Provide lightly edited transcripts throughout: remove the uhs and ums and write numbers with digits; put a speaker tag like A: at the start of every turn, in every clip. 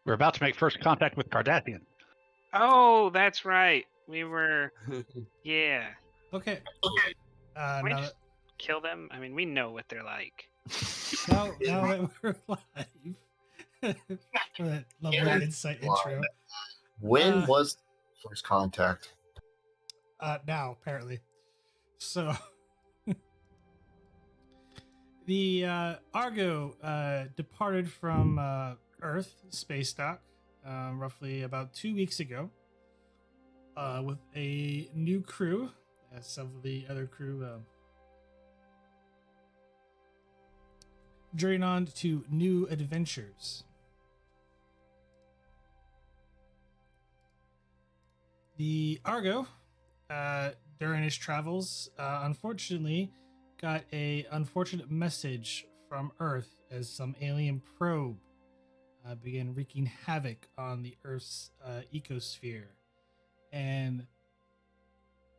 A: We're about to make first contact with Cardassians.
B: Oh, that's right. We were. Yeah.
C: Okay.
B: Can we
C: Now,
B: just kill them? I mean, we know what they're like.
C: now that we're live, for that lovely insight intro.
D: When was first contact?
C: Now, apparently. So, the Argo departed from Earth space dock roughly about 2 weeks ago with a new crew, as some of the other crew journeying on to new adventures. The Argo, during his travels, unfortunately, got a unfortunate message from Earth as some alien probe began wreaking havoc on the Earth's ecosphere. And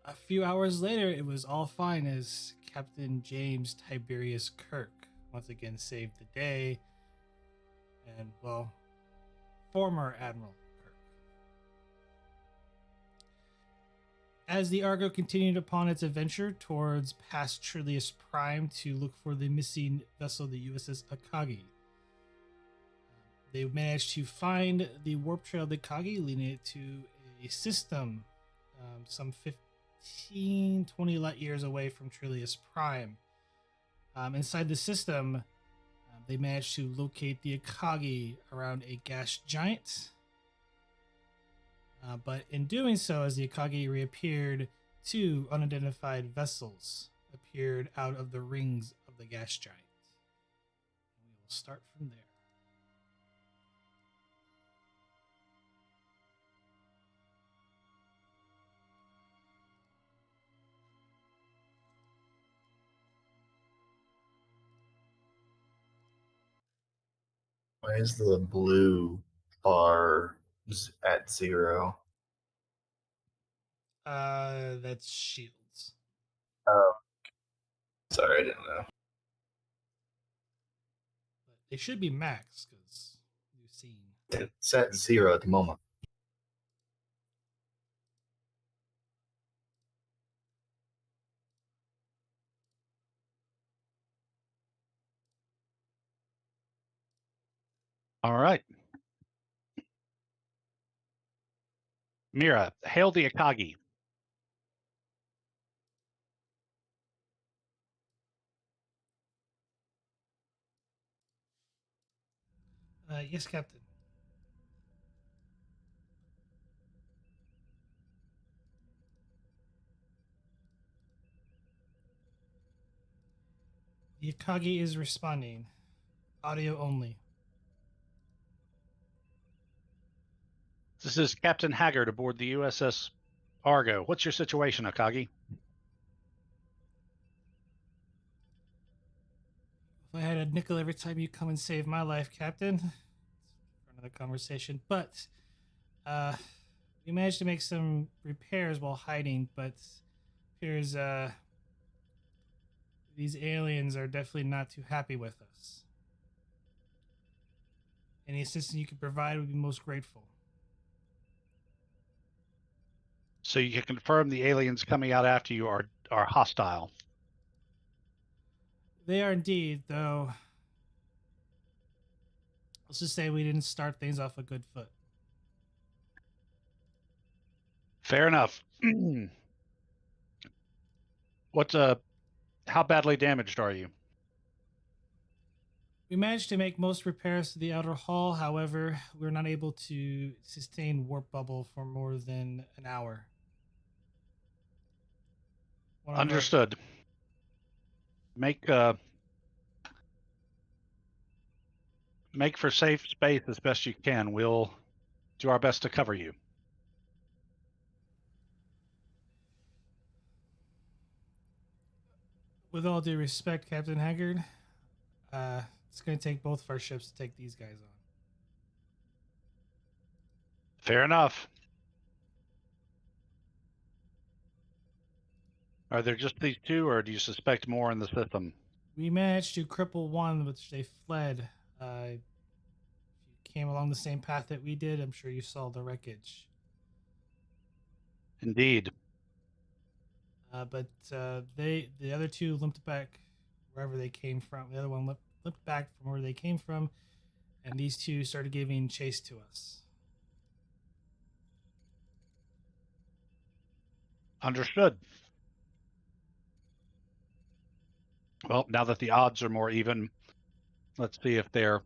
C: a few hours later, it was all fine as Captain James Tiberius Kirk once again saved the day. And, well, former Admiral Kirk. As the Argo continued upon its adventure towards past Trillius Prime to look for the missing vessel, the USS Akagi, they managed to find the warp trail of the Akagi, leading it to a system some 20 light years away from Trillius Prime. Inside the system, they managed to locate the Akagi around a gas giant. But in doing so, as the Akagi reappeared, two unidentified vessels appeared out of the rings of the gas giant. And we will start from there.
D: Why is the blue bar at 0?
C: That's shields.
D: Oh, sorry, I didn't know.
C: But they should be max because you've seen.
D: It's at 0 at the moment.
A: All right. Mira, hail the Akagi.
C: Yes, Captain. The Akagi is responding. Audio only.
A: This is Captain Haggard aboard the USS Argo. What's your situation, Akagi?
C: If I had a nickel every time you come and save my life, Captain, for another conversation. But we managed to make some repairs while hiding, but appears these aliens are definitely not too happy with us. Any assistance you could provide would be most grateful.
A: So you can confirm the aliens coming out after you are hostile.
C: They are indeed, though. Let's just say we didn't start things off a good foot.
A: Fair enough. How badly damaged are you?
C: We managed to make most repairs to the outer hull. However, we were not able to sustain warp bubble for more than an hour.
A: Understood. Make for safe space as best you can. We'll do our best to cover you.
C: With all due respect, Captain Haggard, it's going to take both of our ships to take these guys on.
A: Fair enough. Are there just these two, or do you suspect more in the system?
C: We managed to cripple one, which they fled. If you came along the same path that we did. I'm sure you saw the wreckage.
A: Indeed.
C: But the other two limped back wherever they came from. The other one limped back from where they came from, and these two started giving chase to us.
A: Understood. Well, now that the odds are more even, let's see if they're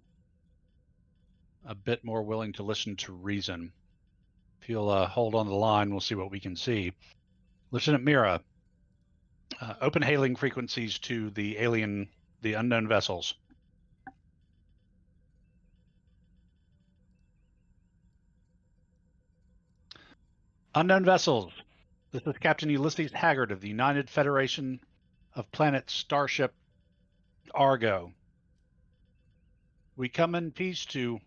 A: a bit more willing to listen to reason. If you'll hold on the line, we'll see what we can see. Lieutenant Mira, open hailing frequencies to the unknown vessels. Unknown vessels. This is Captain Ulysses Haggard of the United Federation of Planets Starship Argo. We come in peace to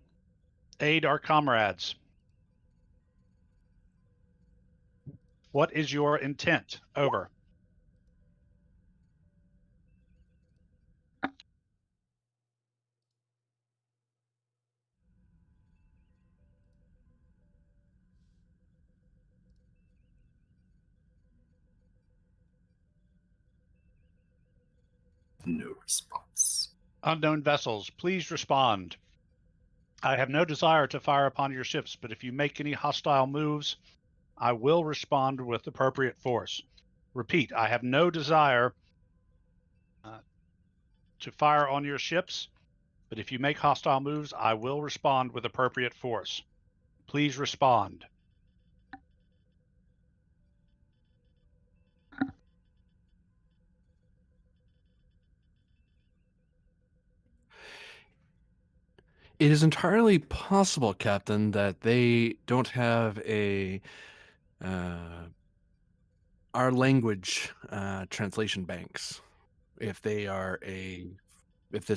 A: aid our comrades. What is your intent? Over.
D: No response.
A: Unknown vessels, please respond. I have no desire to fire upon your ships, but if you make any hostile moves, I will respond with appropriate force. Repeat, I have no desire to fire on your ships, but if you make hostile moves, I will respond with appropriate force. Please respond.
E: It is entirely possible, Captain, that they don't have our language translation banks. If this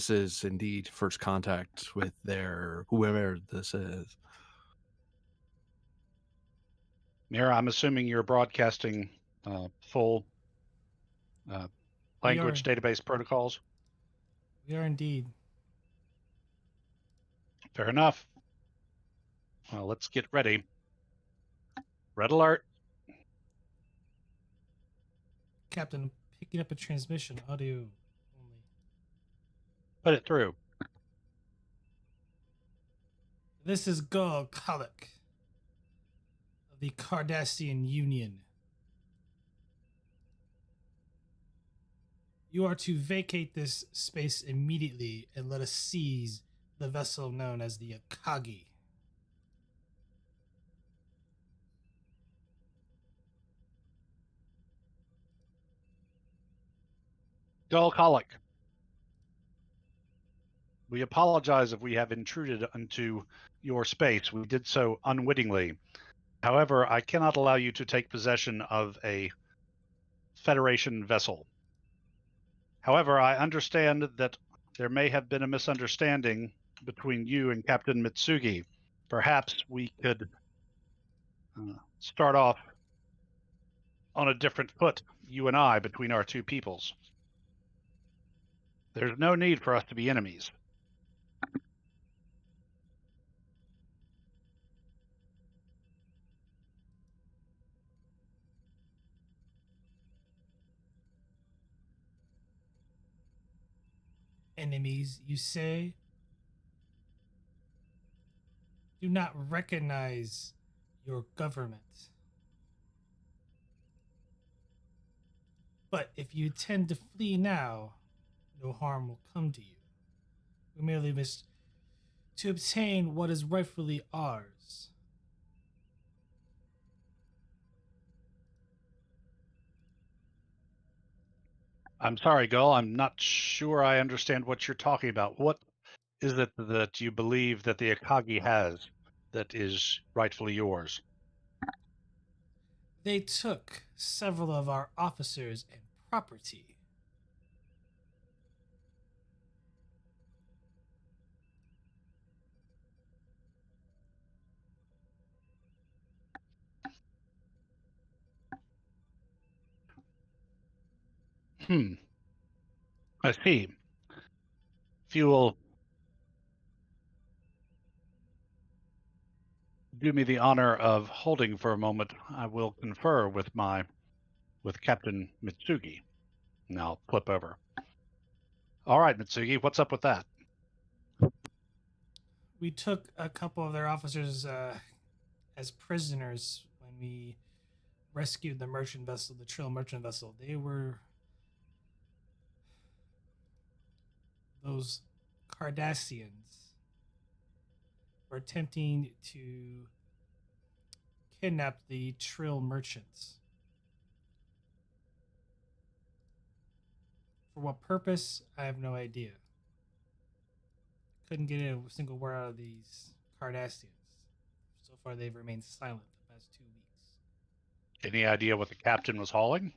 E: is indeed first contact with their whoever this is.
A: Mira, I'm assuming you're broadcasting full language database protocols.
C: We are indeed.
A: Fair enough. Well, let's get ready. Red alert.
C: Captain, picking up a transmission, audio only.
A: Put it through.
C: This is Gul Kalik of the Cardassian Union. You are to vacate this space immediately and let us seize the vessel known as the Akagi.
A: Gul Kalik. We apologize if we have intruded into your space. We did so unwittingly. However, I cannot allow you to take possession of a Federation vessel. However, I understand that there may have been a misunderstanding between you and Captain Mitsugi. Perhaps we could start off on a different foot, you and I, between our two peoples. There's no need for us to be enemies.
C: Enemies, you say? Do not recognize your government. But if you intend to flee now, no harm will come to you. We merely wish to obtain what is rightfully ours.
A: I'm sorry, Gull. I'm not sure I understand what you're talking about. What is it that you believe that the Akagi has that is rightfully yours?
C: They took several of our officers and property.
A: I see. If you will do me the honor of holding for a moment, I will confer with Captain Mitsugi. And I'll flip over. All right, Mitsugi, what's up with that?
C: We took a couple of their officers as prisoners when we rescued the merchant vessel, the Trill merchant vessel. They were those Cardassians were attempting to kidnap the Trill merchants. For what purpose? I have no idea. Couldn't get a single word out of these Cardassians. So far, they've remained silent the past 2 weeks.
A: Any idea what the captain was hauling?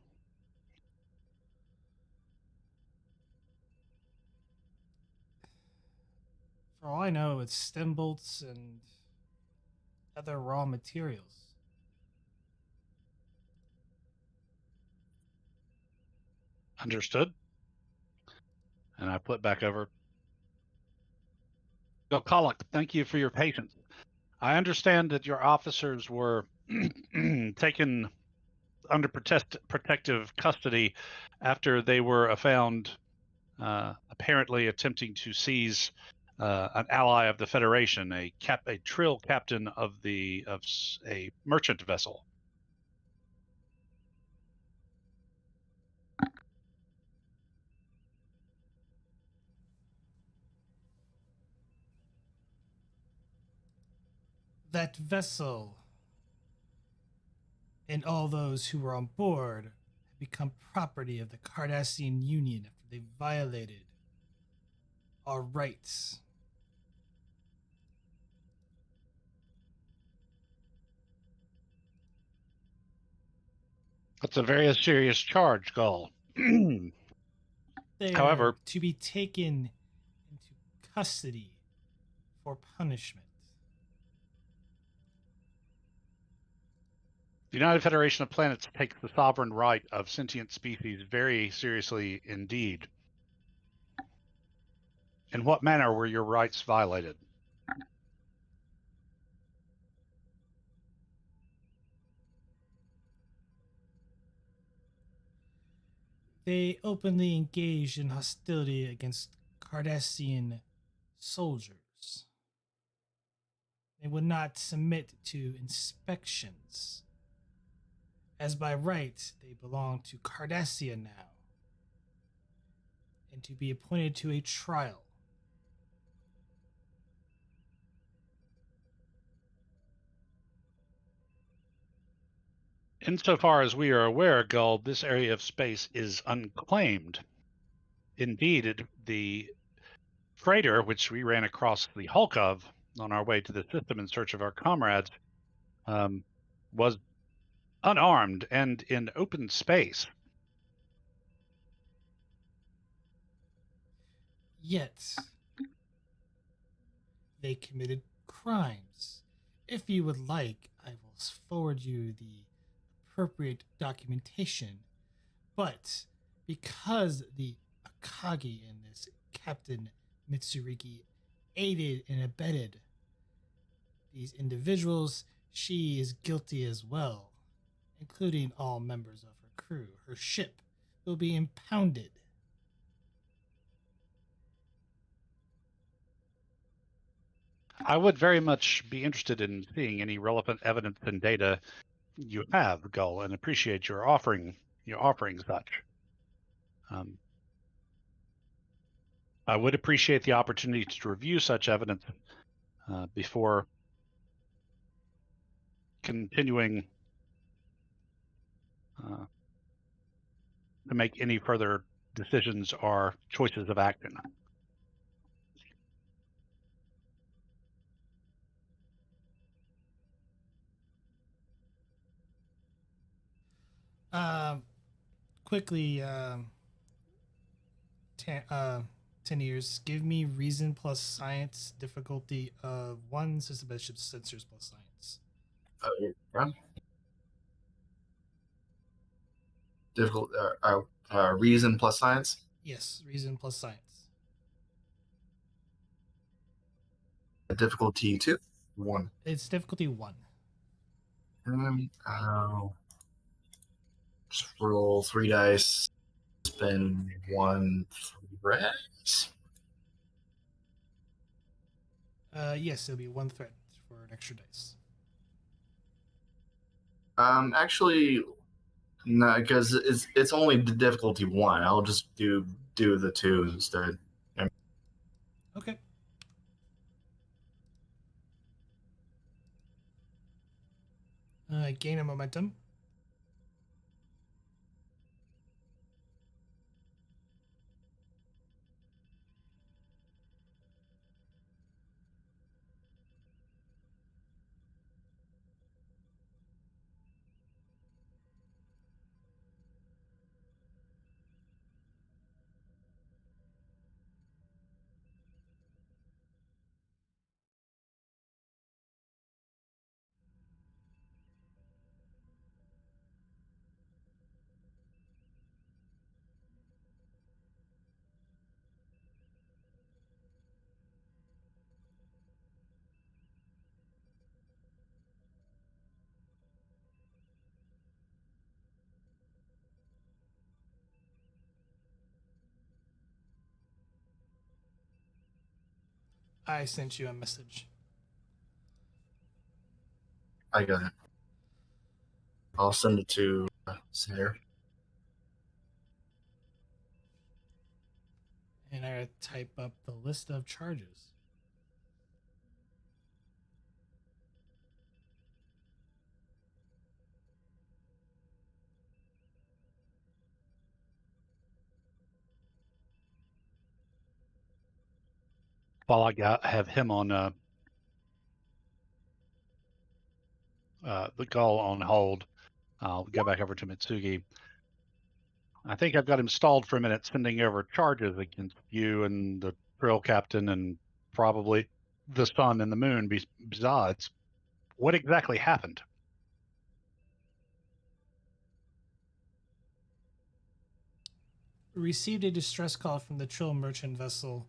C: For all I know, it's stem bolts and other raw materials.
A: Understood. And I flip back over. Galkalak, thank you for your patience. I understand that your officers were taken under protective custody after they were found apparently attempting to seize an ally of the Federation, a Trill captain of a merchant vessel.
C: That vessel and all those who were on board have become property of the Cardassian Union after they violated our rights.
A: That's a very serious charge, Gull.
C: They
A: However,
C: are to be taken into custody for punishment.
A: the United Federation of Planets takes the sovereign right of sentient species very seriously indeed. In what manner were your rights violated?
C: They openly engaged in hostility against Cardassian soldiers. They would not submit to inspections, as by right they belong to Cardassia now, and to be appointed to a trial.
A: Insofar as we are aware, Gull, this area of space is unclaimed. Indeed, the freighter, which we ran across the hulk of on our way to the system in search of our comrades, was unarmed and in open space.
C: Yet, they committed crimes. If you would like, I will forward you the appropriate documentation. But because the Akagi and this Captain Mitsuriki aided and abetted these individuals, she is guilty as well, including all members of her crew. Her ship will be impounded.
A: I would very much be interested in seeing any relevant evidence and data you have, Gull, and appreciate your offering such. I would appreciate the opportunity to review such evidence before continuing to make any further decisions or choices of action.
C: Quickly, 10 years. Give me reason plus science difficulty of 1, system of ships sensors plus science.
D: Oh, yeah. Difficult. Reason plus science.
C: Yes, reason plus science.
D: Difficulty 2. 1.
C: It's difficulty 1.
D: I'll just roll 3 dice, spend 1 threat.
C: Yes, it'll be 1 threat for an extra dice.
D: Actually, no, because it's only the difficulty 1. I'll just do the 2 instead.
C: Okay. Gain a momentum. I sent you a message.
D: I got it. I'll send it to Sarah.
C: And I type up the list of charges.
A: While have him on the call on hold, I'll go back over to Mitsugi. I think I've got him stalled for a minute, sending over charges against you and the drill captain and probably the sun and the moon besides. What exactly happened?
C: Received a distress call from the Trill merchant vessel.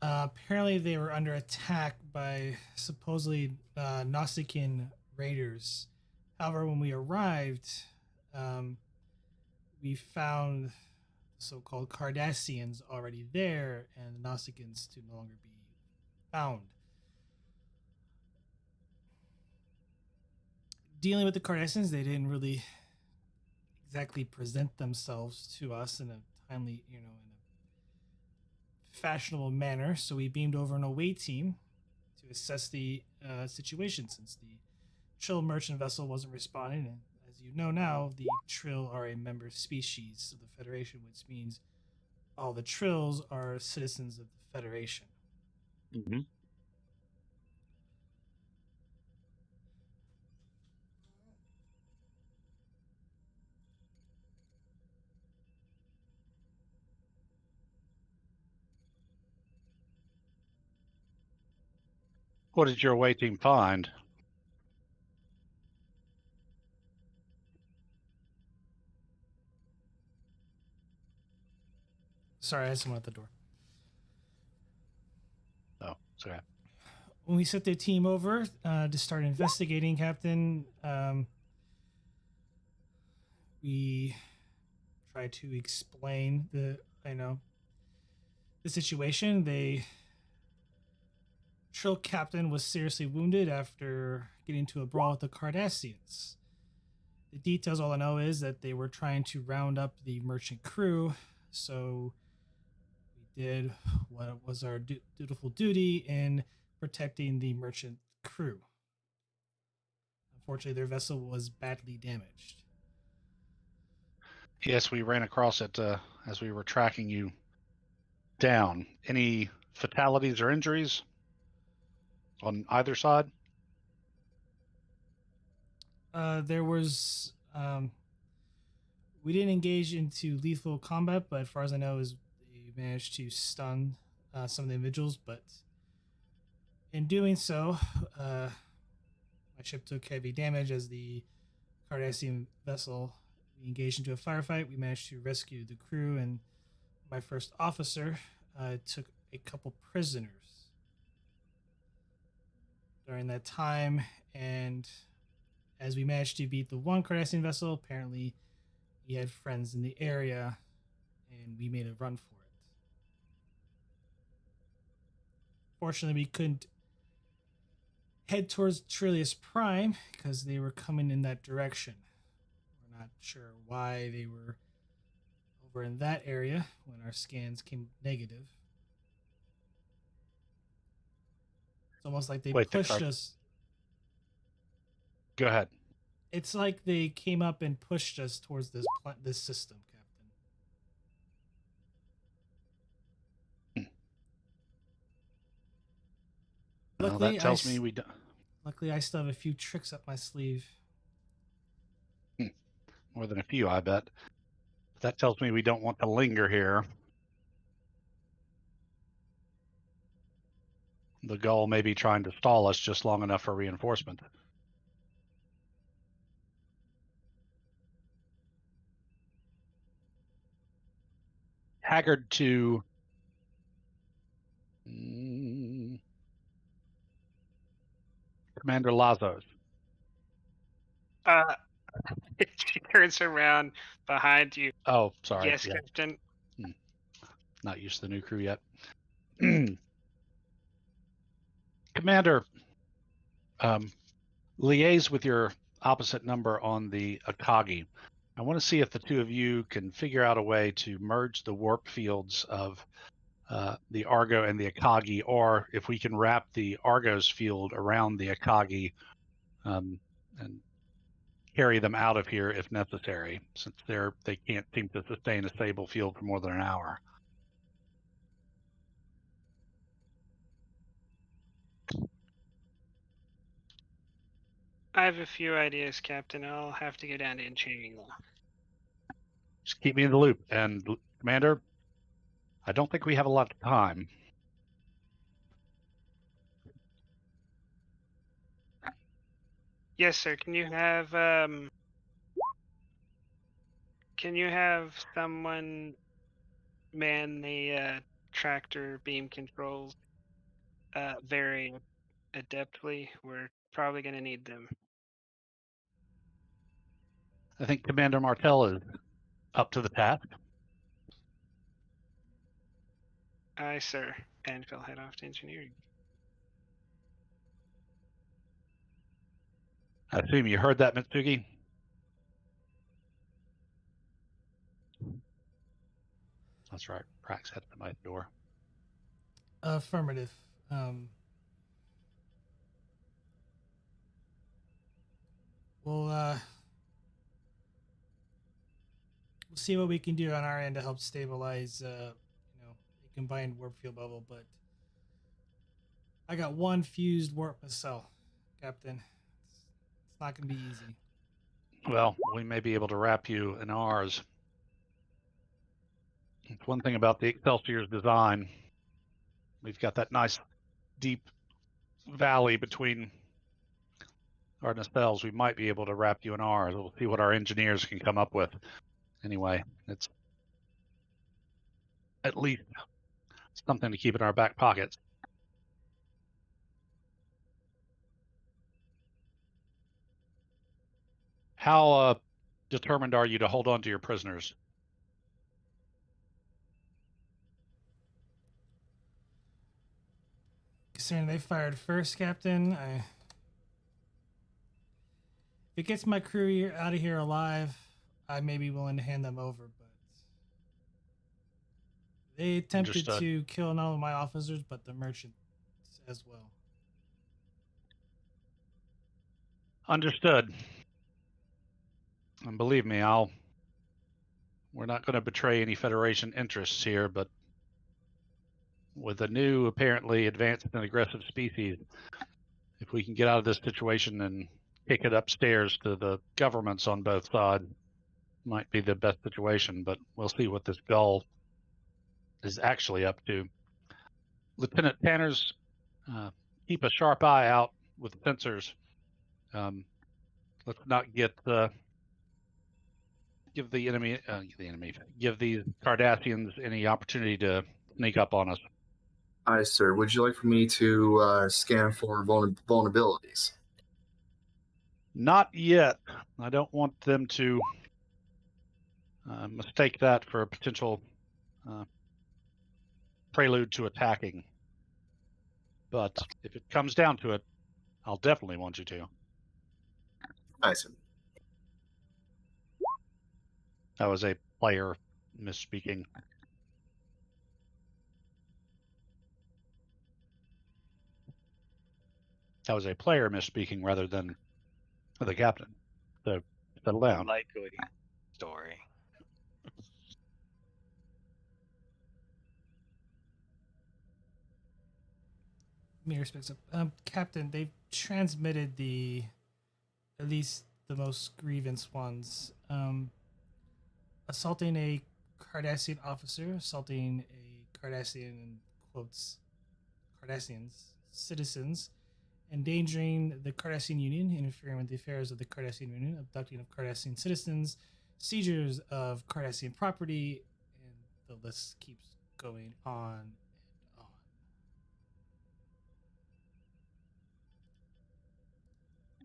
C: Apparently, they were under attack by supposedly Nausicaan raiders. However, when we arrived, we found the so-called Cardassians already there, and the Nausicaans to no longer be found. Dealing with the Cardassians, they didn't really exactly present themselves to us in a timely, in a fashionable manner. So we beamed over an away team to assess the situation, since the Trill merchant vessel wasn't responding. And as you know now, the Trill are a member species of the Federation, which means all the Trills are citizens of the Federation.
A: Mm-hmm. What did your away team find?
C: Sorry, I had someone at the door.
A: Oh, sorry.
C: When we sent the team over to start investigating, Captain, we tried to explain the situation. The Trill captain was seriously wounded after getting into a brawl with the Cardassians. The details, all I know is that they were trying to round up the merchant crew, so we did what was our dutiful duty in protecting the merchant crew. Unfortunately, their vessel was badly damaged.
A: Yes, we ran across it as we were tracking you down. Any fatalities or injuries on either side?
C: There was we didn't engage into lethal combat, but as far as I know, is they managed to stun some of the individuals. But in doing so, my ship took heavy damage as the Cardassian vessel. We engaged into a firefight. We managed to rescue the crew, and my first officer took a couple prisoners. during that time, and as we managed to beat the one Cardassian vessel, apparently he had friends in the area, and we made a run for it. Fortunately, we couldn't head towards Trillius Prime because they were coming in that direction. We're not sure why they were over in that area when our scans came negative. It's almost like they
A: Wait,
C: pushed us.
A: Go ahead.
C: It's like they came up and pushed us towards this system, Captain.
A: Well,
C: Luckily,
A: that tells me we don't.
C: Luckily, I still have a few tricks up my sleeve.
A: More than a few, I bet. That tells me we don't want to linger here. The Gull may be trying to stall us just long enough for reinforcement. Haggard to Commander Lazos.
B: She turns around behind you.
A: Oh, sorry.
B: Yes,
A: Yeah.
B: Captain.
A: Not used to the new crew yet. Commander, liaise with your opposite number on the Akagi. I want to see if the two of you can figure out a way to merge the warp fields of the Argo and the Akagi, or if we can wrap the Argo's field around the Akagi and carry them out of here if necessary, since they can't seem to sustain a stable field for more than an hour.
B: I have a few ideas, Captain. I'll have to go down to engineering though.
A: Just keep me in the loop. And Commander, I don't think we have a lot of time.
B: Yes, sir. Can you have someone man the tractor beam controls very adeptly? We're probably going to need them.
A: I think Commander Martell is up to the task.
B: Aye, sir. And he'll head off to engineering.
A: I assume you heard that, Mitsugi? That's right. Prax headed to my door.
C: Affirmative. We'll see what we can do on our end to help stabilize, a combined warp field bubble. But I got one fused warp cell, Captain. It's not going to be easy.
A: Well, we may be able to wrap you in ours. It's one thing about the Excelsier's design. We've got that nice deep valley between our nacelles. We might be able to wrap you in ours. We'll see what our engineers can come up with. Anyway, it's at least something to keep in our back pockets. How determined are you to hold on to your prisoners?
C: Considering they fired first, Captain, if it gets my crew out of here alive, I may be willing to hand them over, but they attempted
A: Understood.
C: to kill not only my officers, but the merchants as well.
A: Understood. And believe me, we're not going to betray any Federation interests here, but with a new, apparently advanced and aggressive species, if we can get out of this situation and kick it upstairs to the governments on both sides, might be the best situation, but we'll see what this Gull is actually up to. Lieutenant Tanners, keep a sharp eye out with sensors. Let's not give the Cardassians any opportunity to sneak up on us.
D: Aye, sir. Would you like for me to scan for vulnerabilities?
A: Not yet. I don't want them to mistake that for a potential prelude to attacking. But if it comes down to it, I'll definitely want you to.
D: Aye, sir.
A: That was a player misspeaking. That was a player misspeaking rather than the captain. So settle down.
F: Likely story.
C: Mirror speaks up. Captain, they've transmitted at least the most grievance ones. Assaulting a Cardassian officer, assaulting a Cardassian, quotes, Cardassians, citizens, endangering the Cardassian Union, interfering with the affairs of the Cardassian Union, abducting of Cardassian citizens, seizures of Cardassian property, and the list keeps going on and on.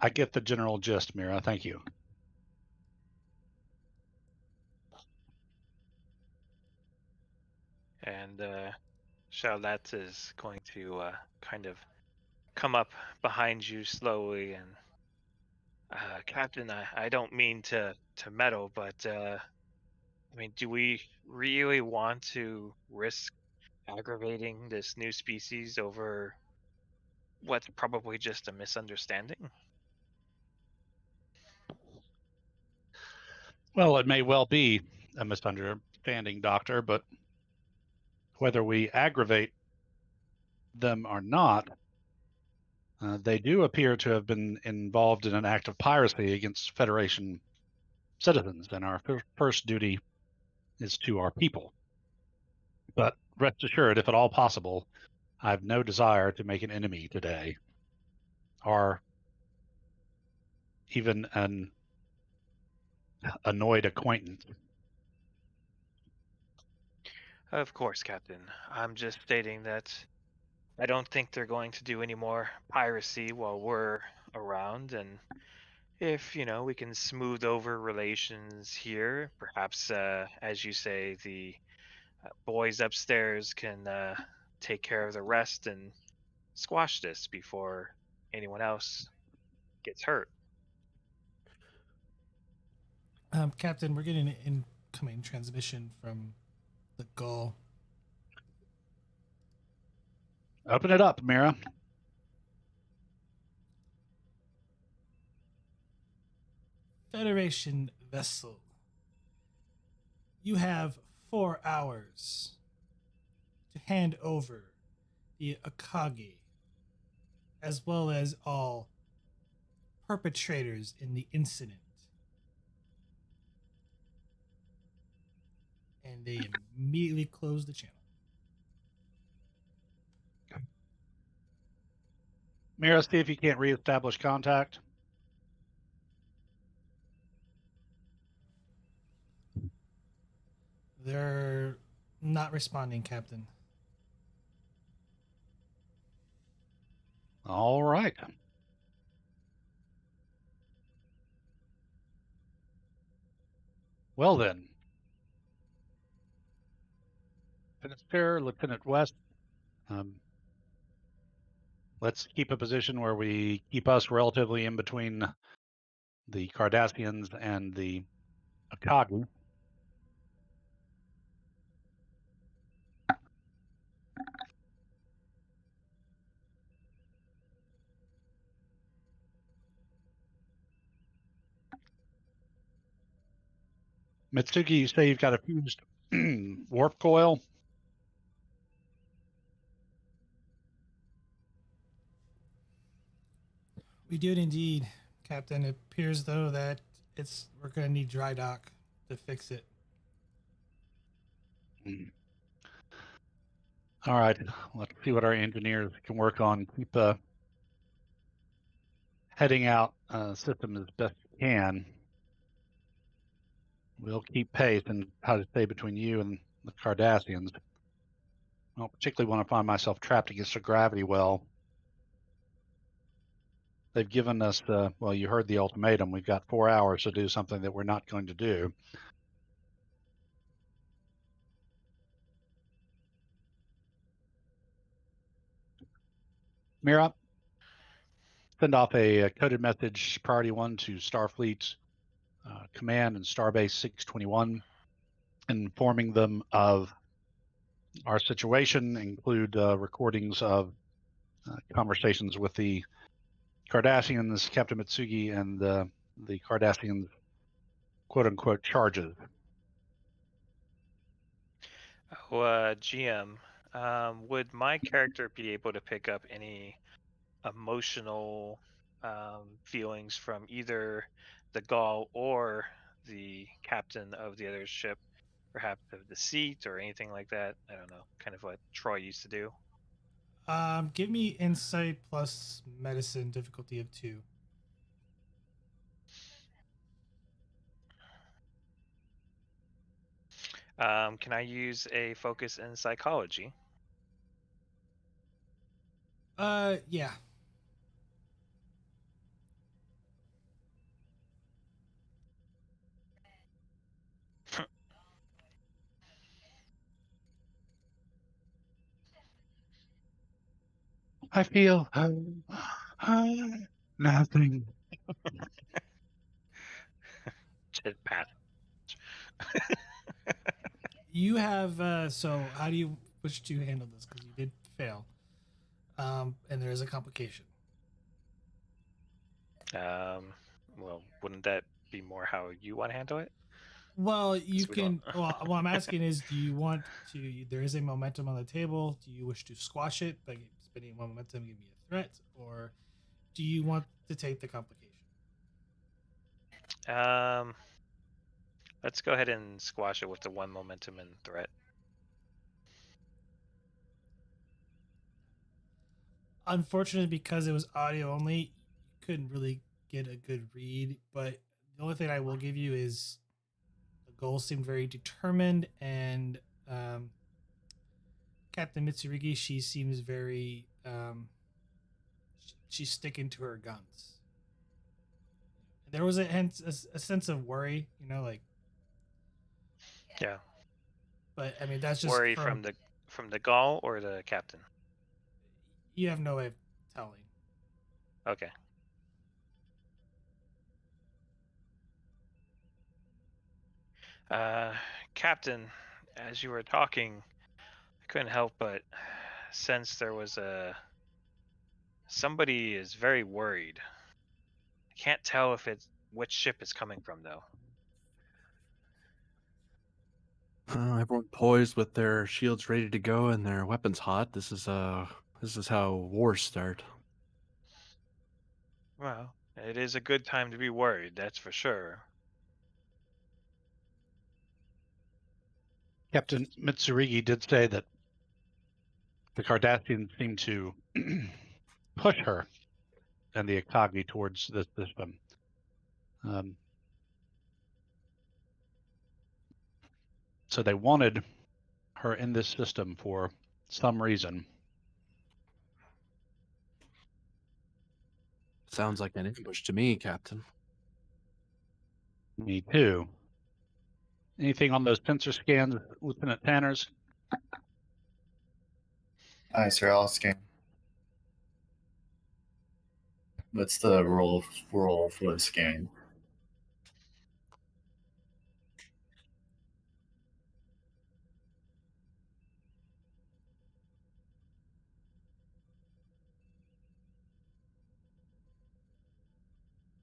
A: I get the general gist, Mira. Thank you.
F: And Charlotte is going to kind of come up behind you slowly and Captain, I don't mean to meddle, but I mean, do we really want to risk aggravating this new species over what's probably just a misunderstanding?
A: Well, it may well be a misunderstanding, Doctor, but whether we aggravate them or not, they do appear to have been involved in an act of piracy against Federation citizens, and our first duty is to our people. But rest assured, if at all possible, I have no desire to make an enemy today, or even an annoyed acquaintance.
F: Of course, Captain. I'm just stating that I don't think they're going to do any more piracy while we're around, and if, we can smooth over relations here, perhaps, as you say, the boys upstairs can take care of the rest and squash this before anyone else gets hurt.
C: Captain, we're getting an incoming transmission from the Gull.
A: Open it up, Mira.
C: Federation vessel. You have 4 hours to hand over the Akagi, as well as all perpetrators in the incident. And they immediately close the channel.
A: Mira, see if you can't reestablish contact.
C: They're not responding, Captain.
A: All right. Well then, Lieutenant Fair, Lieutenant West, let's keep a position where we keep us relatively in between the Cardassians and the Akagi. Mitsuki, you say you've got a fused warp coil?
C: We do indeed, Captain. It appears though that we're going to need dry dock to fix it.
A: All right, let's see what our engineers can work on. Keep heading out system as best you can. We'll keep pace and how to stay between you and the Cardassians. I don't particularly want to find myself trapped against a gravity well. They've given us well, you heard the ultimatum. We've got 4 hours to do something that we're not going to do. Mira, send off a coded message, priority 1 to Starfleet Command and Starbase 621, informing them of our situation, include recordings of conversations with the Cardassians, Captain Mitsugi, and the Cardassians' quote-unquote charges.
F: Oh, GM, would my character be able to pick up any emotional feelings from either the Gaul or the captain of the other ship, perhaps of the seat or anything like that? I don't know, kind of what Troy used to do.
C: Give me insight plus medicine, difficulty of 2.
F: Can I use a focus in psychology?
C: Yeah.
A: I feel nothing.
F: Pat.
C: You have so how do you which do you handle this? Because you did fail. And there is a complication.
F: Well, wouldn't that be more how you want to handle it?
C: Well, you
F: 'Cause we don't-
C: can. Well, what I'm asking is, do you want to? There is a momentum on the table. Do you wish to squash it by spending one momentum, give me a threat, or do you want to take the complication?
F: Let's go ahead and squash it with the 1 momentum and threat.
C: Unfortunately, because it was audio only, you couldn't really get a good read. But the only thing I will give you is the goal seemed very determined, and Captain Mitsurugi, she seems very she's sticking to her guns. There was a sense of worry, like.
F: Yeah.
C: But I mean, that's just
F: Worry from the Gaul or the captain?
C: You have no way of telling.
F: Okay. Captain, as you were talking, I couldn't help but sense there was somebody is very worried. I can't tell if it's which ship it's coming from though.
E: Everyone poised with their shields ready to go and their weapons hot. This is how wars start.
F: Well, it is a good time to be worried, that's for sure.
A: Captain Mitsurigi did say that the Cardassians seem to push her and the Akagi towards this system. So they wanted her in this system for some reason.
E: Sounds like an ambush to me, Captain.
A: Me too. Anything on those sensor scans, Lieutenant Tanners?
D: Aye, sir, I'll scan. What's the roll for the scan?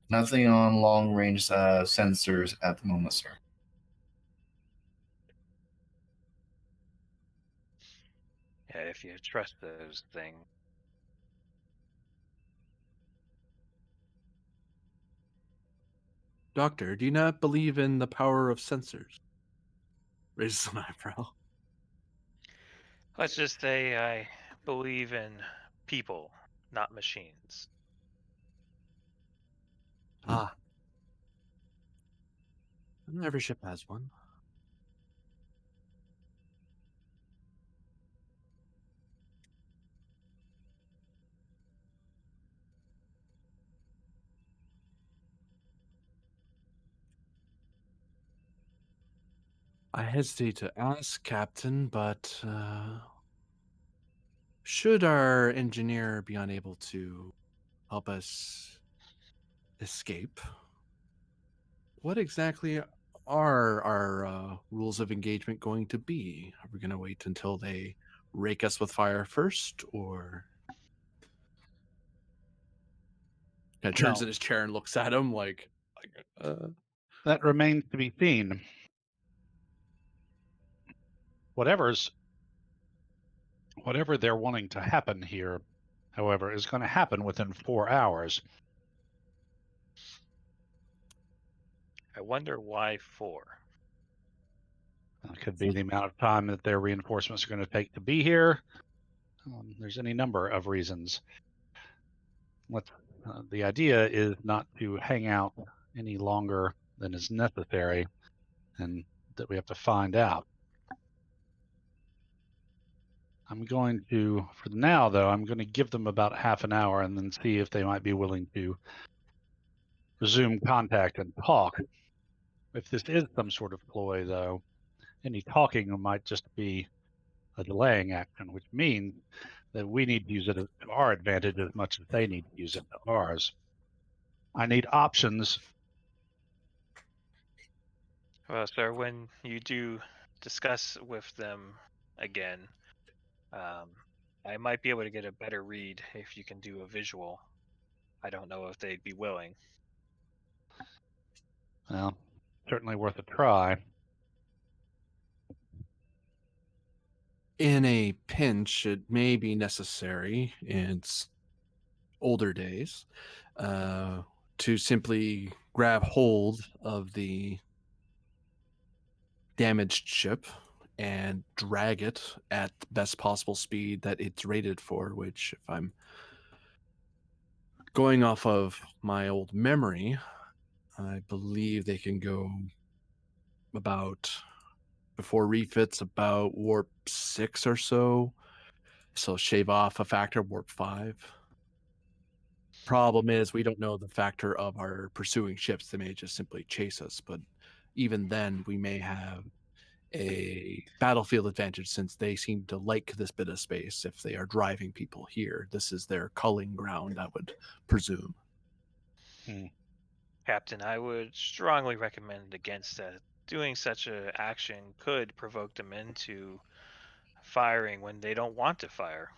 D: Nothing on long range sensors at the moment, sir.
F: Yeah, if you trust those things.
E: Doctor, do you not believe in the power of sensors? Raises an eyebrow.
F: Let's just say I believe in people, not machines.
E: Ah. Every ship has one. I hesitate to ask, Captain, but should our engineer be unable to help us escape, what exactly are our rules of engagement going to be? Are we going to wait until they rake us with fire first, or kind of turns
A: Well,
E: in his chair and looks at him like
A: that remains to be seen. Whatever they're wanting to happen here, however, is going to happen within 4 hours.
F: I wonder why 4.
A: It could be the amount of time that their reinforcements are going to take to be here. There's any number of reasons. The idea is not to hang out any longer than is necessary, and that we have to find out. I'm going to, for now though, I'm going to give them about half an hour and then see if they might be willing to resume contact and talk. If this is some sort of ploy though, any talking might just be a delaying action, which means that we need to use it to our advantage as much as they need to use it to ours. I need options.
F: Well, sir, when you do discuss with them again, I might be able to get a better read if you can do a visual. I don't know if they'd be willing.
A: Well, certainly worth a try.
E: in a pinch, it may be necessary in older days to simply grab hold of the damaged ship and drag it at the best possible speed that it's rated for, which, if I'm going off of my old memory, I believe they can go about, before refits, about warp 6 or so. So shave off a factor, warp 5. Problem is, we don't know the factor of our pursuing ships. They may just simply chase us, but even then, we may have a battlefield advantage since they seem to like this bit of space. If they are driving people here, this is their culling ground, I would presume.
F: Captain, I would strongly recommend against that. Doing such an action could provoke them into firing when they don't want to fire.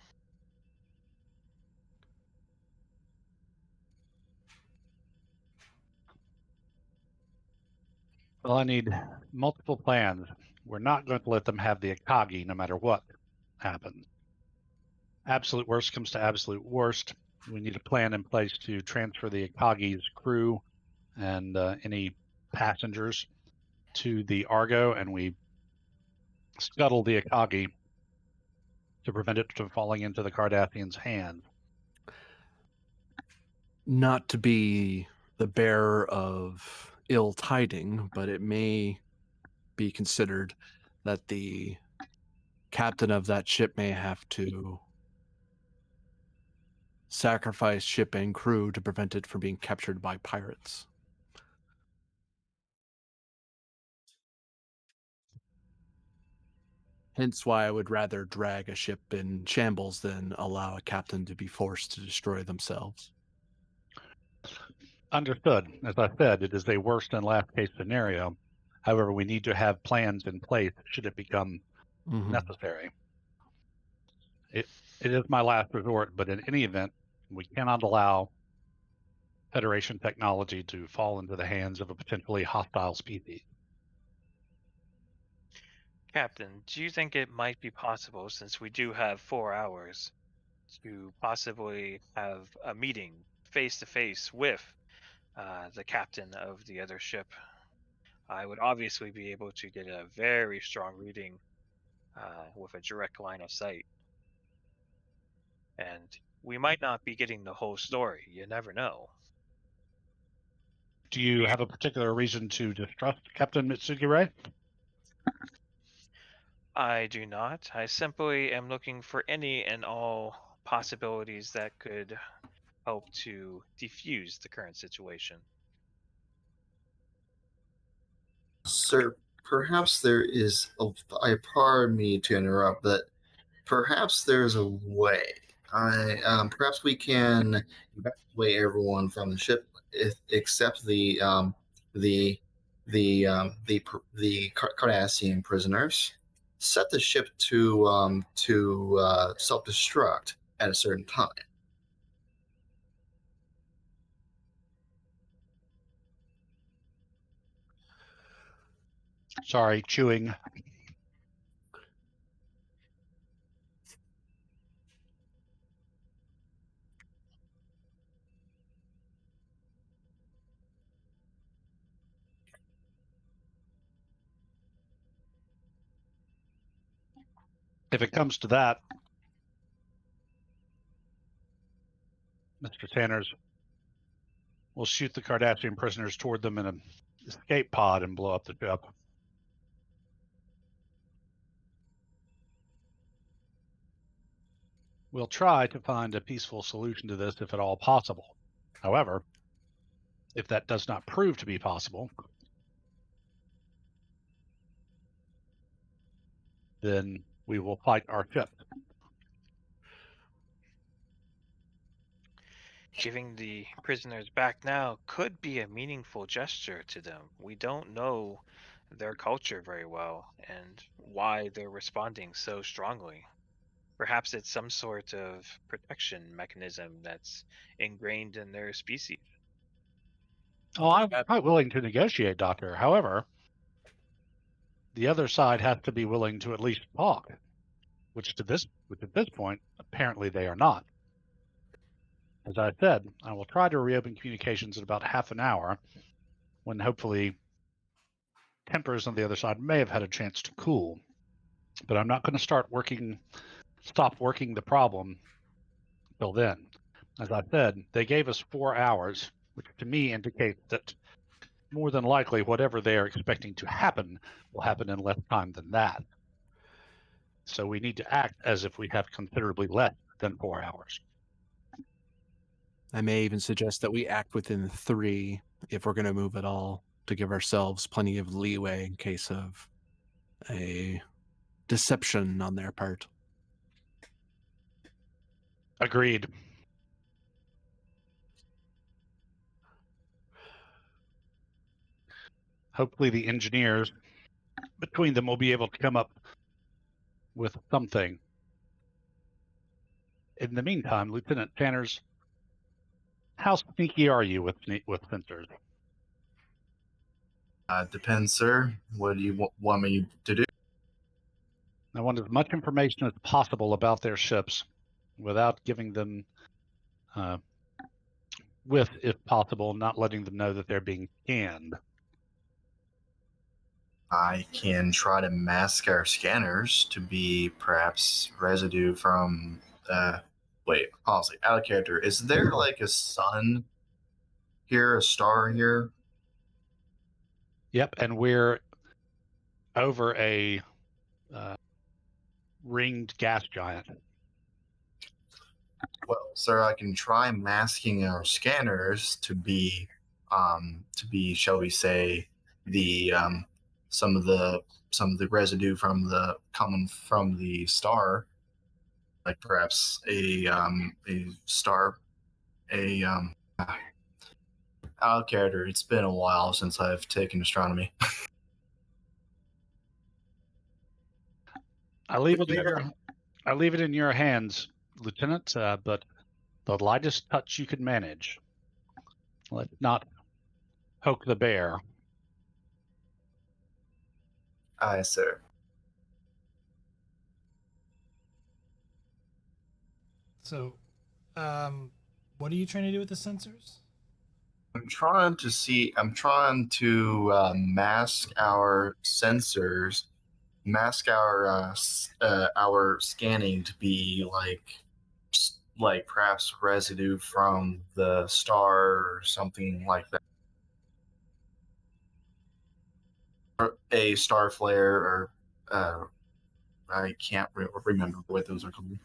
A: Well, I need multiple plans. We're not going to let them have the Akagi no matter what happens. Absolute worst comes to absolute worst. We need a plan in place to transfer the Akagi's crew and any passengers to the Argo, and we scuttle the Akagi to prevent it from falling into the Cardassians' hands.
E: Not to be the bearer of ill tiding, but it may be considered that the captain of that ship may have to sacrifice ship and crew to prevent it from being captured by pirates. Hence why I would rather drag a ship in shambles than allow a captain to be forced to destroy themselves.
A: Understood. As I said, it is a worst and last case scenario. However, we need to have plans in place should it become necessary. It is my last resort, but in any event, we cannot allow Federation technology to fall into the hands of a potentially hostile species.
F: Captain, do you think it might be possible, since we do have 4 hours, to possibly have a meeting face to face with the captain of the other ship? I would obviously be able to get a very strong reading with a direct line of sight. And we might not be getting the whole story. You never know.
A: Do you have a particular reason to distrust Captain Mitsugi-Ray?
F: I do not. I simply am looking for any and all possibilities that could help to defuse the current situation.
D: Sir, perhaps there is. I pardon me to interrupt, but perhaps there's a way. Perhaps we can evacuate everyone from the ship, except the Cardassian prisoners. Set the ship to self-destruct at a certain time.
A: Sorry, chewing. If it comes to that, Mr. Tanners will shoot the Cardassian prisoners toward them in an escape pod and blow up the ship. We'll try to find a peaceful solution to this if at all possible. However, if that does not prove to be possible, then we will fight our ship.
F: Giving the prisoners back now could be a meaningful gesture to them. We don't know their culture very well and why they're responding so strongly. Perhaps it's some sort of protection mechanism that's ingrained in their species.
A: Oh, I'm quite willing to negotiate, Doctor. However, the other side has to be willing to at least talk, which at this point, apparently they are not. As I said, I will try to reopen communications in about half an hour, when hopefully tempers on the other side may have had a chance to cool. But I'm not going to stop working the problem till then. As I said, they gave us 4 hours, which to me indicates that more than likely whatever they are expecting to happen will happen in less time than that. So we need to act as if we have considerably less than 4 hours.
E: I may even suggest that we act within 3 if we're going to move at all, to give ourselves plenty of leeway in case of a deception on their part.
A: Agreed. Hopefully the engineers between them will be able to come up with something. In the meantime, Lieutenant Tanners, how sneaky are you with sensors?
D: Depends, sir. What do you want me to do?
A: I want as much information as possible about their ships without giving them, if possible, not letting them know that they're being scanned.
D: I can try to mask our scanners to be perhaps residue from. Wait, honestly, out of character. Is there like a sun here, a star here?
A: Yep, and we're over a ringed gas giant.
D: Well, sir, I can try masking our scanners to be, shall we say, the some of the residue coming from the star, like perhaps a star, out of character. It's been a while since I've taken astronomy.
A: I leave it in your hands, Lieutenant. But the lightest touch you can manage. Let's not poke the bear.
D: Aye, sir.
C: So, what are you trying to do with the sensors?
D: I'm trying to mask our sensors, mask our scanning to be like perhaps residue from the star or something like that. Or a star flare, or I can't remember what those are called.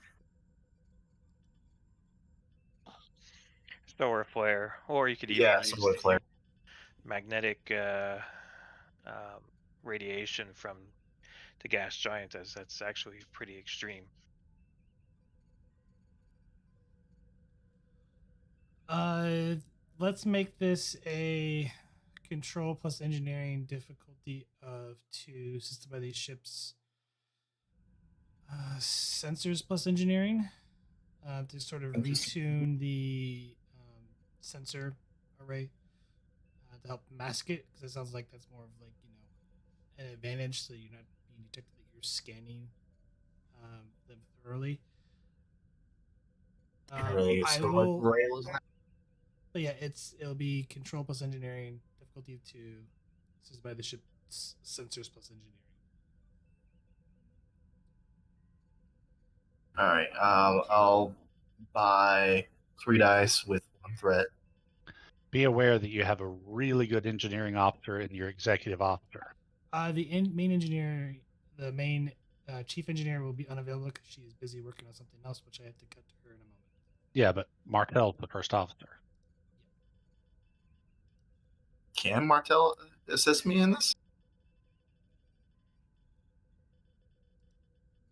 F: Solar flare, or you could even use
D: solar flare.
F: magnetic radiation from the gas giant, as that's actually pretty extreme.
C: Let's make this a control plus engineering difficulty of 2, assisted by these ships. Sensors plus engineering to sort of retune the sensor array to help mask it, because it sounds like that's more of like, an advantage, so you're not being detected that you're scanning them thoroughly. I
D: so
C: will.
D: what roll is that?
C: But yeah, it'll be control plus engineering difficulty of 2. This is by the ship's sensors plus engineering.
D: All right. I'll buy 3 dice with 1 threat.
A: Be aware that you have a really good engineering officer in your executive officer.
C: Main engineer, the main chief engineer will be unavailable because she is busy working on something else, which I have to cut to her in a moment.
A: Yeah, but Martell's the first officer.
D: Can Martell assist me in this?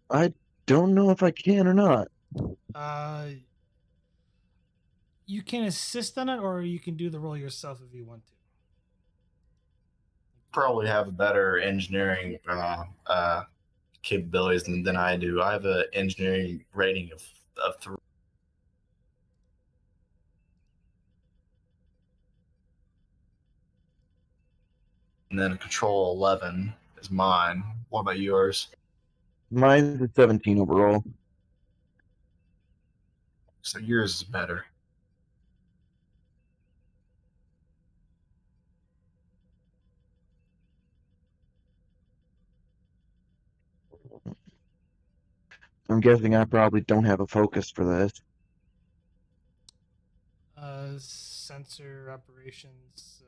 G: I don't know if I can or not.
C: You can assist on it, or you can do the role yourself if you want to.
D: Probably have a better engineering capabilities than I do. I have an engineering rating of 3. And then control 11 is mine. What about yours?
G: Mine's a 17 overall.
D: So yours is better.
G: I'm guessing I probably don't have a focus for this.
C: Sensor operations.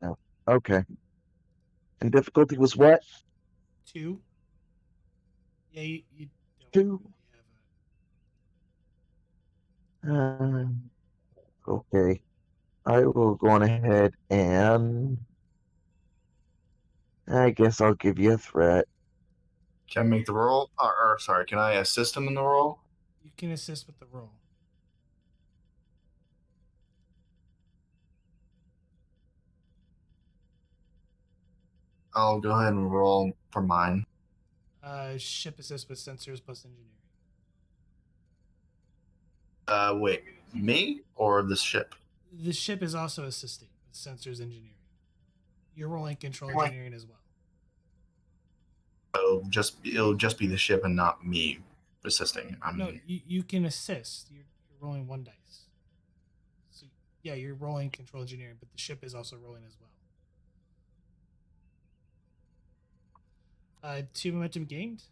G: Oh, okay. And difficulty was what?
C: 2. Yeah, you don't
G: 2.
C: really have
G: Okay. I will go on ahead and I guess I'll give you a threat.
D: Can I make the roll? Or sorry, can I assist him in the roll?
C: You can assist with the roll.
D: I'll go ahead and roll for mine.
C: Ship assist with sensors plus engineering.
D: Wait, me or the ship?
C: The ship is also assisting with sensors engineering. You're rolling control
D: What?
C: engineering as well.
D: It'll just be the ship and not me assisting.
C: No, you can assist. You're rolling 1 dice. So yeah, you're rolling control engineering, but the ship is also rolling as well. 2 momentum gained,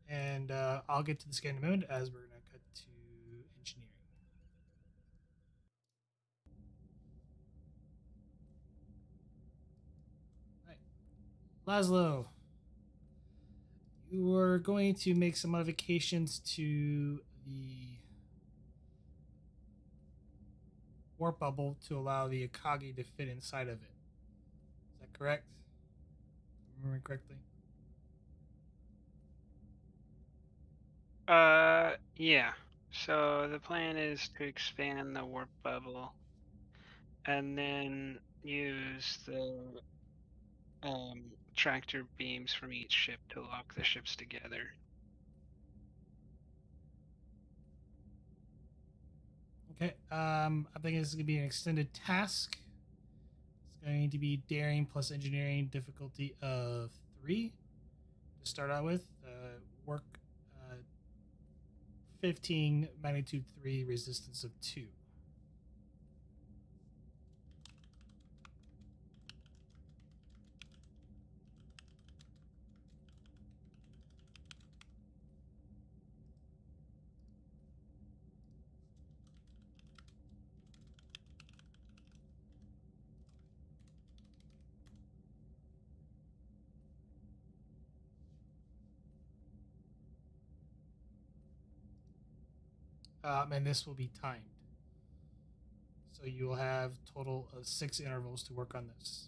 C: and I'll get to the scan in a moment as we're gonna cut to engineering. Right, Laszlo, you are going to make some modifications to the warp bubble to allow the Akagi to fit inside of it. Is that correct? Remember correctly?
B: Yeah. So the plan is to expand the warp bubble and then use the tractor beams from each ship to lock the ships together.
C: Okay. I think this is gonna be an extended task. It's going to be daring plus engineering difficulty of 3 to start out with. Work 15 magnitude 3 resistance of 2. And this will be timed. So you will have total of 6 intervals to work on this.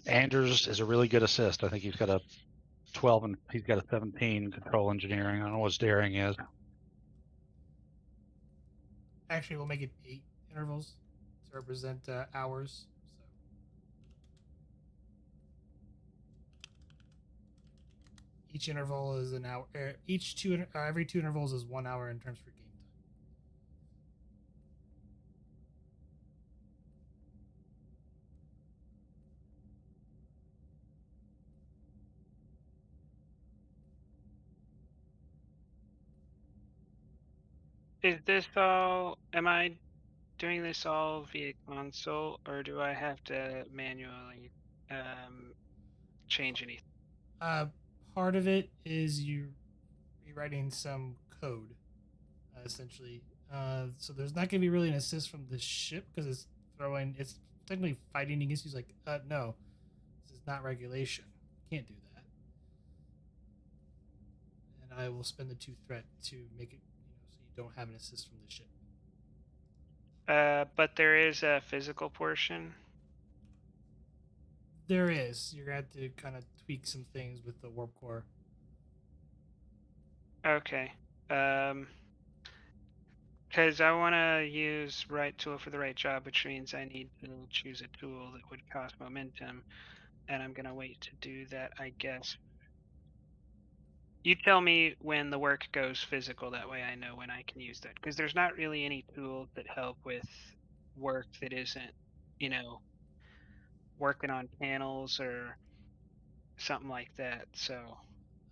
A: Anders is a really good assist. I think he's got a 12 and he's got a 17 control engineering. I don't know what his daring is.
C: Actually, we'll make it 8 intervals to represent hours. So each interval is an hour. Every 2 intervals is 1 hour in terms for game time.
B: Is this all? Am I doing this all via console, or do I have to manually change anything?
C: Part of it is you rewriting some code, essentially. So there's not going to be really an assist from the ship because it's technically fighting against you. It's like, no, this is not regulation. You can't do that. And I will spend the 2 threat to make it, so you don't have an assist from the ship.
B: But there is a physical portion.
C: There is. You're going to have to kind of tweak some things with the warp core.
B: Okay. Because I want to use right tool for the right job, which means I need to choose a tool that would cost momentum, and I'm going to wait to do that, I guess. You tell me when the work goes physical, that way I know when I can use that. Because there's not really any tools that help with work that isn't, working on panels or something like that. So,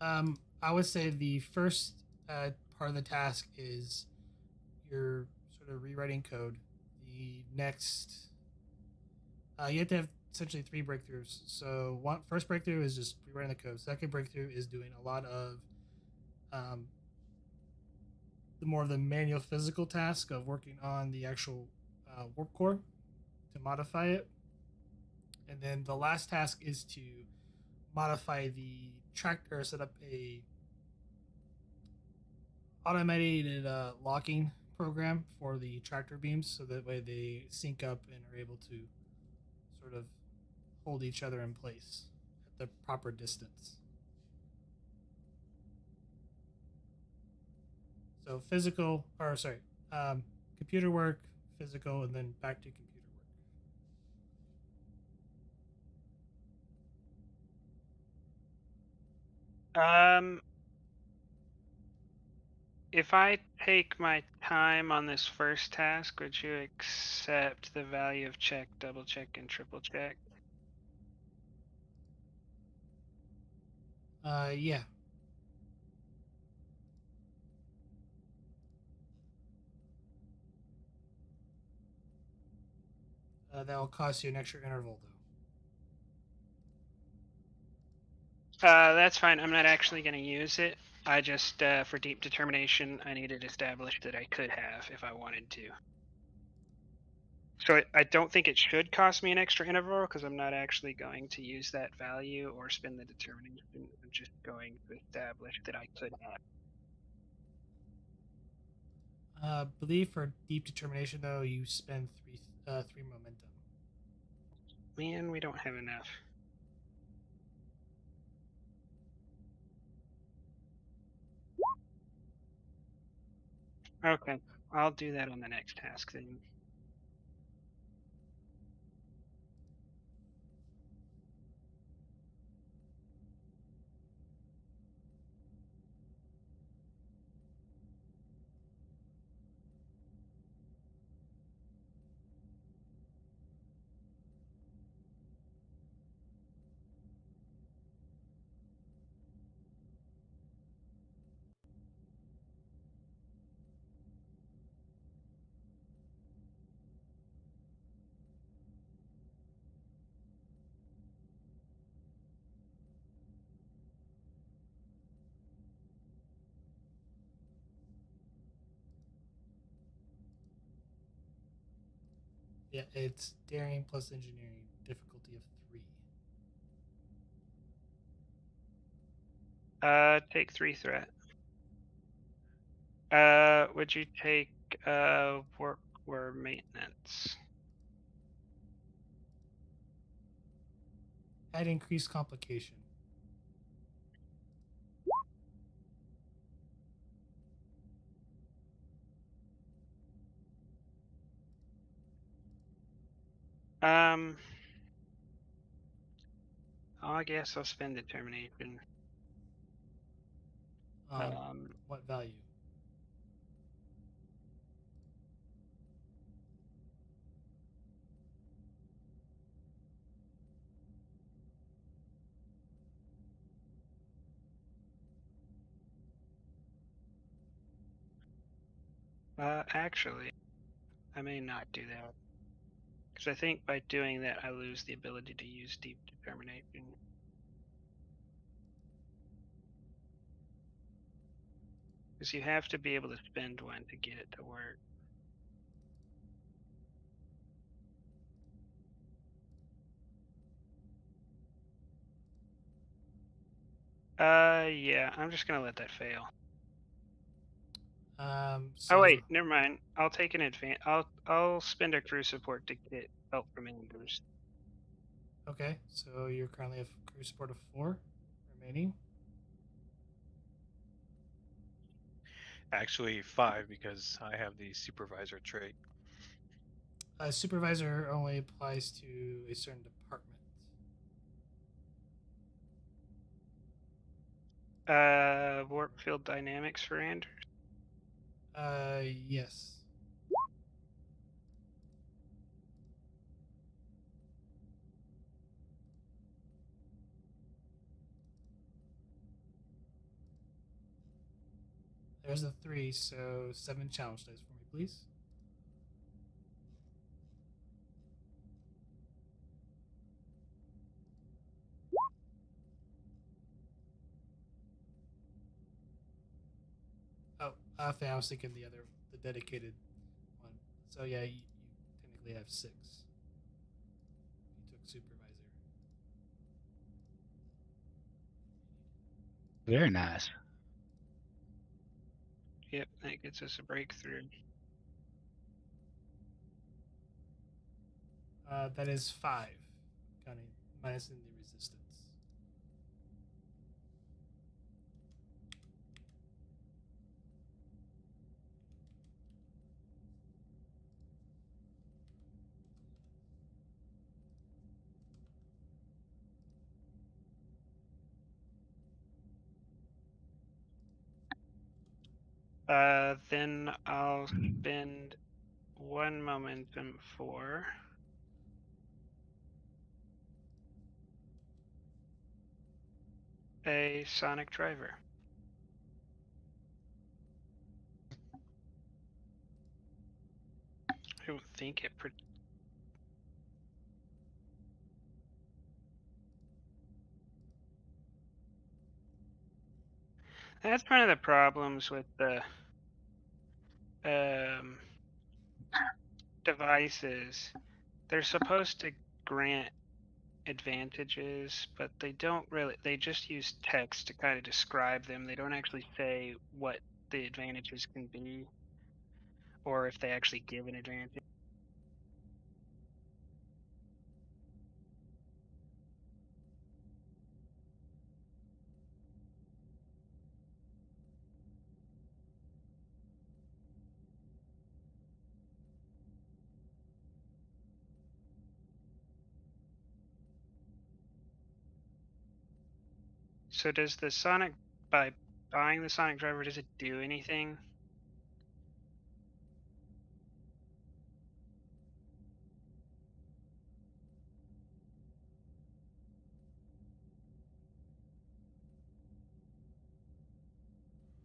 C: I would say the first part of the task is you're sort of rewriting code. The next, you have to have essentially 3 breakthroughs. So first breakthrough is just rewriting the code. Second breakthrough is doing a lot of the more of the manual physical task of working on the actual warp core to modify it. And then the last task is to modify the tractor, set up a automated locking program for the tractor beams so that way they sync up and are able to sort of hold each other in place at the proper distance. So computer work, physical, and then back to computer work.
B: If I take my time on this first task, would you accept the value of check, double check, and triple check?
C: Yeah. That will cost you an extra interval, though.
B: That's fine. I'm not actually going to use it. I just, for deep determination, I needed to establish that I could have if I wanted to. So I don't think it should cost me an extra interval because I'm not actually going to use that value or spend the determination. I'm just going to establish that I could have.
C: I believe for deep determination, though, you spend 3 momentum.
B: Man, we don't have enough. Okay, I'll do that on the next task then.
C: Yeah, it's daring plus engineering, difficulty of 3.
B: Take 3 threat. Would you take work or maintenance?
C: Add increased complication.
B: I guess I'll spend determination.
C: What value?
B: Actually, I may not do that. Because I think by doing that, I lose the ability to use deep determination. Because you have to be able to spend one to get it to work. Yeah, I'm just gonna let that fail.
C: So,
B: Oh wait, never mind. I'll take an advance. I'll spend a crew support to get help from Andrews.
C: Okay, so you're currently a crew support of 4 remaining.
H: Actually, 5 because I have the supervisor trait.
C: Supervisor only applies to a certain department.
B: Warp field dynamics for Andrews.
C: Yes. There's a 3, so 7 challenge dice for me, please. Oh, I was thinking the dedicated one. So yeah, you technically have 6. You took supervisor.
A: Very nice.
B: Yep, that gets us a breakthrough.
C: That is 5, counting minus in the resistance.
B: Then I'll spend 1 momentum for a sonic driver. I don't think it. That's one of the problems with the devices. They're supposed to grant advantages, but they don't really. They just use text to kind of describe them. They don't actually say what the advantages can be, or if they actually give an advantage. So does the sonic, by buying the sonic driver, does it do anything?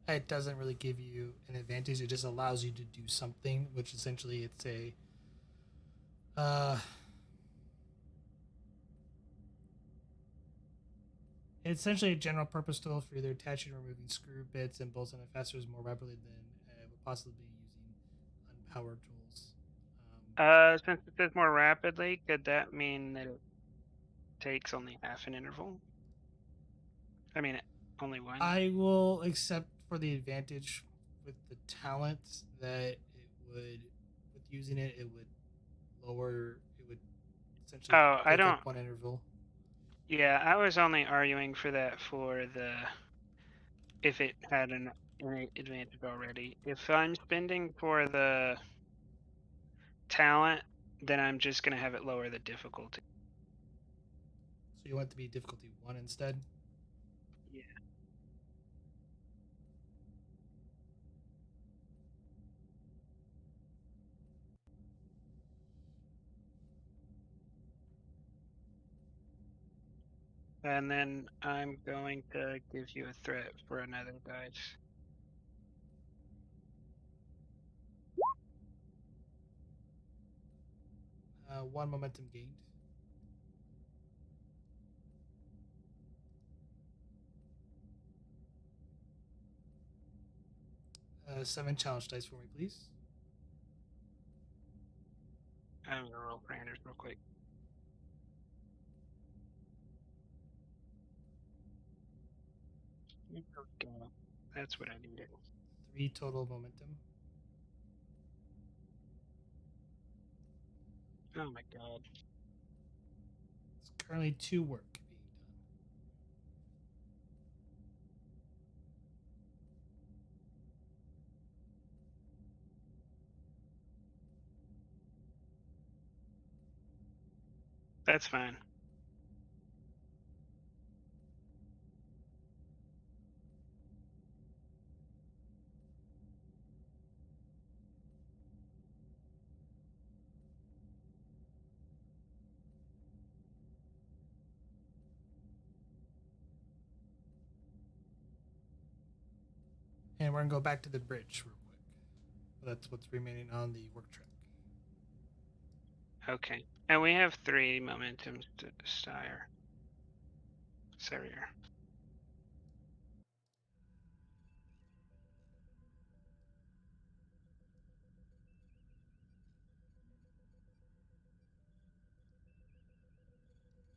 C: It doesn't really give you an advantage. It just allows you to do something, which essentially it's it's essentially a general purpose tool for either attaching or removing screw bits and bolts on fasteners more rapidly than would possibly be using unpowered tools.
B: Since it says more rapidly, could that mean that it takes only half an interval? I mean, Only one?
C: I will accept for the advantage with the talent that it would, with using it, it would essentially
B: Oh, I
C: take
B: don't.
C: up one interval.
B: Yeah, I was only arguing for that for the if it had an advantage already. If I'm spending for the talent, then I'm just gonna have it lower the difficulty.
C: So you want it to be difficulty 1 instead?
B: Yeah. And then I'm going to give you a threat for another dice.
C: One momentum gained. Seven challenge dice for me, please.
B: I'm gonna roll for Anders real quick. There we go. That's what I needed.
C: 3 total momentum.
B: Oh my god.
C: It's currently 2 work being done.
B: That's fine.
C: And we're gonna go back to the bridge real quick. That's what's remaining on the work track.
B: Okay. And we have 3 momentums to Sire. Sarrier.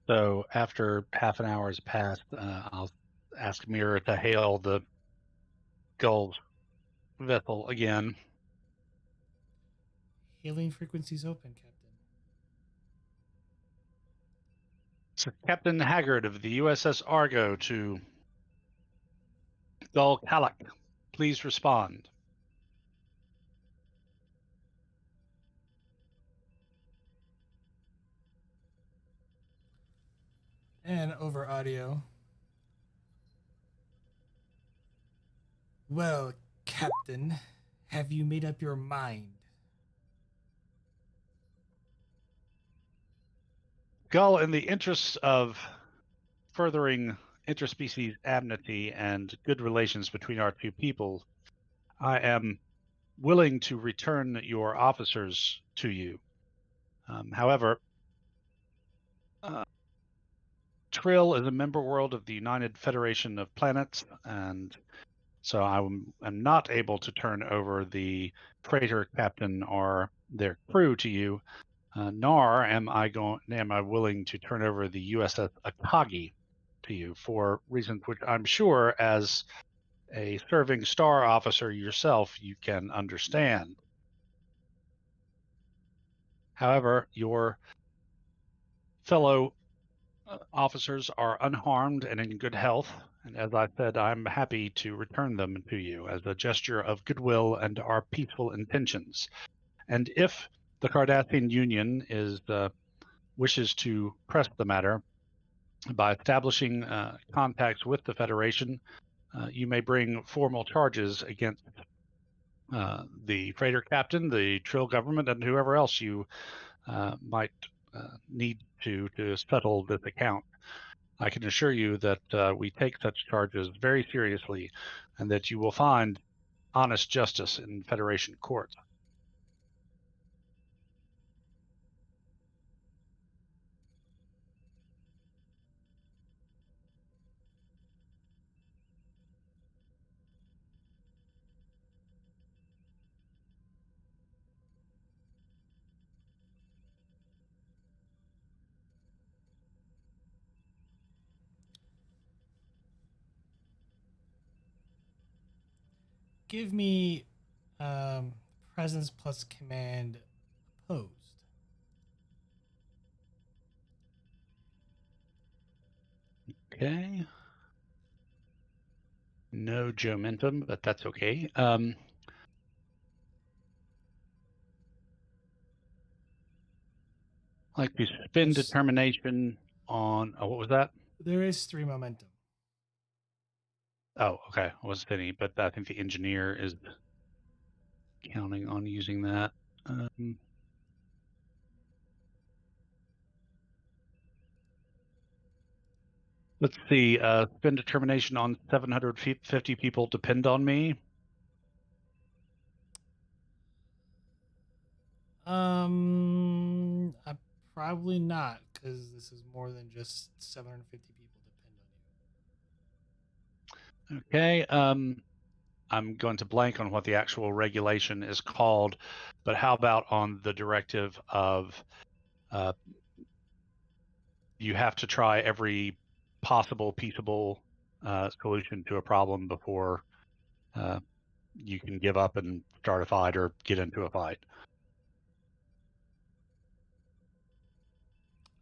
A: So after half an hour has passed, I'll ask Mira to hail the Gull's vessel again.
C: Hailing frequencies open, Captain.
A: So Captain Haggard of the USS Argo to Gull Kalak, please respond.
C: And over audio. Well, Captain, have you made up your mind?
A: Gull, in the interests of furthering interspecies amity and good relations between our two people, I am willing to return your officers to you. However, Trill is a member world of the United Federation of Planets, and so I am not able to turn over the freighter captain or their crew to you, nor am I willing to turn over the USS Akagi to you for reasons which I'm sure, as a serving star officer yourself, you can understand. However, your fellow officers are unharmed and in good health, and as I said, I'm happy to return them to you as a gesture of goodwill and our peaceful intentions. And if the Cardassian Union wishes to press the matter by establishing contacts with the Federation, you may bring formal charges against the freighter captain, the Trill government, and whoever else you might need to settle this account. I can assure you that we take such charges very seriously, and that you will find honest justice in Federation courts.
C: give me presence plus command opposed.
A: Okay. No Joe-mentum, but that's okay. Like to spend
C: Yes.
A: determination on. Oh, what was that?
C: There is 3 momentum.
A: Oh, okay. I wasn't any, but I think the engineer is counting on using that. Let's see. Spend determination on 750 people depend on me.
C: Probably not, because this is more than just 750 people depend on you.
A: Okay. I'm going to blank on what the actual regulation is called, but how about on the directive of you have to try every possible peaceable solution to a problem before you can give up and start a fight or get into a fight.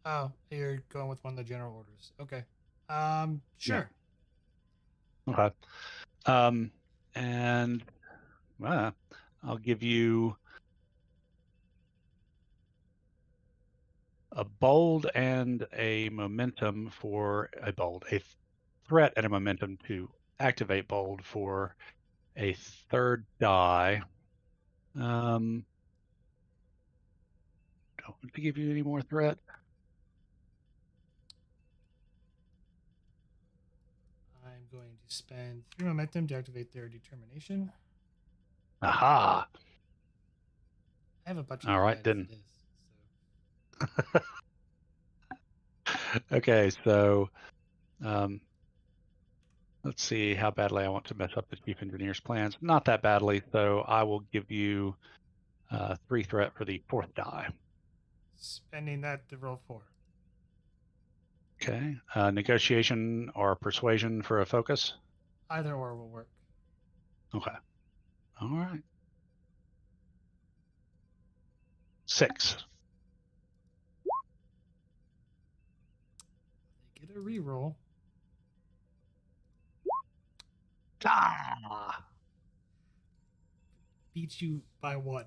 C: Oh, you're going with one of the general orders. Okay. Sure.
A: Okay. And I'll give you a bold and a momentum for a threat and a momentum to activate bold for a 3rd die. Don't want to give you any more threat.
C: I'm going to spend 3 momentum to activate their determination.
A: Aha.
C: I have a bunch of
A: All right,
C: threats
A: then.
C: as it is,
A: Okay, so let's see how badly I want to mess up the chief engineer's plans. Not that badly, so I will give you 3 threat for the 4th die.
C: Spending that to roll 4.
A: Okay. Negotiation or persuasion for a focus?
C: Either or will work.
A: Okay. All right. 6.
C: They get a reroll.
A: Ah!
C: Beat you by 1.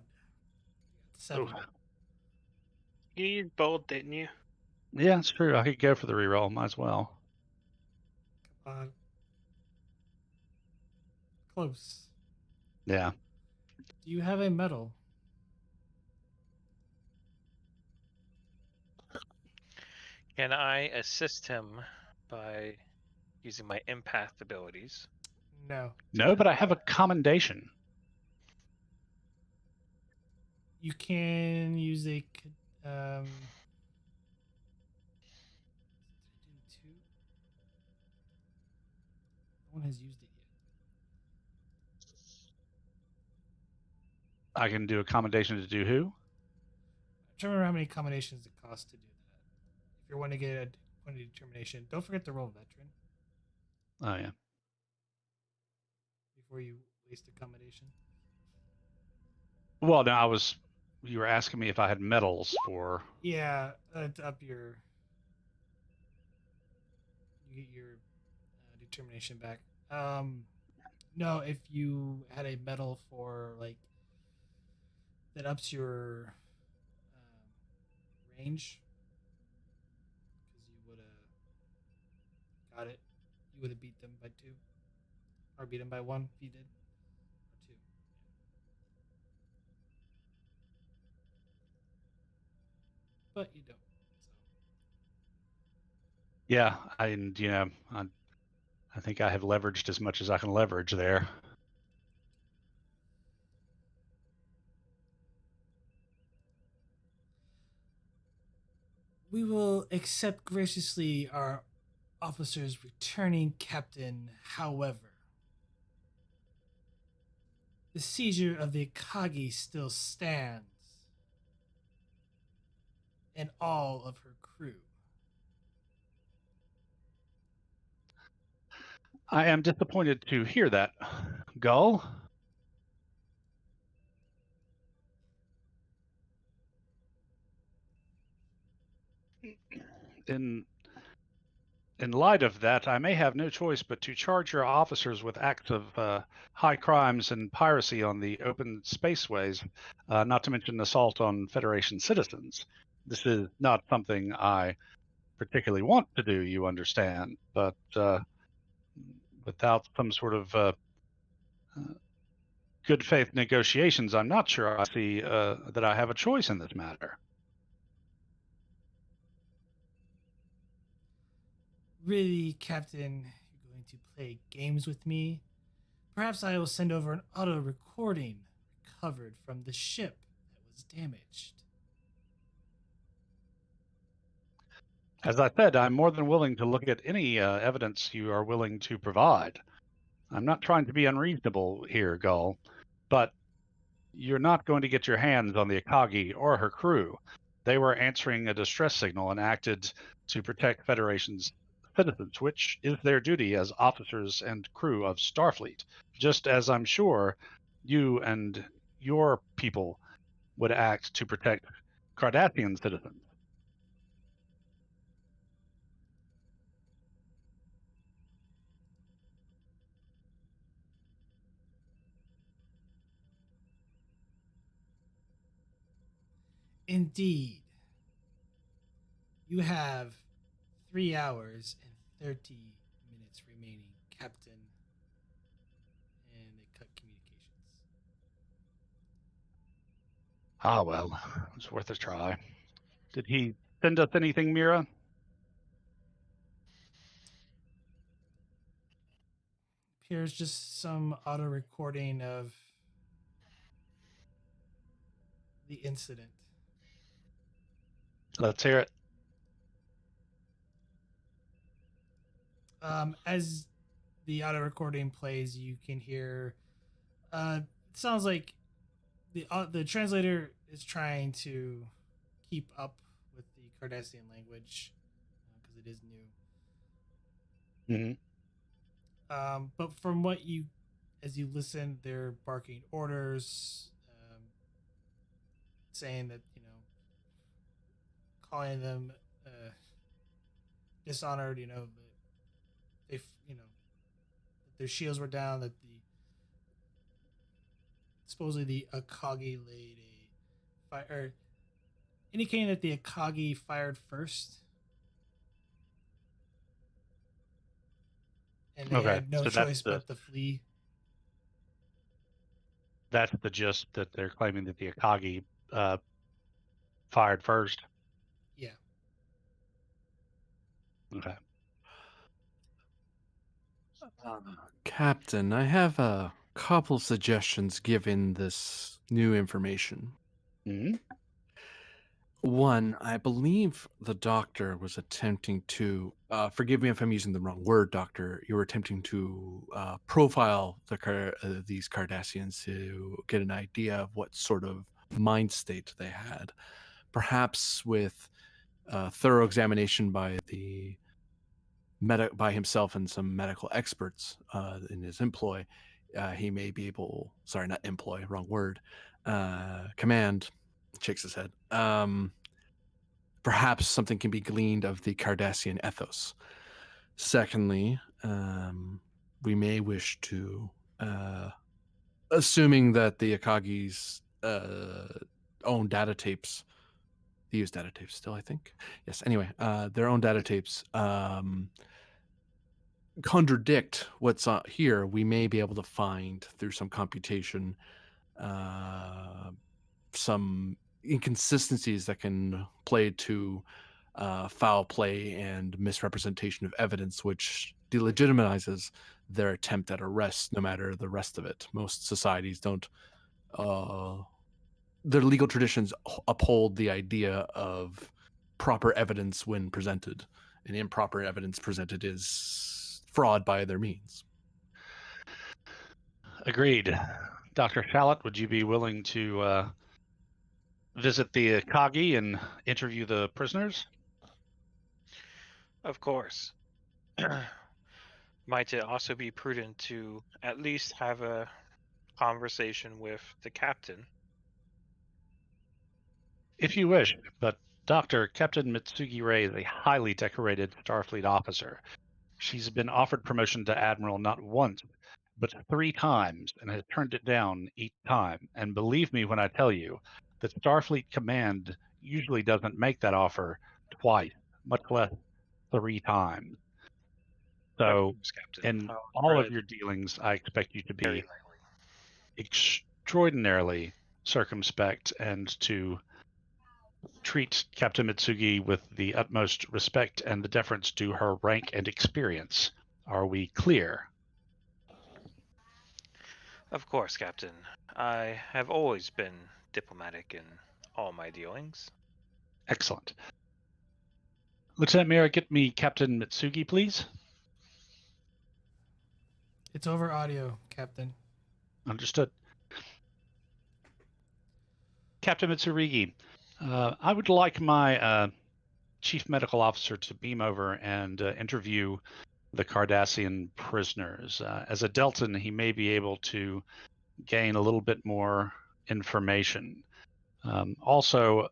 C: 7.
A: Oof.
B: You used bold, didn't you?
A: Yeah, it's true. I could go for the reroll. Might as well.
C: Come on. Close.
A: Yeah.
C: Do you have a medal?
F: Can I assist him by using my empath abilities?
C: No.
A: No, but I have a commendation.
C: You can use a no one has used it yet.
A: I can do a commendation to do who?
C: I'm trying to remember how many combinations it costs to do that. If you're wanting to get a point of determination, don't forget to roll veteran
A: Oh, yeah.
C: before you waste a combination.
A: Well, now you were asking me if I had medals for.
C: Yeah, up your. You get your determination back. No, if you had a medal for like that ups your range, because you would have got it. You would have beat them by 2, or beat them by 1 if you did, or 2. But you don't. So.
A: Yeah, I think I have leveraged as much as I can leverage there.
C: We will accept graciously our officer's returning captain. However, the seizure of the Akagi still stands, and all of her crew.
A: I am disappointed to hear that, Gull. In light of that, I may have no choice but to charge your officers with acts of high crimes and piracy on the open spaceways, not to mention assault on Federation citizens. This is not something I particularly want to do, you understand, but without some sort of good faith negotiations, I'm not sure I see that I have a choice in this matter.
C: Really, Captain, you're going to play games with me? Perhaps I will send over an auto recording recovered from the ship that was damaged.
A: As I said, I'm more than willing to look at any evidence you are willing to provide. I'm not trying to be unreasonable here, Gull, but you're not going to get your hands on the Akagi or her crew. They were answering a distress signal and acted to protect Federation's citizens, which is their duty as officers and crew of Starfleet, just as I'm sure you and your people would act to protect Cardassian citizens.
C: Indeed. You have 3 hours and 30 minutes remaining, Captain. And they cut communications.
A: Ah, well, it's worth a try. Did he send us anything, Mira?
C: Here's just some auto recording of the incident.
A: Let's hear it.
C: As the auto recording plays, you can hear. It sounds like the translator is trying to keep up with the Cardassian language because it is new.
A: Mm-hmm.
C: But from what you, as you listen, they're barking orders, saying that calling them dishonored. They that their shields were down. That supposedly the Akagi laid a fire, indicating that the Akagi fired first, and they had no choice but to flee.
A: That's the gist, that they're claiming that the Akagi fired first.
C: Yeah.
A: Okay.
E: Captain, I have a couple suggestions given this new information.
A: Mm-hmm.
E: One, I believe the doctor was attempting to, forgive me if I'm using the wrong word, doctor, you were attempting to profile these Cardassians to get an idea of what sort of mind state they had. Perhaps with thorough examination by by himself and some medical experts in his employ, he may be able, sorry, not employ, wrong word, command, shakes his head. Perhaps something can be gleaned of the Cardassian ethos. Secondly, we may wish to, assuming that the Akagi's own data tapes, they use data tapes still, I think. Yes, anyway, their own data tapes contradict what's here, we may be able to find through some computation some inconsistencies that can play to foul play and misrepresentation of evidence, which delegitimizes their attempt at arrest, no matter the rest of it. Most societies don't, their legal traditions uphold the idea of proper evidence when presented, and improper evidence presented is fraud by other means.
A: Agreed. Dr. Shallot, would you be willing to visit the Akagi and interview the prisoners?
F: Of course. Might it also be prudent to at least have a conversation with the captain?
A: If you wish, but Doctor, Captain Mitsugi Ray is a highly decorated Starfleet officer. She's been offered promotion to Admiral not once, but 3 times, and has turned it down each time. And believe me when I tell you that Starfleet Command usually doesn't make that offer twice, much less 3 times. So,
H: Of course, Captain.
A: in
H: I'll
A: all of
H: tread
A: your dealings, I expect you to
F: Very
A: be
F: lightly.
A: extraordinarily circumspect and to treat Captain Mitsugi with the utmost respect and the deference due her rank and experience. Are we clear?
F: Of course, Captain. I have always been diplomatic in all my dealings.
A: Excellent. Lieutenant Mira, get me Captain Mitsugi, please.
C: It's over audio, Captain.
A: Understood. Captain Mitsurigi, I would like my chief medical officer to beam over and interview the Cardassian prisoners. As a Deltan, he may be able to gain a little bit more information. Also,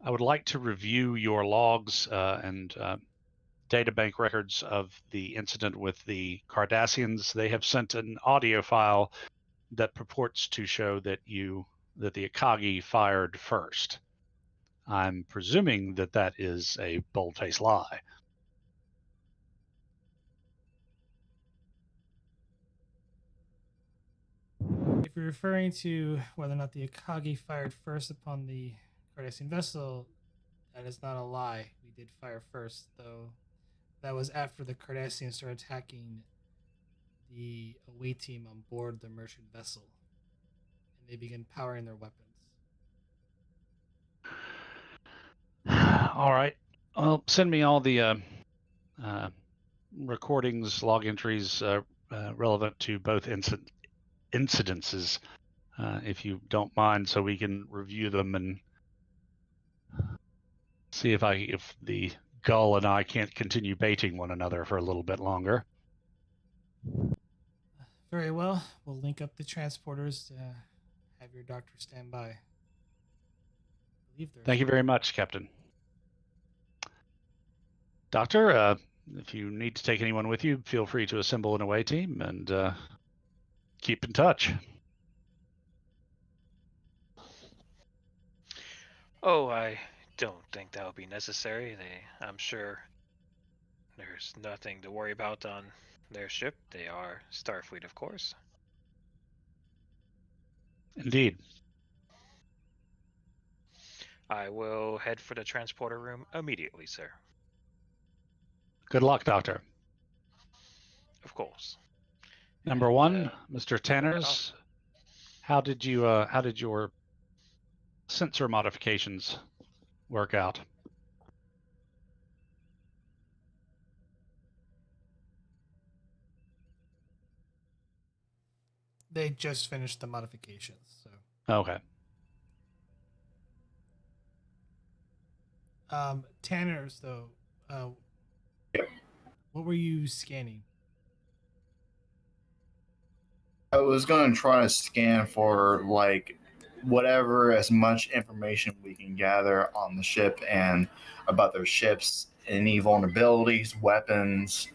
A: I would like to review your logs and databank records of the incident with the Cardassians. They have sent an audio file that purports to show that the Akagi fired first. I'm presuming that that is a bold-faced lie.
C: If you're referring to whether or not the Akagi fired first upon the Cardassian vessel, that is not a lie. We did fire first, though that was after the Cardassians started attacking the away team on board the merchant vessel, and they began powering their weapons.
A: All right. Well, send me all the recordings, log entries relevant to both incidences, if you don't mind, so we can review them and see if the gull and I can't continue baiting one another for a little bit longer.
C: Very well. We'll link up the transporters to have your doctor stand by.
A: Thank you very much, Captain. Doctor, if you need to take anyone with you, feel free to assemble an away team and keep in touch.
F: Oh, I don't think that will be necessary. I'm sure there's nothing to worry about on their ship. They are Starfleet, of course.
A: Indeed.
F: I will head for the transporter room immediately, sir.
A: Good luck, Doctor.
F: Of course.
A: Number
F: And,
A: one, Mr.
F: off.
A: Tanners, how did your sensor modifications work out?
C: They just finished the modifications, so.
A: Okay.
C: Tanners, though,
D: Yep.
C: what were you scanning?
D: I was going to try to scan for like whatever as much information we can gather on the ship and about their ships, any vulnerabilities, weapons.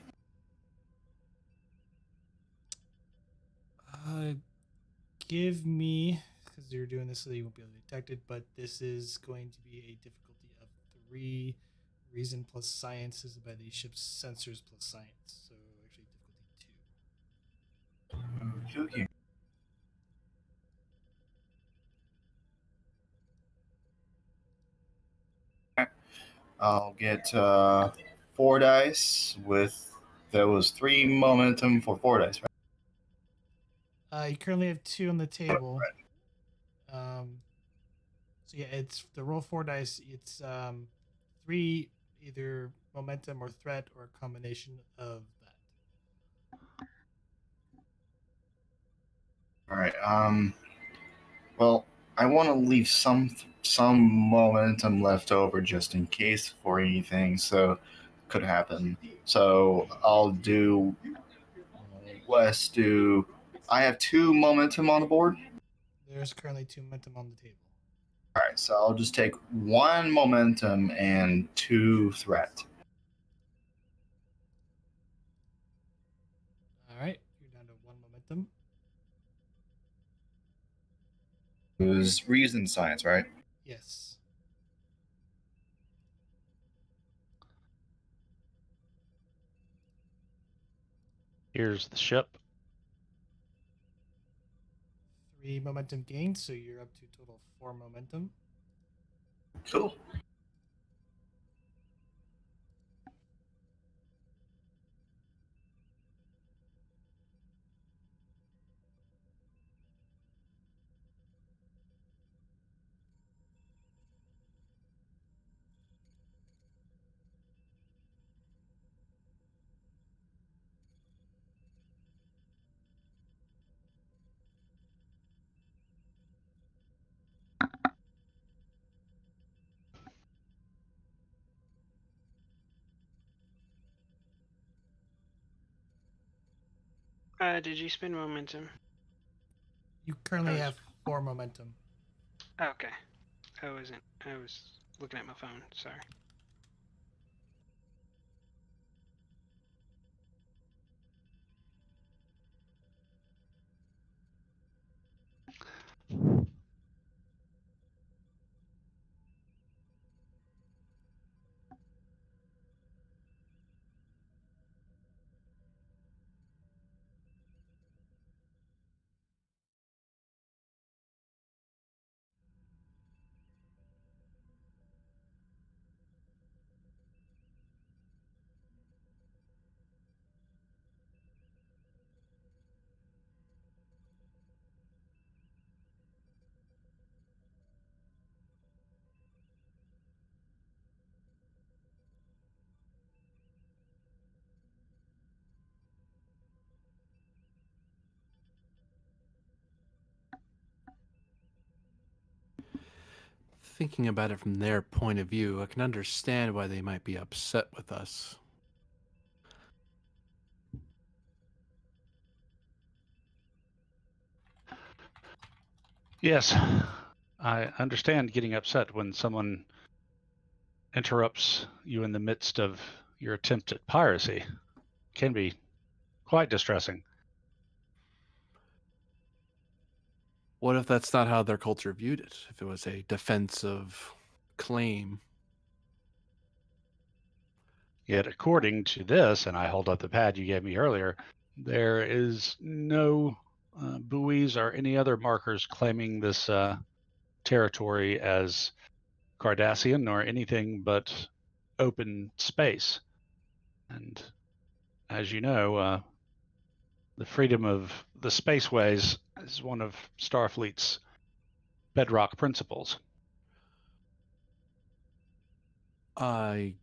C: Give me, because you're doing this so that you won't be able to detect it, but this is going to be a difficulty of 3. Reason plus science is by the ship's sensors plus science, so actually difficulty 2.
D: Okay. I'll get 4 dice with there was 3 momentum for 4 dice, right?
C: You currently have 2 on the table. So yeah, it's the roll 4 dice. It's 3 either momentum or threat or a combination of that.
D: All right. Well, I want to leave some momentum left over just in case for anything, so could happen. So I'll do. Let's do. I have 2 momentum on the board.
C: There's currently 2 momentum on the table.
D: All right, so I'll just take 1 momentum and 2 threat.
C: All right, you're down to 1 momentum.
D: It was reason science, right?
C: Yes.
A: Here's the ship.
C: 3 momentum gained, so you're up to total 4 momentum.
D: Cool.
B: Did you spend momentum?
C: You currently
B: was-
C: have 4 momentum.
B: Okay. I was looking at my phone. Sorry.
E: Thinking about it from their point of view, I can understand why they might be upset with us.
A: Yes, I understand getting upset when someone interrupts you in the midst of your attempt at piracy. It can be quite distressing.
E: What if that's not how their culture viewed it? If it was a defensive claim?
A: Yet, according to this, and I hold up the pad you gave me earlier, there is no buoys or any other markers claiming this territory as Cardassian or anything but open space. And as you know, the freedom of the spaceways is one of Starfleet's bedrock principles.
E: I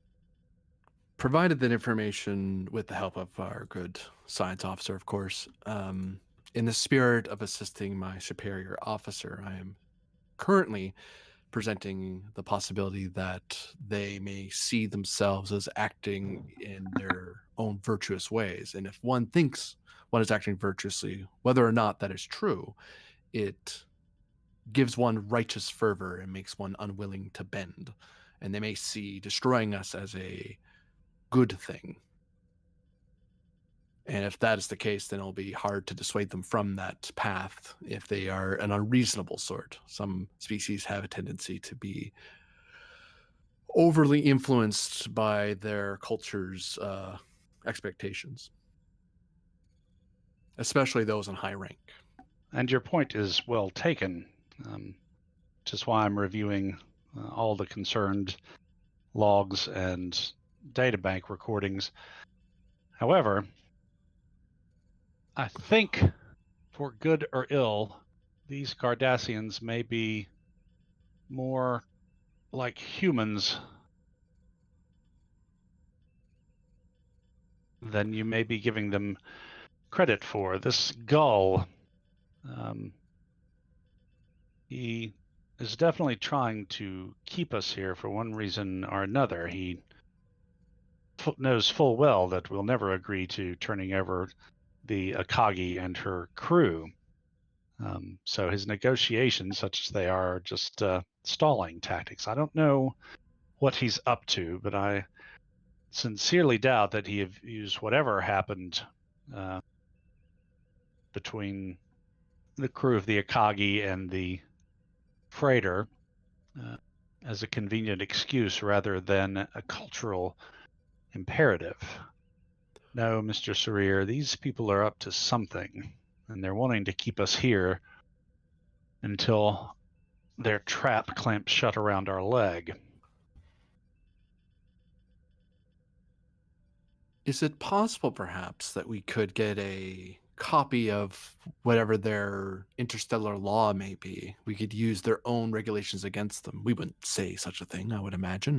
E: provided that information with the help of our good science officer, of course. In the spirit of assisting my superior officer, I am currently presenting the possibility that they may see themselves as acting in their own virtuous ways. And if one thinks one is acting virtuously, whether or not that is true, it gives one righteous fervor and makes one unwilling to bend. And they may see destroying us as a good thing. And if that is the case, then it'll be hard to dissuade them from that path if they are an unreasonable sort. Some species have a tendency to be overly influenced by their culture's expectations, especially those in high rank.
A: And your point is well taken, which is why I'm reviewing all the concerned logs and databank recordings. However, I think, for good or ill, these Cardassians may be more like humans than you may be giving them credit for. This Gull, he is definitely trying to keep us here for one reason or another. He knows full well that we'll never agree to turning over the Akagi and her crew. So his negotiations, such as they are, just stalling tactics. I don't know what he's up to, but I sincerely doubt that he have used whatever happened between the crew of the Akagi and the freighter as a convenient excuse rather than a cultural imperative. No, Mr. Sarir, these people are up to something, and they're wanting to keep us here until their trap clamps shut around our leg.
E: Is it possible, perhaps, that we could get a copy of whatever their interstellar law may be? We could use their own regulations against them. We wouldn't say such a thing, I would imagine.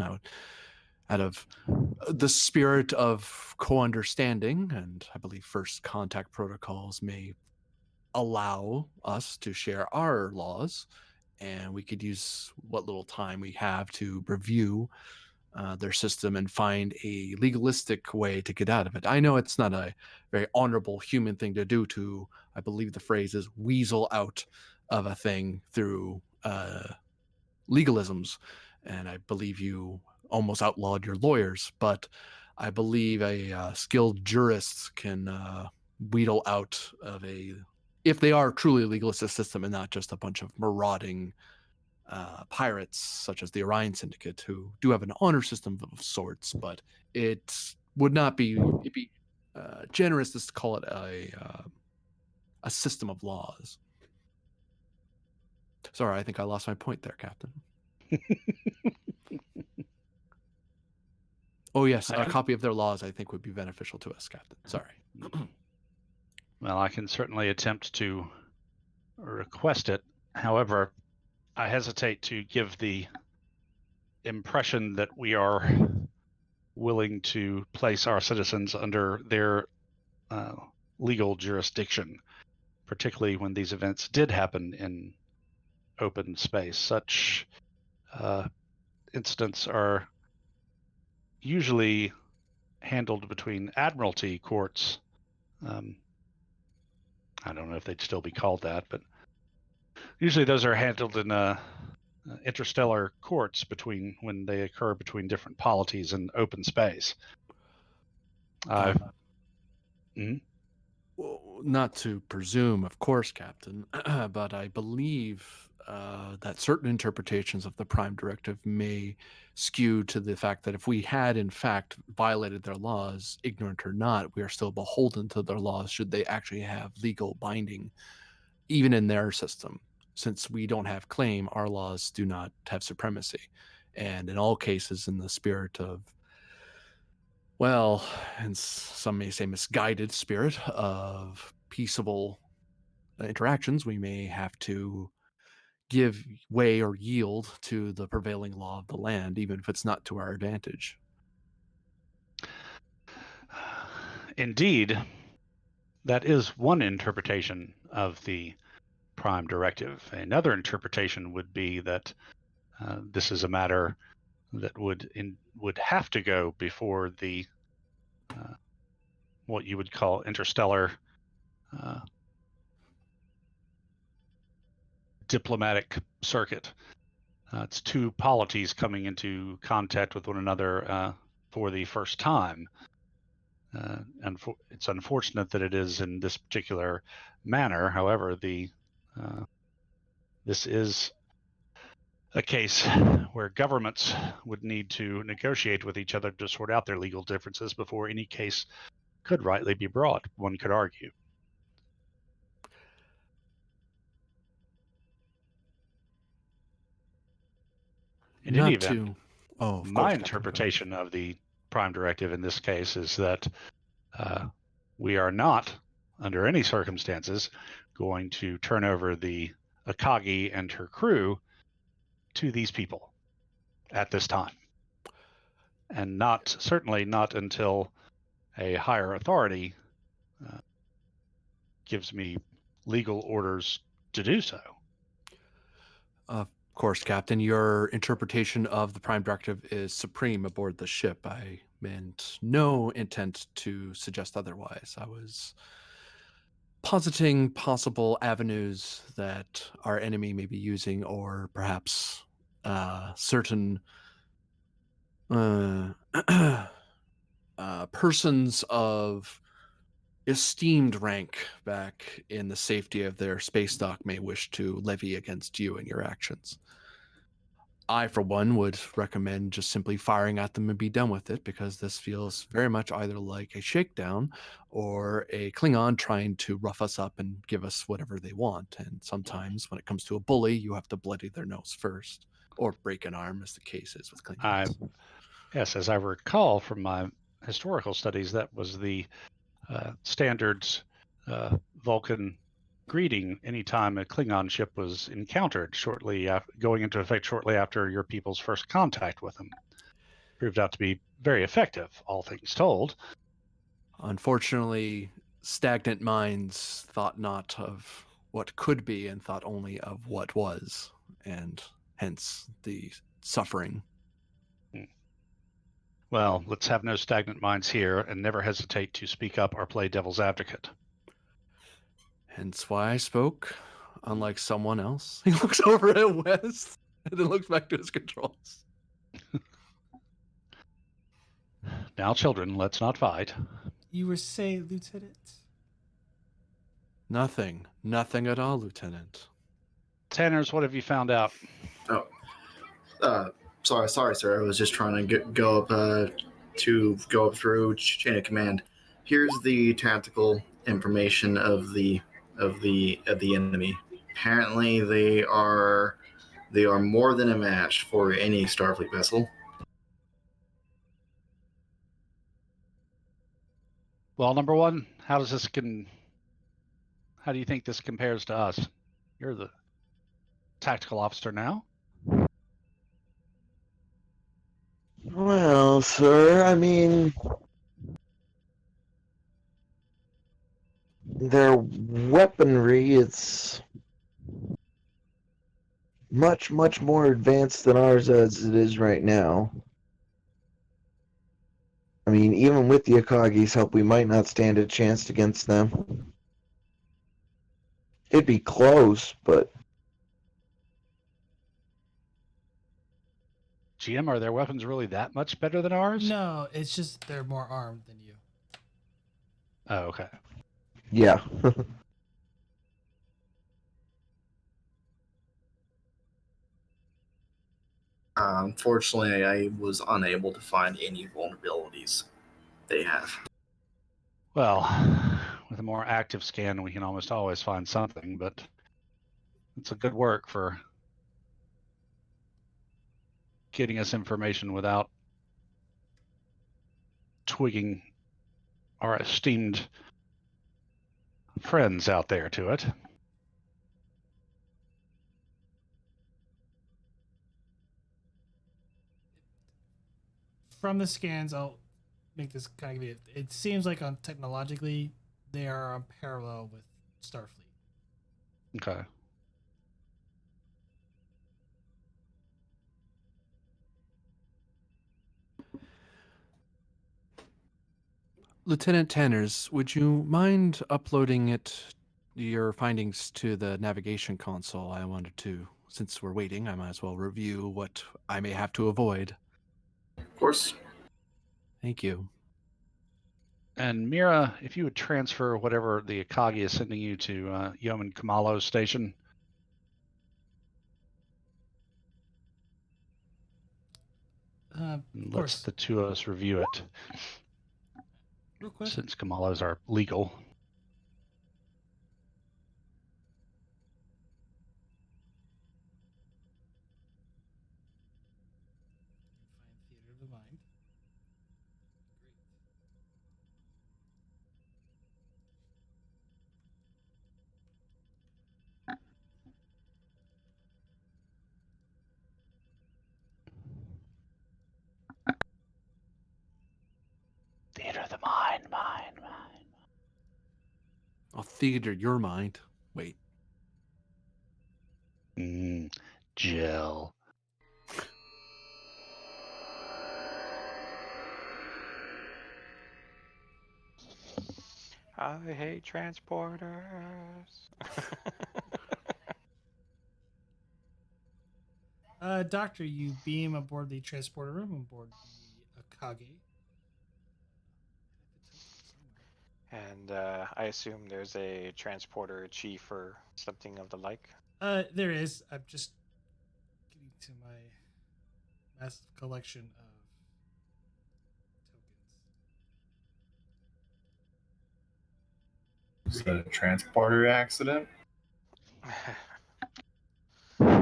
E: Out of the spirit of co-understanding, and I believe first contact protocols may allow us to share our laws, and we could use what little time we have to review their system and find a legalistic way to get out of it. I know it's not a very honorable human thing to do to, I believe the phrase is, weasel out of a thing through legalisms. And I believe you almost outlawed your lawyers, but I believe a skilled jurist can wheedle out of if they are truly a legalistic system and not just a bunch of marauding pirates such as the Orion Syndicate, who do have an honor system of sorts, but it would not be, it'd be generous to call it a system of laws. Sorry, I think I lost my point there, Captain. Oh yes, a copy of their laws I think would be beneficial to us, Captain. Sorry.
A: Well, I can certainly attempt to request it. However, I hesitate to give the impression that we are willing to place our citizens under their legal jurisdiction, particularly when these events did happen in open space. Such incidents are usually handled between admiralty courts. I don't know if they'd still be called that, but usually those are handled in interstellar courts when they occur between different polities in open space.
E: Well, not to presume, of course, Captain, but I believe that certain interpretations of the Prime Directive may skew to the fact that if we had, in fact, violated their laws, ignorant or not, we are still beholden to their laws should they actually have legal binding, even in their system. Since we don't have claim, our laws do not have supremacy. And in all cases, in the spirit of, well, and some may say misguided spirit of peaceable interactions, we may have to give way or yield to the prevailing law of the land, even if it's not to our advantage.
A: Indeed, that is one interpretation of the Prime Directive. Another interpretation would be that this is a matter that would have to go before the what you would call interstellar diplomatic circuit. It's two polities coming into contact with one another for the first time. And it's unfortunate that it is in this particular manner. However, this is a case where governments would need to negotiate with each other to sort out their legal differences before any case could rightly be brought, one could argue. In any event, my interpretation of the Prime Directive in this case is that we are not, under any circumstances, going to turn over the Akagi and her crew to these people at this time. And certainly not until a higher authority gives me legal orders to do so.
E: Of course, Captain, your interpretation of the Prime Directive is supreme aboard the ship. I meant no intent to suggest otherwise. I was positing possible avenues that our enemy may be using, or perhaps certain persons of esteemed rank back in the safety of their space dock may wish to levy against you and your actions. I, for one, would recommend just simply firing at them and be done with it, because this feels very much either like a shakedown or a Klingon trying to rough us up and give us whatever they want. And sometimes when it comes to a bully, you have to bloody their nose first, or break an arm, as the case is with Klingons.
A: Yes, as I recall from my historical studies, that was the standard Vulcan greeting anytime a Klingon ship was encountered, going into effect shortly after your people's first contact with them. Proved out to be very effective, all things told.
E: Unfortunately, stagnant minds thought not of what could be and thought only of what was, and hence the suffering.
A: Well, let's have no stagnant minds here, and never hesitate to speak up or play devil's advocate.
E: Hence why I spoke, unlike someone else. He looks over at West and then looks back to his controls.
A: Now, children, let's not fight.
C: You were saying, Lieutenant?
E: Nothing at all, Lieutenant.
A: Tanners, what have you found out?
D: Sorry, sir. I was just trying to go up through chain of command. Here's the tactical information of the enemy. Apparently, they are more than a match for any Starfleet vessel.
A: Well, number one, how do you think this compares to us? You're the tactical officer now.
G: Well, sir, I mean, their weaponry, it's much, much more advanced than ours as it is right now. I mean, even with the Akagi's help, we might not stand a chance against them. It'd be close, but...
A: GM, are their weapons really that much better than ours?
C: No, it's just they're more armed than you.
A: Oh, okay.
G: Yeah.
D: Unfortunately, I was unable to find any vulnerabilities they have.
A: Well, with a more active scan, we can almost always find something, but it's a good work for getting us information without twigging our esteemed friends out there to it.
C: From the scans, I'll make this kind of it seems like technologically they are on parallel with Starfleet.
A: Okay.
E: Lieutenant Tanners, would you mind uploading your findings to the navigation console? I wanted to, since we're waiting, I might as well review what I may have to avoid.
D: Of course.
E: Thank you.
A: And Mira, if you would transfer whatever the Akagi is sending you to Yeoman Kamalo's station. Let's the two of us review it.
C: Real quick.
A: Since Kamalo's are legal.
C: Theater of the Mind.
A: Theater of the mind.
E: I'll theater your mind. Wait.
A: Jill.
F: I hate transporters.
C: Doctor, you beam aboard the transporter room aboard the Akagi.
F: And I assume there's a transporter chief or something of the like.
C: There is. I'm just getting to my massive collection of tokens.
I: Is that a transporter accident?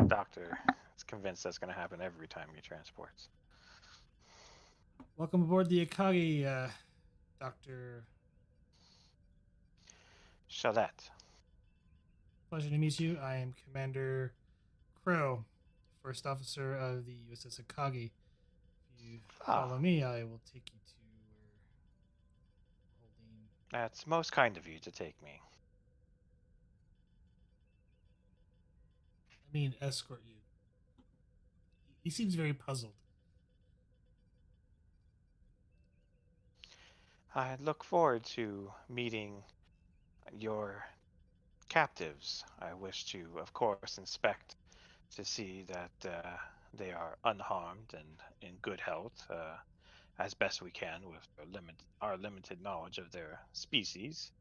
F: Doctor is convinced that's going to happen every time he transports.
C: Welcome aboard the Akagi, Doctor.
F: Shalette.
C: Pleasure to meet you. I am Commander Crow, first officer of the USS Akagi. If you follow me, I will take you to where we're holding.
F: That's most kind of you to take me.
C: I mean, escort you. He seems very puzzled.
F: I look forward to meeting your captives. I wish to, of course, inspect to see that they are unharmed and in good health, as best we can with our limited knowledge of their species.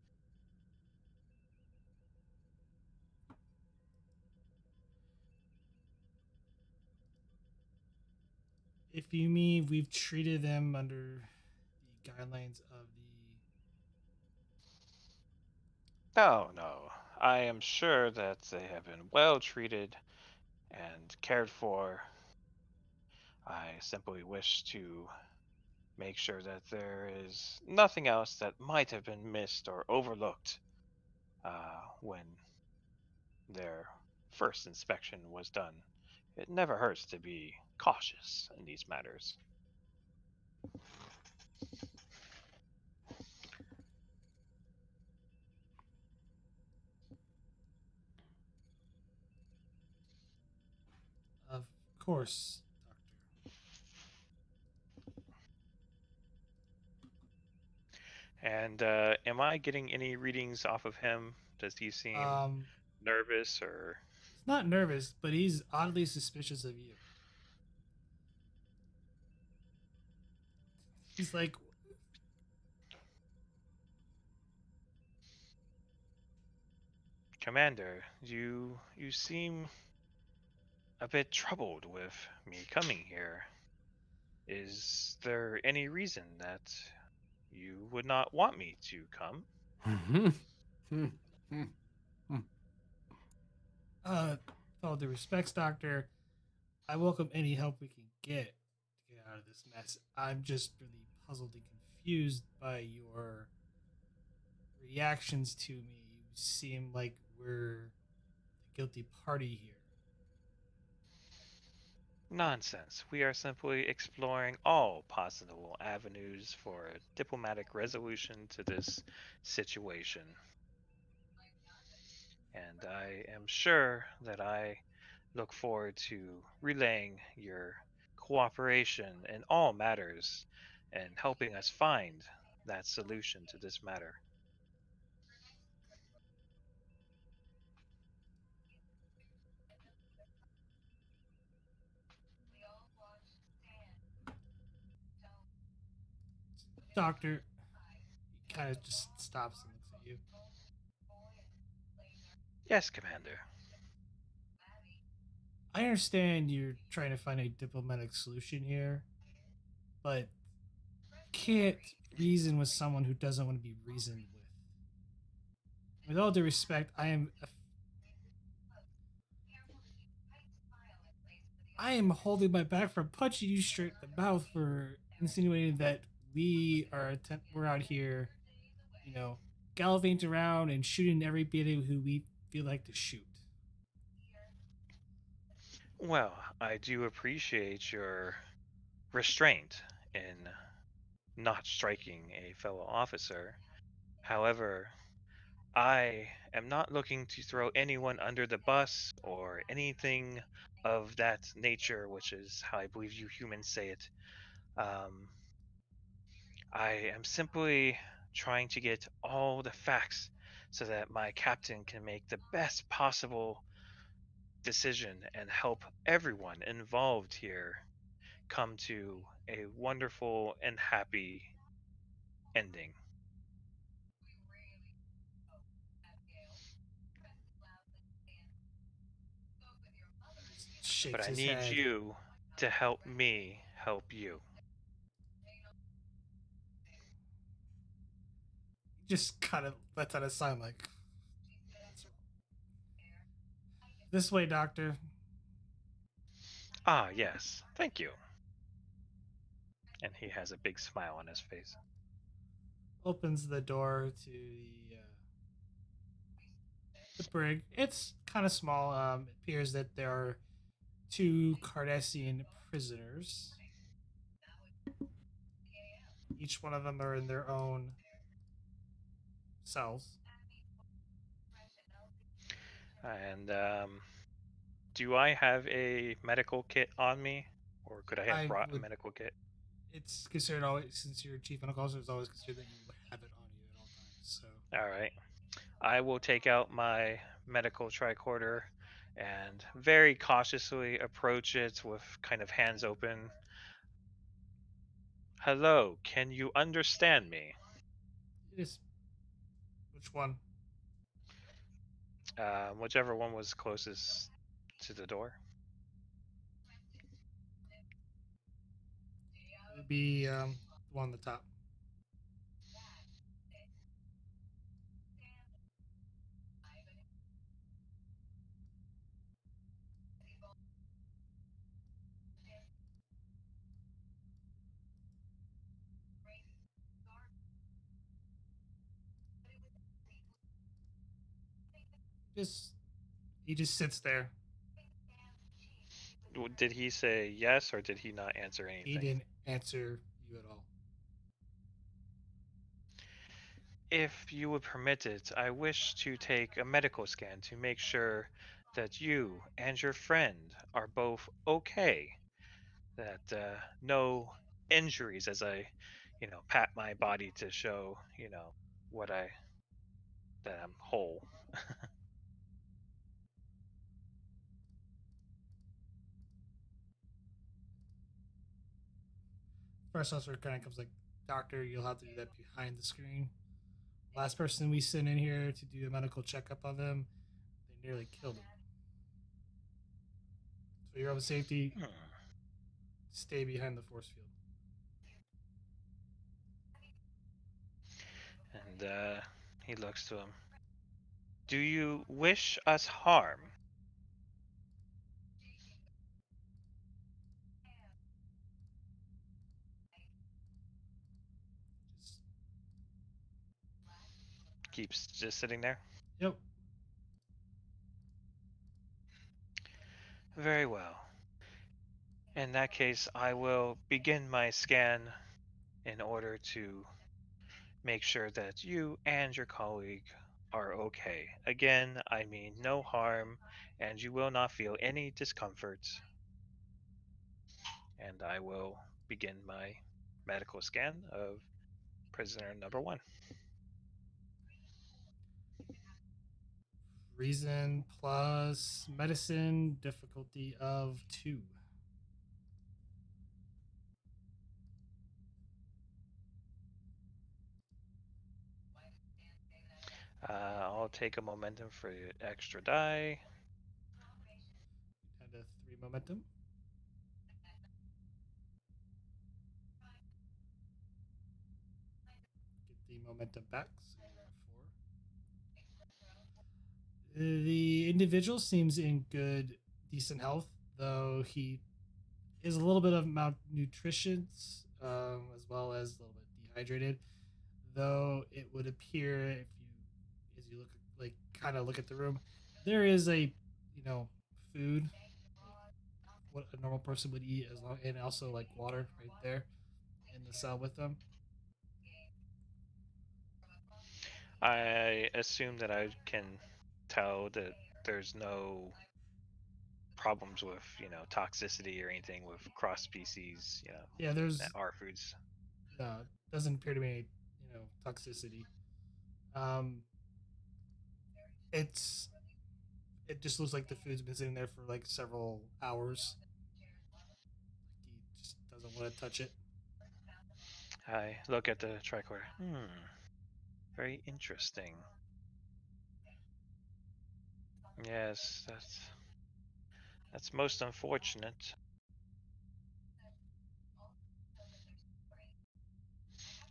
C: If you mean we've treated them under the guidelines of the.
F: Oh, no. I am sure that they have been well treated and cared for. I simply wish to make sure that there is nothing else that might have been missed or overlooked when their first inspection was done. It never hurts to be cautious in these matters.
C: Of course,
F: And am I getting any readings off of him? Does he seem
C: Doctor.
F: nervous or?
C: He's not nervous, but he's oddly suspicious of you. He's like,
F: Commander, you seem a bit troubled with me coming here. Is there any reason that you would not want me to come?
C: with all due respects, Doctor, I welcome any help we can get to get out of this mess. I'm just really puzzled and confused by your reactions to me. You seem like we're the guilty party here.
F: Nonsense. We are simply exploring all possible avenues for a diplomatic resolution to this situation. And I am sure that I look forward to relaying your cooperation in all matters and helping us find that solution to this matter.
C: Doctor, he kind of just stops and looks at you.
F: Yes, Commander.
C: I understand you're trying to find a diplomatic solution here, but can't reason with someone who doesn't want to be reasoned with. With all due respect, I am holding my back from punching you straight in the mouth for insinuating that we're out here, gallivanting around and shooting everybody who we feel like to shoot.
F: Well, I do appreciate your restraint in not striking a fellow officer. However, I am not looking to throw anyone under the bus or anything of that nature, which is how I believe you humans say it. I am simply trying to get all the facts so that my captain can make the best possible decision and help everyone involved here come to a wonderful and happy ending.
C: Just
F: But
C: shakes
F: I
C: his
F: need
C: head.
F: you to help me help you.
C: Just kind of lets out a sign like, "This way, doctor."
F: Ah, yes, thank you. And he has a big smile on his face.
C: Opens the door to the brig. It's kind of small. It appears that there are two Cardassian prisoners. Each one of them are in their own cells.
F: And do I have a medical kit on me? Or could I have
C: I
F: brought a
C: would.
F: medical kit?
C: It's considered always, since you're chief medical officer, it's always considered that you have it on you at all times. So
F: All right. I will take out my medical tricorder and very cautiously approach it with kind of hands open. Hello, can you understand me?
C: it is. Which one?
F: Whichever one was closest to the door.
C: It would be the one on the top. Just he just sits there.
F: Did he say yes or did he not answer
C: He
F: anything?
C: didn't answer you at all.
F: If you would permit it, I wish to take a medical scan to make sure that you and your friend are both okay. That no injuries as I, pat my body to show, what that I'm whole.
C: First officer kind of comes like, "Doctor, you'll have to do that behind the screen. Last person we sent in here to do a medical checkup on them, they nearly killed him. For your own safety,
F: Hmm.
C: stay behind the force field."
F: And he looks to him. Do you wish us harm?
C: Just,
F: Keeps just sitting there.
C: yep.
F: Very well. In that case, I will begin my scan in order to make sure that you and your colleague are okay. Again, I mean no harm, and you will not feel any discomfort. And I will begin my medical scan of prisoner number one.
C: Reason plus medicine, difficulty of 2.
F: I'll take a momentum for the extra die.
C: Down to 3 momentum. Get the momentum back, so you're at 4. The individual seems in good, decent health, though he is a little bit of malnutrition, as well as a little bit dehydrated. Though it would appear, if you, as you look, like kind of look at the room, there is a, food, like what a normal person would eat, as long, and also like water right there in the cell with them.
F: I assume that I can tell that there's no problems with, toxicity or anything with cross species,
C: Yeah, there's
F: our foods.
C: no, doesn't appear to be any toxicity. Um, it's it just looks like the food's been sitting there for like several hours. He just doesn't want to touch it.
F: I look at the tricorder. Very interesting. Yes, that's most unfortunate.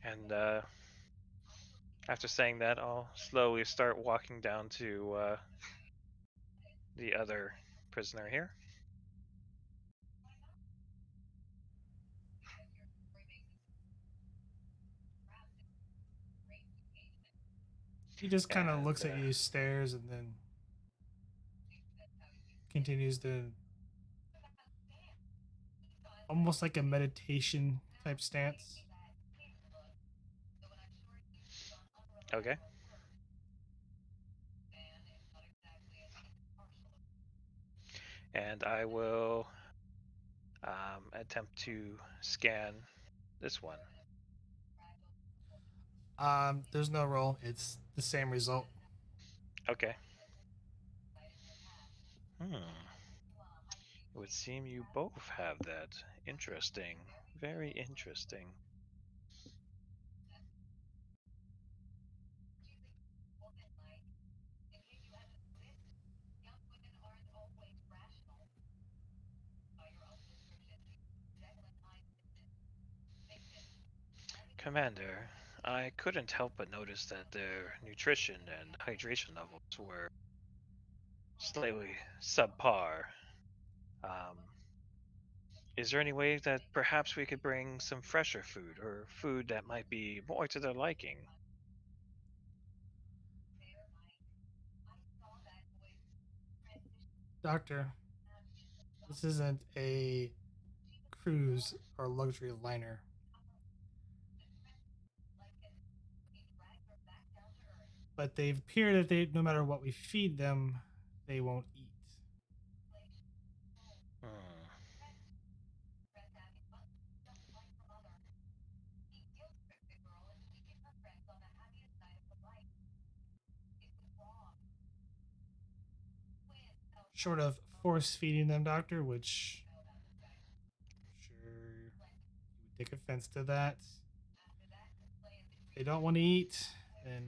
F: And after saying that, I'll slowly start walking down to the other prisoner here.
C: He just kind of
F: And,
C: looks at you, stares, and then continues to almost like a meditation type stance.
F: Okay. And I will attempt to scan this one.
C: There's no roll. It's the same result.
F: Okay. It would seem you both have that. Interesting. Very interesting. Commander, I couldn't help but notice that their nutrition and hydration levels were slightly subpar. Um, is there any way that perhaps we could bring some fresher food or food that might be more to their liking?
C: Doctor, this isn't a cruise or luxury liner. But they appear that no matter what we feed them, they won't eat.
F: Hmm.
C: Short of force feeding them, Doctor, which I'm sure you would take offense to that. If they don't want to eat, then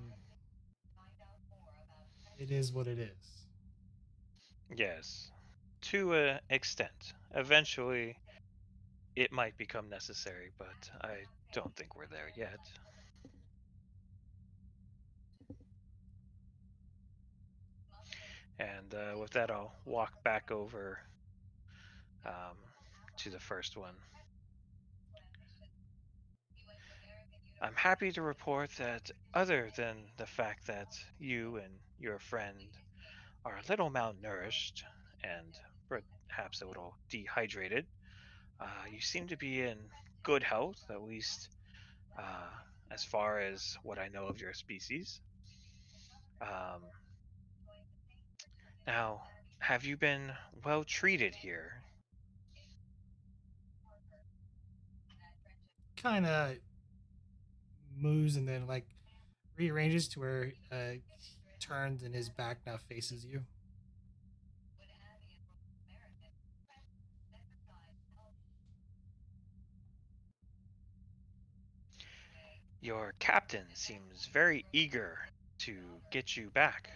C: it is what it is.
F: Yes, to an extent. Eventually, it might become necessary, but I don't think we're there yet. And with that, I'll walk back over um, to the first one. I'm happy to report that, other than the fact that you and your friend are a little malnourished and perhaps a little dehydrated, you seem to be in good health, at least uh, as far as what I know of your species. Um, Now, have you been well treated here?
C: Kind of moves and then like rearranges to where he turns and his back now faces you.
F: Your captain seems very eager to get you back.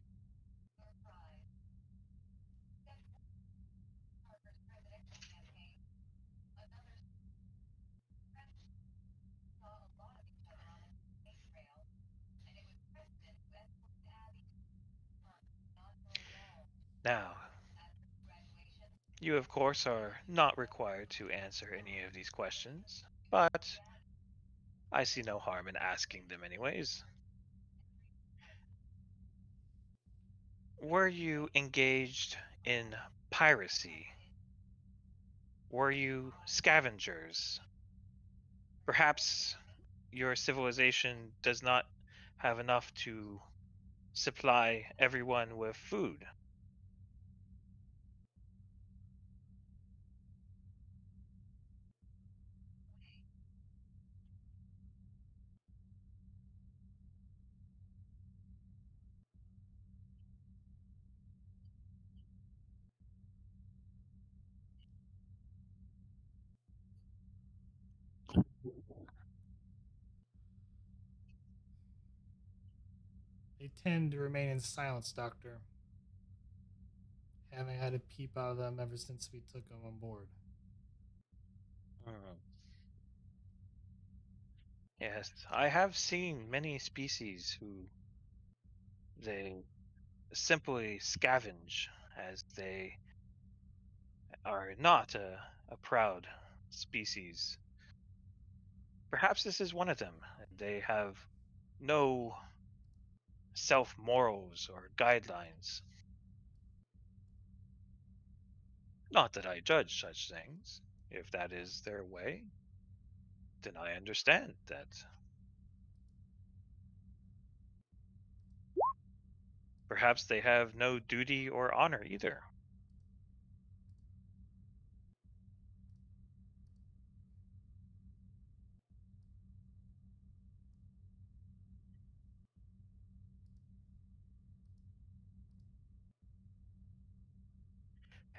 F: Now, you of course are not required to answer any of these questions, but I see no harm in asking them anyways. Were you engaged in piracy? Were you scavengers? Perhaps your civilization does not have enough to supply everyone with food.
C: They tend to remain in silence, Doctor. Haven't had a peep out of them ever since we took them on board.
F: Yes, I have seen many species who they simply scavenge, as they are not a proud species. Perhaps this is one of them. They have no self morals or guidelines. Not that I judge such things. If that is their way, then I understand that. Perhaps they have no duty or honor either.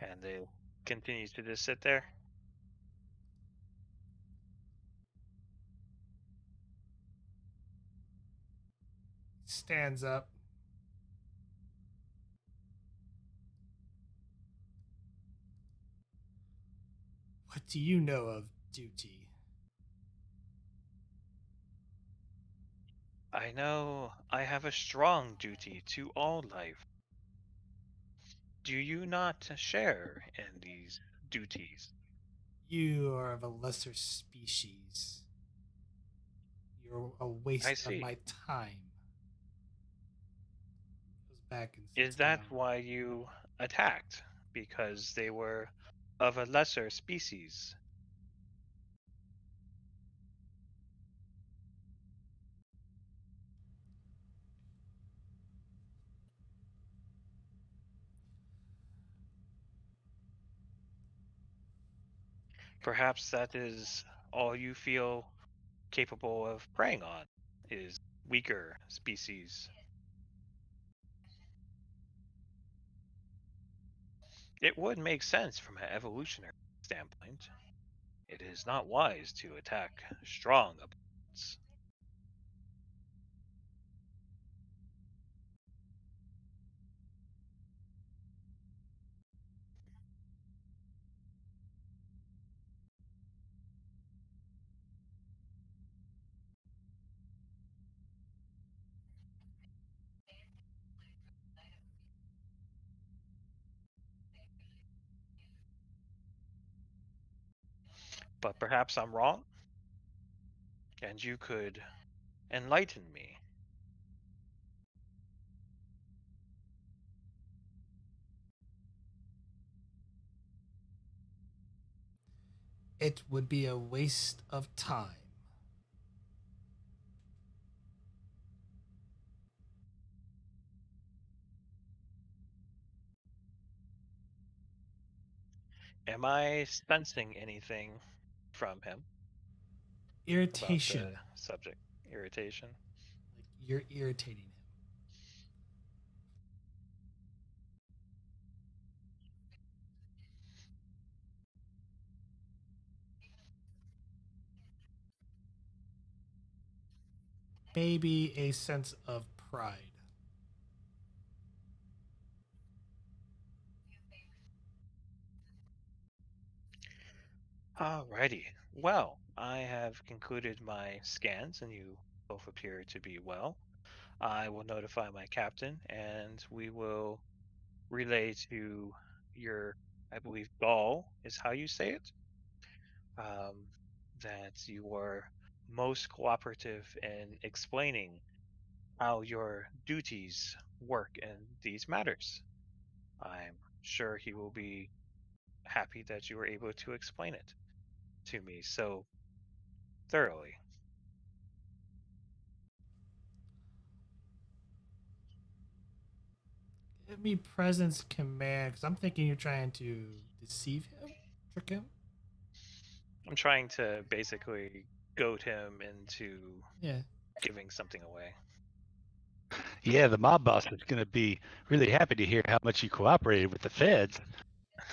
F: And they continue to just sit there.
C: Stands up. What do you know of duty?
F: I know I have a strong duty to all life. Do you not share in these duties?
C: You are of a lesser species. You're a
F: I
C: waste of
F: see.
C: my time. Goes back and
F: Is
C: sits
F: that
C: down.
F: why you attacked? Because they were of a lesser species? Perhaps that is all you feel capable of preying on, is weaker species. It would make sense from an evolutionary standpoint. It is not wise to attack strong opponents. But perhaps I'm wrong, and you could enlighten me.
C: It would be a waste of time.
F: Am I sensing anything from him about the
C: Irritation.
F: subject? Irritation?
C: Like you're irritating him. Maybe a sense of pride.
F: Alrighty. Well, I have concluded my scans, and you both appear to be well. I will notify my captain, and we will relay to your, I believe, Gaul is how you say it, um, that you were most cooperative in explaining how your duties work in these matters. I'm sure he will be happy that you were able to explain it to me so thoroughly.
C: Give me presence command, because I'm thinking you're trying to deceive him, trick him.
F: I'm trying to basically goad him into
C: Yeah.
F: giving something away.
A: Yeah, the mob boss is going to be really happy to hear how much you cooperated with the feds.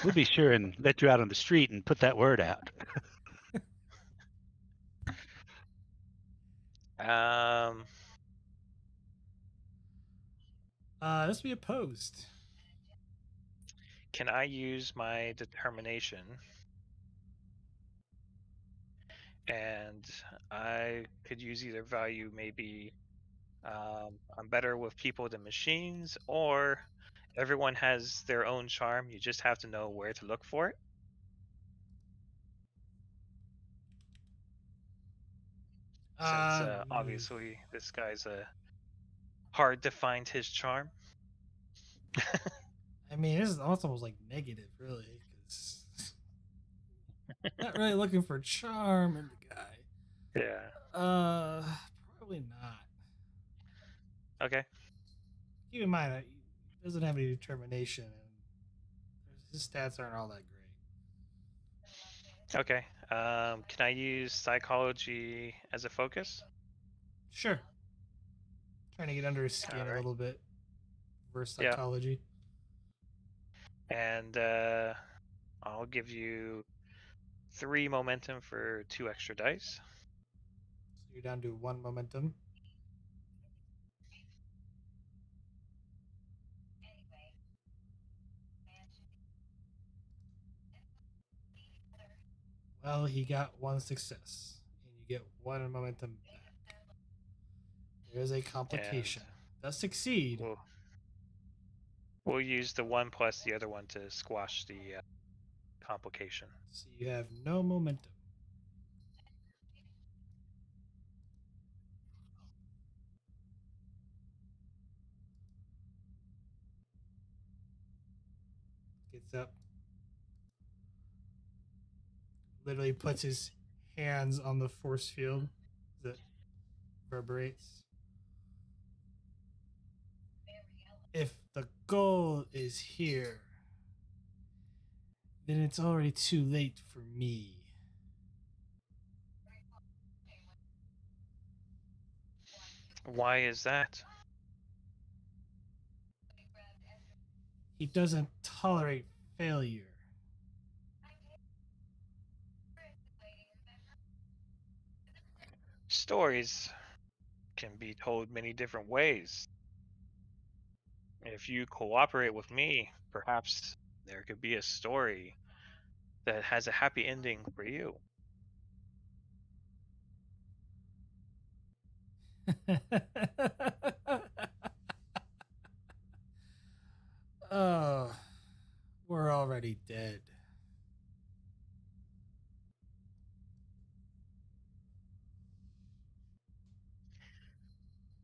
A: We'll be sure and let you out on the street and put that word out.
F: Um,
C: This will be opposed.
F: Can I use my determination? And I could use either value, maybe I'm better with people than machines, or everyone has their own charm. You just have to know where to look for it. Since obviously this guy's hard to find his charm.
C: I mean, this is almost like negative, really, because not really looking for charm in the guy.
F: Yeah.
C: Probably not.
F: Okay.
C: Keep in mind that he doesn't have any determination, and his stats aren't all that great.
F: Okay. Can I use psychology as a focus?
C: Sure. Trying to get under his skin a little bit. Versus psychology.
F: And I'll give you 3 momentum for 2 extra dice.
C: So you're down to 1 momentum. Well, he got 1 success, and you get 1 momentum back. There is a complication. Does succeed.
F: We'll use the 1 plus the other one to squash the complication.
C: So you have no momentum. Gets up. Literally puts his hands on the force field that reverberates. If the goal is here, then it's already too late for me.
F: Why is that?
C: He doesn't tolerate failure.
F: Stories can be told many different ways. If you cooperate with me, perhaps there could be a story that has a happy ending for you.
C: Oh, we're already dead.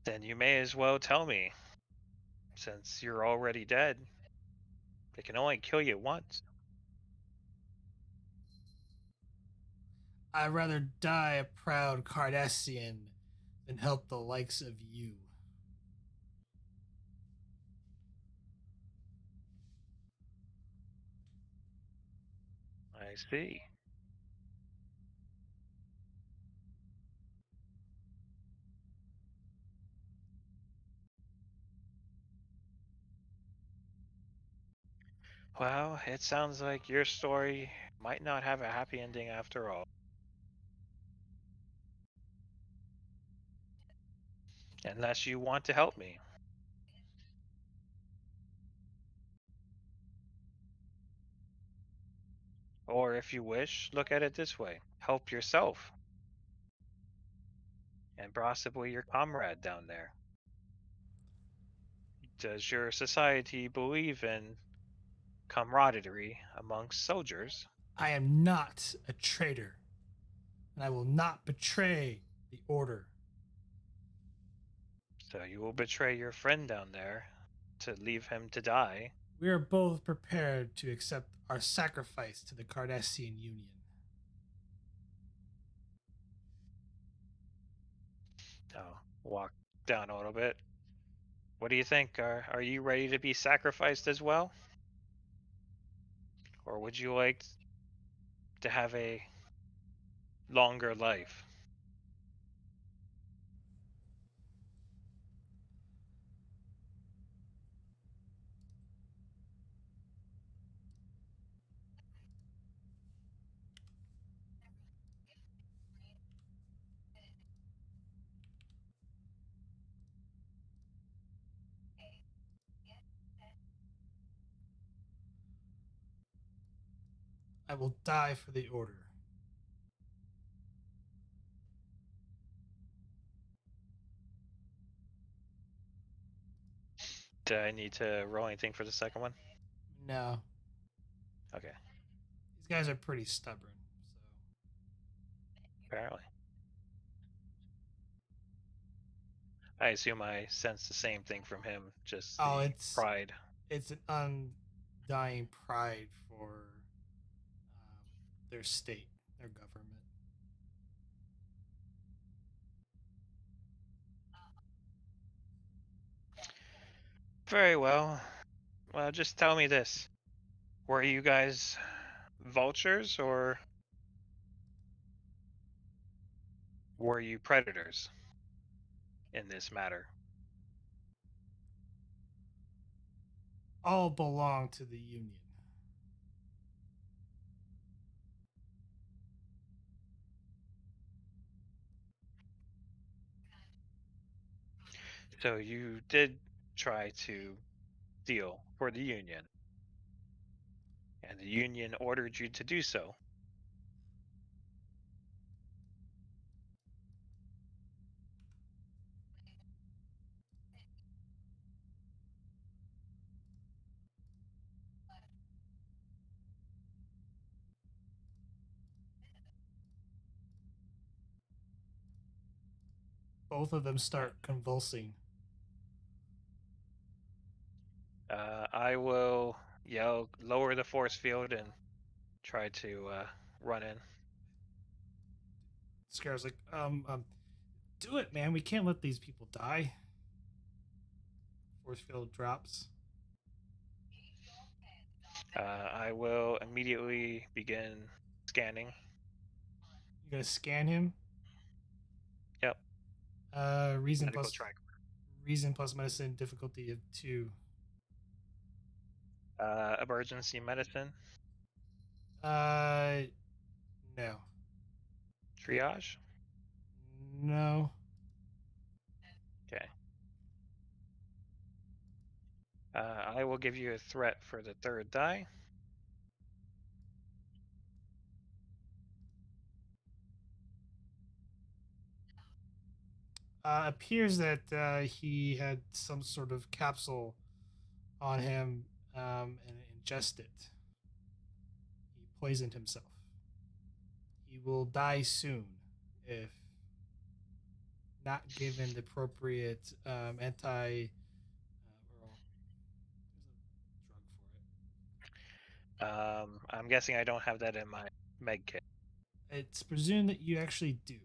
F: Then you may as well tell me, since you're already dead. They can only kill you once.
C: I'd rather die a proud Cardassian than help the likes of you.
F: I see. Well, it sounds like your story might not have a happy ending after all. Unless you want to help me. Or if you wish, look at it this way. Help yourself. And possibly your comrade down there. Does your society believe in camaraderie amongst soldiers?
C: I am not a traitor, and I will not betray the order.
F: So you will betray your friend down there to leave him to die?
C: We are both prepared to accept our sacrifice to the Cardassian Union.
F: Oh, walk down a little bit. What do you think? Are you ready to be sacrificed as well? Or would you like to have a longer life?
C: I will die for the order.
F: Do I need to roll anything for the second one?
C: No,
F: Okay,
C: these guys are pretty stubborn.
F: apparently. I assume I sense the same thing from him, just
C: Oh,
F: the pride.
C: it's an undying pride for their state, their government.
F: Very well. Well, just tell me this. Were you guys vultures or were you predators in this matter?
C: All belong to the Union.
F: So you did try to steal for the Union, and the Union ordered you to do so.
C: Both of them start convulsing.
F: I will yell, lower the force field, and try to run in.
C: Scar's like, do it, man. We can't let these people die. Force field drops.
F: I will immediately begin scanning.
C: You gotta scan him.
F: Yep.
C: Reason
F: Medical
C: plus
F: track.
C: reason plus medicine difficulty of 2.
F: Emergency medicine.
C: No.
F: Triage.
C: No.
F: Okay. I will give you a threat for the third die.
C: Appears that he had some sort of capsule on him and ingested it. He poisoned himself. He will die soon if not given the appropriate anti. Well, there's a drug for it.
F: I'm guessing I don't have that in my med kit.
C: It's presumed that you actually do.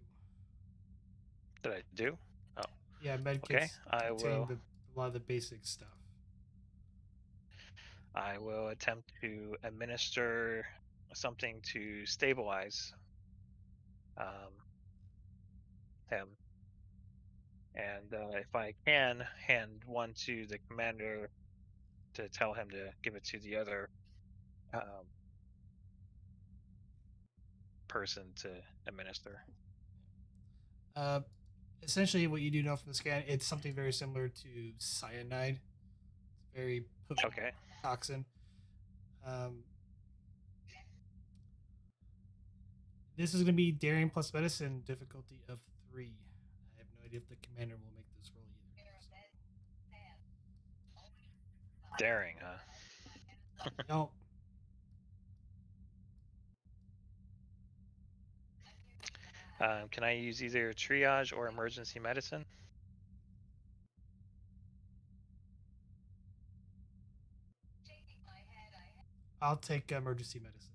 F: Did I do? Oh,
C: Yeah, med
F: okay.
C: kits contain a lot of the basic stuff.
F: I will attempt to administer something to stabilize him, and if I can, hand one to the commander to tell him to give it to the other person to administer.
C: Essentially, what you do know from the scan, it's something very similar to cyanide. It's a very potent toxin. This is going to be daring plus medicine difficulty of 3. I have no idea if the commander will make this roll either. So.
F: Daring, huh?
C: No.
F: Can I use either triage or emergency medicine?
C: I'll take emergency medicine.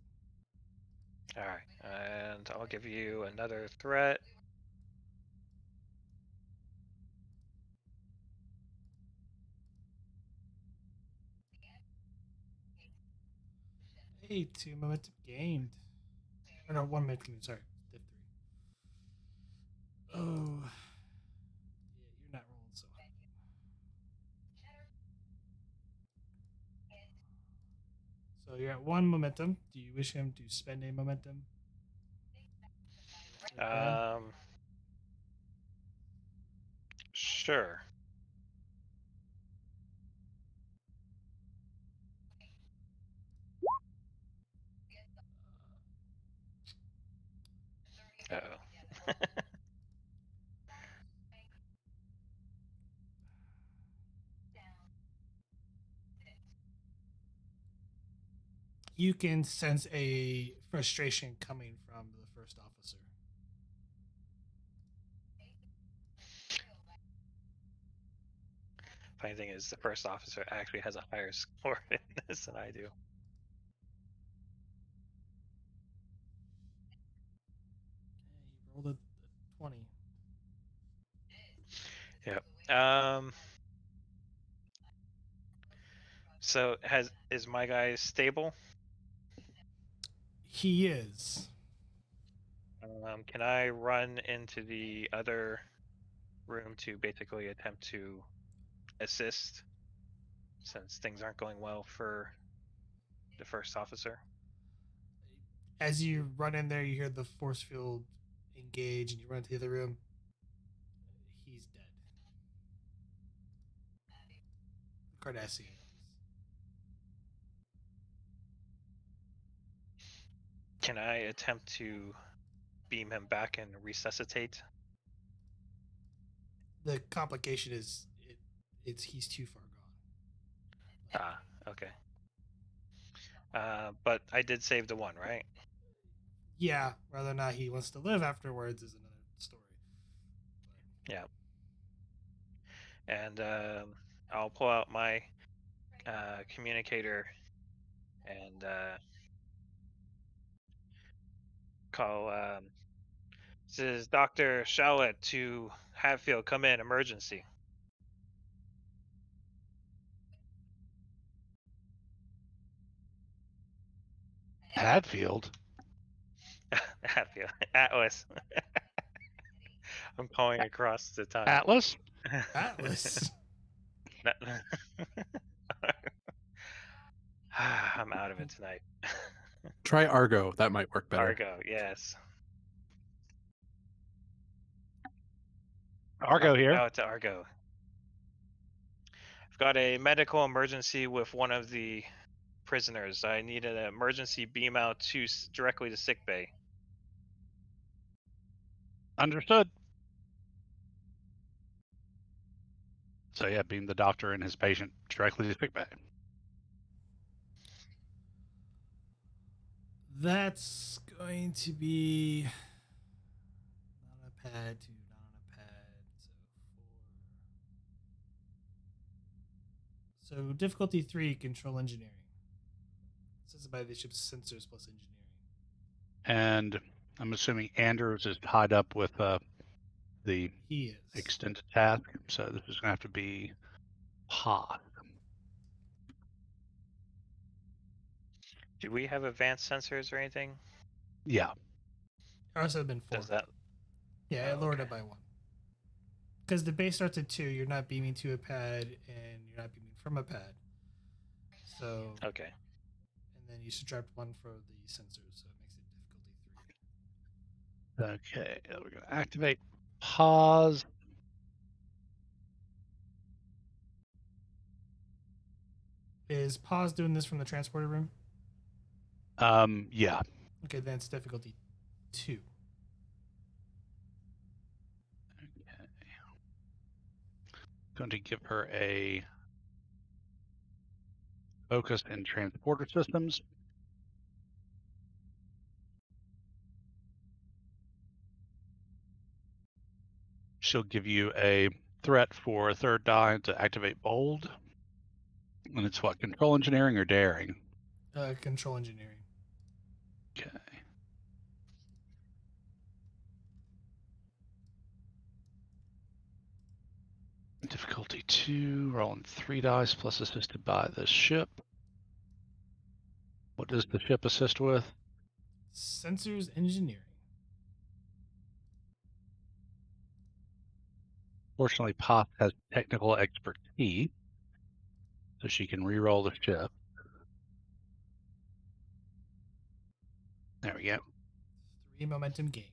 F: All right, and I'll give you another threat.
C: Hey, 2 momentum gained. Or no, 1 momentum gained, sorry. Div 3. Oh. Yeah, you're not rolling so hot. So you're at 1 momentum. Do you wish him to spend a momentum?
F: Sure. Uh-oh.
C: You can sense a frustration coming from the first officer.
F: Funny thing is, the first officer actually has a higher score in this than I do.
C: You rolled a 20.
F: Yep. So is my guy stable?
C: He is.
F: Can I run into the other room to basically attempt to assist, since things aren't going well for the first officer?
C: As you run in there, you hear the force field engage, and you run to the other room. He's dead. Cardassian.
F: Can I attempt to beam him back and resuscitate?
C: The complication is it's he's too far gone.
F: Ah, okay. But I did save the one, right?
C: Yeah, whether or not he wants to live afterwards is another story.
F: Yeah. And I'll pull out my communicator and call. This is Dr. Showett to Hatfield. Come in, emergency.
A: Hadfield.
F: Hatfield. Atlas. I'm calling across the time.
A: Atlas?
C: Atlas.
F: I'm out of it tonight.
E: Try Argo. That might work better.
F: Argo, yes.
A: Argo here.
F: Out to Argo. I've got a medical emergency with one of the prisoners. I need an emergency beam out to directly to sickbay.
A: Understood. So yeah, beam the doctor and his patient directly to sickbay.
C: That's going to be not on a pad, two, not on a pad. So 4. So difficulty 3, control engineering. This is by the ship's sensors plus engineering.
A: And I'm assuming Anders is tied up with the
C: He is.
A: extended task. So this is going to have to be Pod.
F: Do we have advanced sensors or anything?
A: Yeah.
C: It also have been 4.
F: Does that?
C: Yeah,
F: Oh,
C: it lowered
F: okay.
C: it by 1. Because the base starts at 2, you're not beaming to a pad, and you're not beaming from a pad. So.
F: Okay.
C: And then you subtract 1 for the sensors, so it makes it difficulty 3.
A: Okay, we're going to activate pause.
C: Is pause doing this from the transporter room?
A: Yeah.
C: Okay, then it's difficulty 2.
A: Okay. Going to give her a focus in transporter systems. She'll give you a threat for a third die to activate bold. And it's what, control engineering or daring?
C: Control engineering.
A: Okay. Difficulty 2, rolling 3 dice plus assisted by the ship. What does the ship assist with?
C: Sensors engineering.
A: Fortunately, Pop has technical expertise, so she can re-roll the ship. There we go.
C: 3 momentum gained.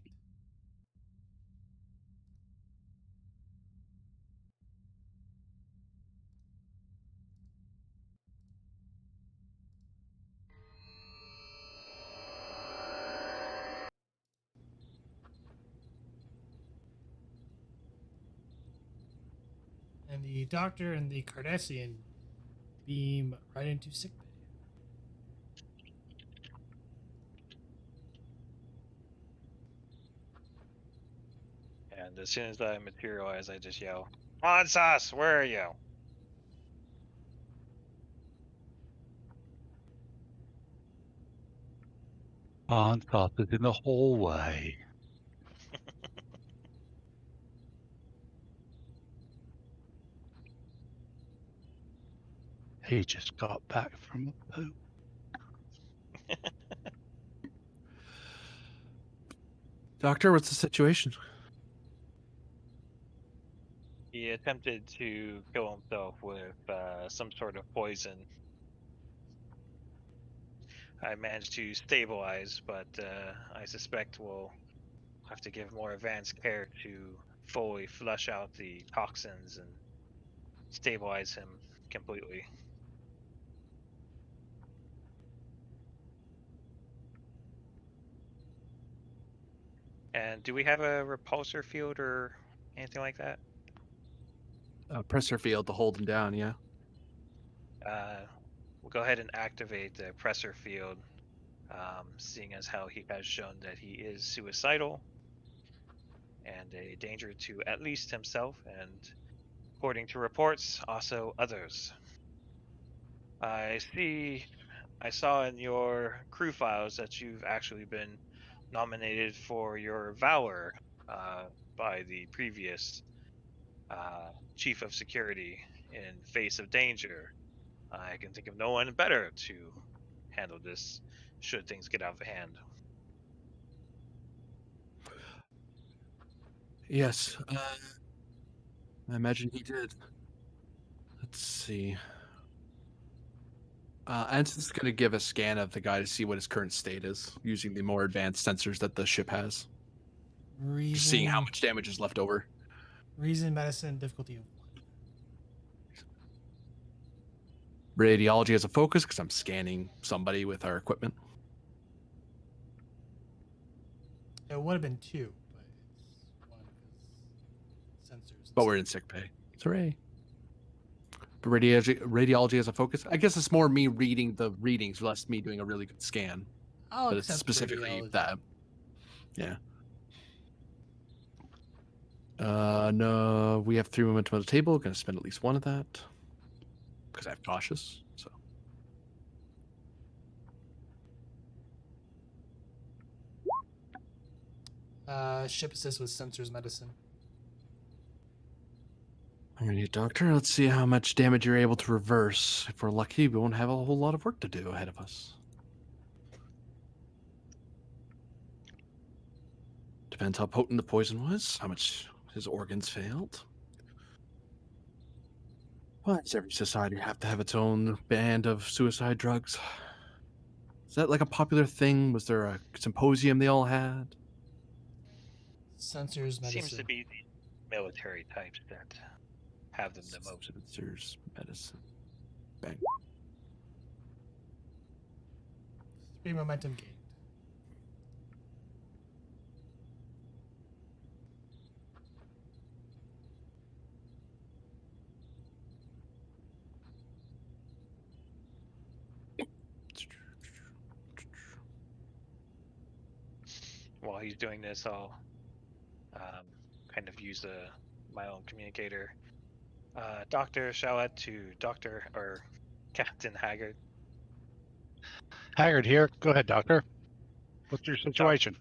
C: And the doctor and the Cardassian beam right into sickbay.
F: And as soon as I materialize, I just yell, "Onsas, where are you?"
A: Ansas is in the hallway. He just got back from a poop.
E: Doctor, what's the situation?
F: He attempted to kill himself with some sort of poison. I managed to stabilize, but I suspect we'll have to give more advanced care to fully flush out the toxins and stabilize him completely. And do we have a repulsor field or anything like that?
E: Pressure field to hold him down, yeah.
F: We'll go ahead and activate the pressor field, seeing as how he has shown that he is suicidal and a danger to at least himself and, according to reports, also others. I saw in your crew files that you've actually been nominated for your valor by the previous chief of security in face of danger. I can think of no one better to handle this should things get out of hand.
E: Yes, I imagine he did. Let's see. Anson's going to give a scan of the guy to see what his current state is, using the more advanced sensors that the ship has. Just seeing how much damage is left over.
C: Reason, medicine, difficulty of 1.
E: Radiology as a focus, because I'm scanning somebody with our equipment.
C: It would have been 2, but it's 1 because sensors.
E: But we're in sick bay. Hooray. But radiology as a focus, I guess it's more me reading the readings, less me doing a really good scan.
C: I'll
E: But it's
C: accept
E: specifically
C: radiology.
E: that. Yeah. No, we have 3 momentum on the table. Going to spend at least 1 of that because I have cautious. So
C: Ship assist with sensors, medicine.
E: Alrighty, Doctor. Let's see how much damage you're able to reverse. If we're lucky, we won't have a whole lot of work to do ahead of us. Depends how potent the poison was, how much his organs failed. Why does every society have to have its own band of suicide drugs? Is that like a popular thing? Was there a symposium they all had?
C: Sensors, medicine.
F: Seems to be the military types that have them the most.
E: Sensors, medicine. Bang.
C: 3 momentum gained.
F: While he's doing this, I'll kind of use my own communicator. Dr. Shallett to Dr. or Captain Haggard.
A: Haggard here. Go ahead, Doctor. What's your situation?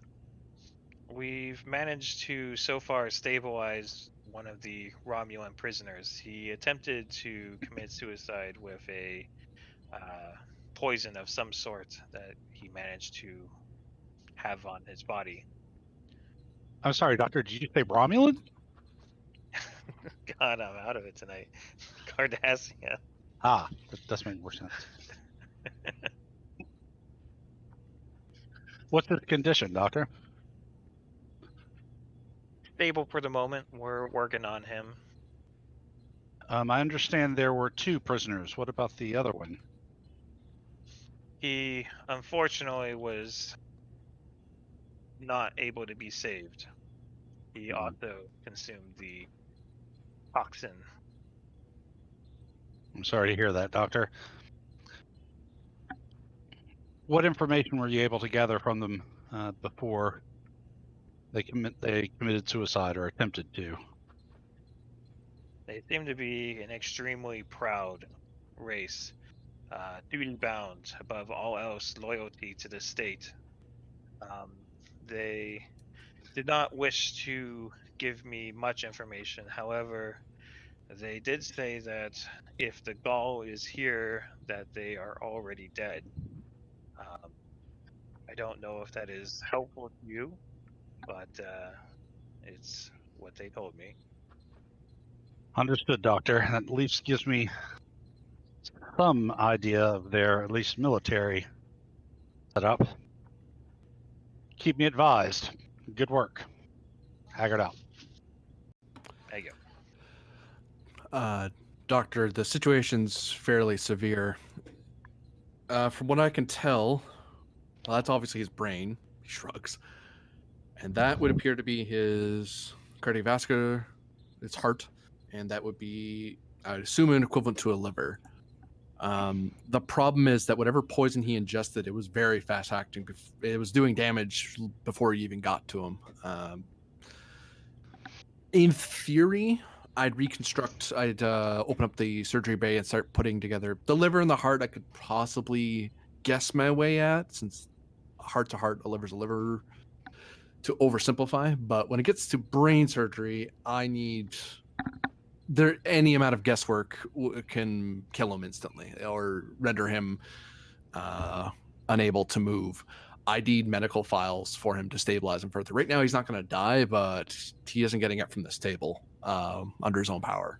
F: We've managed to so far stabilize one of the Romulan prisoners. He attempted to commit suicide with a poison of some sort that he managed to have on his body.
A: I'm sorry, Doctor. Did you say Romulan?
F: God, I'm out of it tonight. Cardassian.
A: Ah, that does make more sense. What's his condition, Doctor?
F: Stable for the moment. We're working on him.
A: I understand there were 2 prisoners. What about the other one?
F: He unfortunately was not able to be saved. He also consumed the toxin
A: I'm sorry to hear that, Doctor. What information were you able to gather from them before they committed suicide or attempted to?
F: They seem to be an extremely proud race, duty bound above all else, loyalty to the state. They did not wish to give me much information. However, they did say that if the Gaul is here, that they are already dead. Um, I don't know if that is helpful to you, but it's what they told me.
A: Understood, Doctor. That at least gives me some idea of their, at least military setup. Keep me advised. Good work. Haggard out.
F: There you
E: go. Doctor, the situation's fairly severe. From what I can tell, well, that's obviously his brain. He shrugs. And that would appear to be his cardiovascular, his heart, and that would be, I would assume, an equivalent to a liver. The problem is that whatever poison he ingested, it was very fast acting. It was doing damage before you even got to him. In theory, I'd open up the surgery bay and start putting together the liver and the heart. I could possibly guess my way at, since heart to heart, a liver's a liver, to oversimplify. But when it gets to brain surgery, I need any amount of guesswork can kill him instantly or render him unable to move. I need medical files for him to stabilize him further. Right now, he's not going to die, but he isn't getting up from this table under his own power.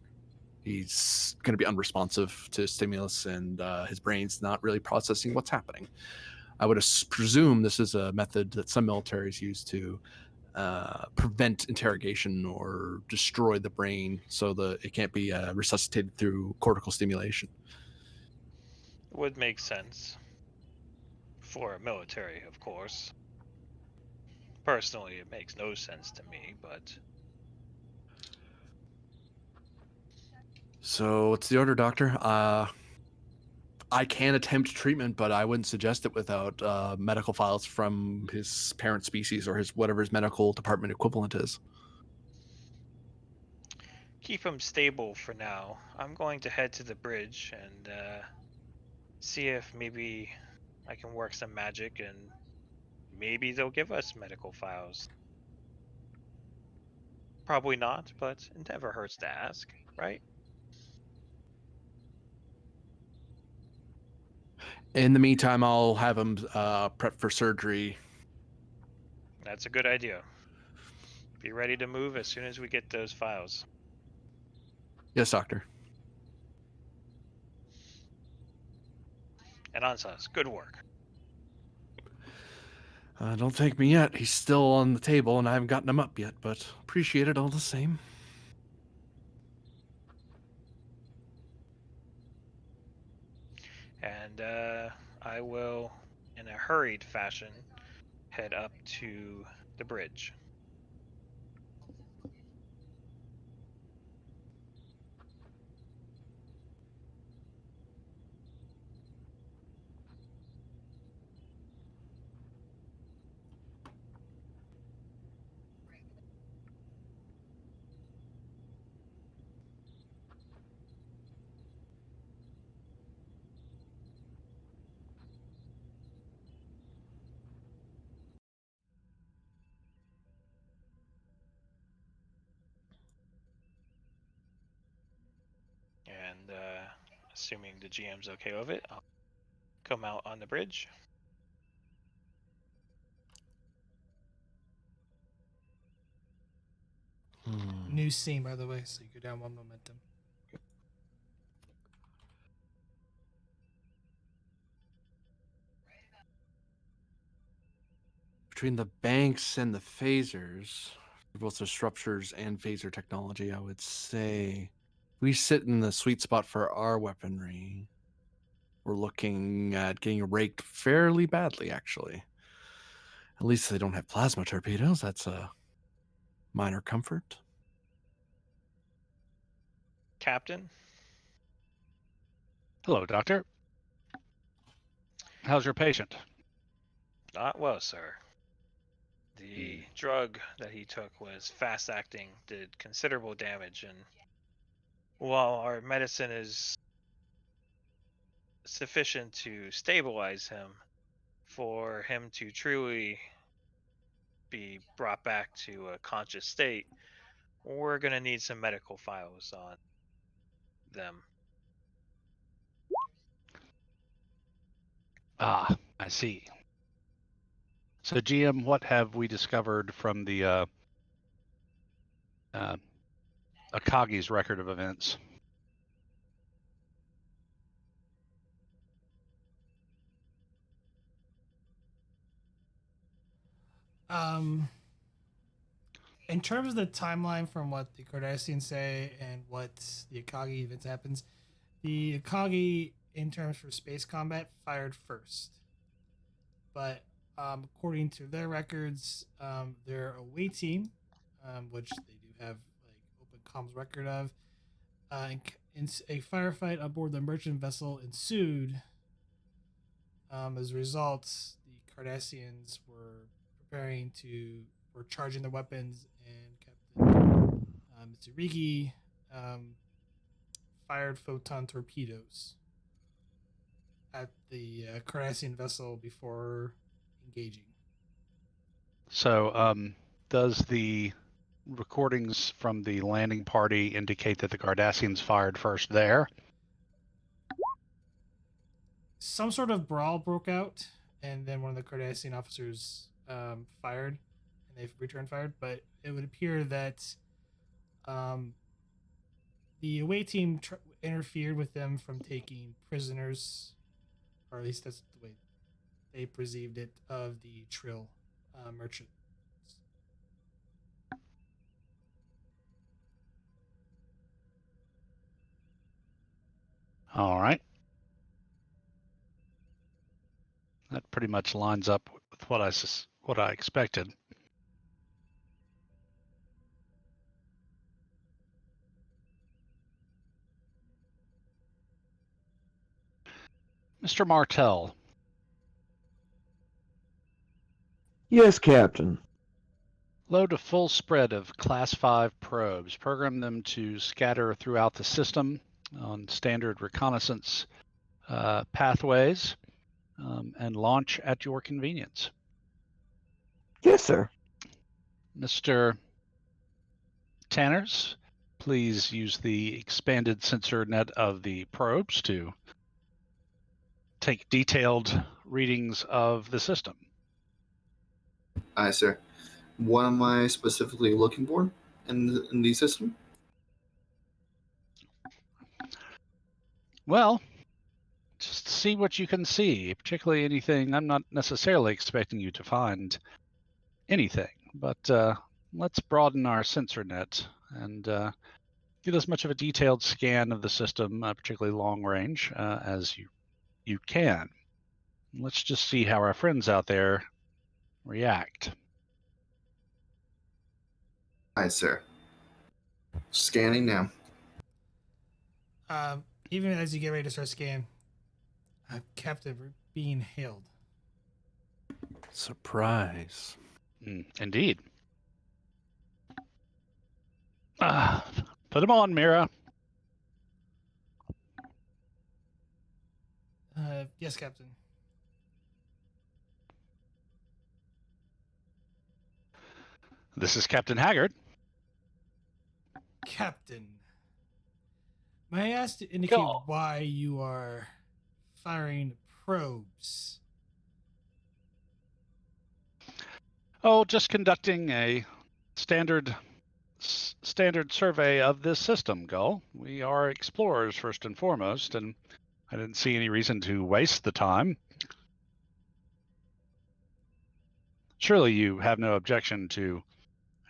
E: He's going to be unresponsive to stimulus, and his brain's not really processing what's happening. I would presume this is a method that some militaries use to prevent interrogation or destroy the brain so that it can't be resuscitated through cortical stimulation.
F: It would make sense. For a military, of course. Personally, it makes no sense to me, but...
E: So, what's the order, Doctor? I can attempt treatment, but I wouldn't suggest it without medical files from his parent species or whatever his medical department equivalent is.
F: Keep him stable for now. I'm going to head to the bridge and see if maybe I can work some magic and maybe they'll give us medical files. Probably not, but it never hurts to ask, right?
E: In the meantime, I'll have him prep for surgery.
F: That's a good idea. Be ready to move as soon as we get those files.
E: Yes, Doctor.
F: And Ansas, good work.
E: Don't thank me yet. He's still on the table and I haven't gotten him up yet, but appreciate it all the same.
F: And I will, in a hurried fashion, head up to the bridge. And assuming the GM's okay with it, I'll come out on the bridge.
C: New scene, by the way, so you go down one momentum.
E: Between the banks and the phasers, both disruptors and phaser technology, I would say we sit in the sweet spot for our weaponry. We're looking at getting raked fairly badly, actually. At least they don't have plasma torpedoes. That's a minor comfort.
F: Captain,
A: Hello, Doctor. How's your patient?
F: Not well, sir. The drug that he took was fast acting, did considerable damage, and while our medicine is sufficient to stabilize him, for him to truly be brought back to a conscious state, we're going to need some medical files on them.
A: Ah, I see. So, GM, what have we discovered from the Akagi's record of events?
C: In terms of the timeline from what the Cardassians say and what the Akagi events happens, the Akagi, in terms for space combat, fired first. But according to their records, their away team, which they do have like open comms record of, in a firefight aboard the merchant vessel ensued. As a result, the Cardassians were charging their weapons, and Captain Mitsurigi fired photon torpedoes at the Cardassian vessel before engaging.
A: So, does the recordings from the landing party indicate that the Cardassians fired first there?
C: Some sort of brawl broke out, and then one of the Cardassian officers fired, and they've returned fired. But it would appear that the away team interfered with them from taking prisoners, or at least that's the way they perceived it, of the Trill merchant.
A: All right. That pretty much lines up with what I expected. Mr. Martell.
G: Yes, Captain.
A: Load a full spread of Class 5 probes. Program them to scatter throughout the system on standard reconnaissance pathways, and launch at your convenience.
G: Yes, sir.
A: Mr. Tanners, please use the expanded sensor net of the probes to take detailed readings of the system.
D: Aye, sir. What am I specifically looking for in the system?
A: Well, just see what you can see, particularly anything. I'm not necessarily expecting you to find anything, but let's broaden our sensor net and get as much of a detailed scan of the system, particularly long range, as you can. Let's just see how our friends out there react.
D: Aye, sir. Scanning now.
C: Even as you get ready to start scanning, Captain, we're being hailed.
E: Surprise.
A: Indeed. Put them on, Mira.
C: Yes, Captain.
A: This is Captain Haggard.
C: Captain, may I ask to indicate why you are firing probes?
A: Oh, just conducting a standard survey of this system, Gull. We are explorers first and foremost, and I didn't see any reason to waste the time. Surely you have no objection to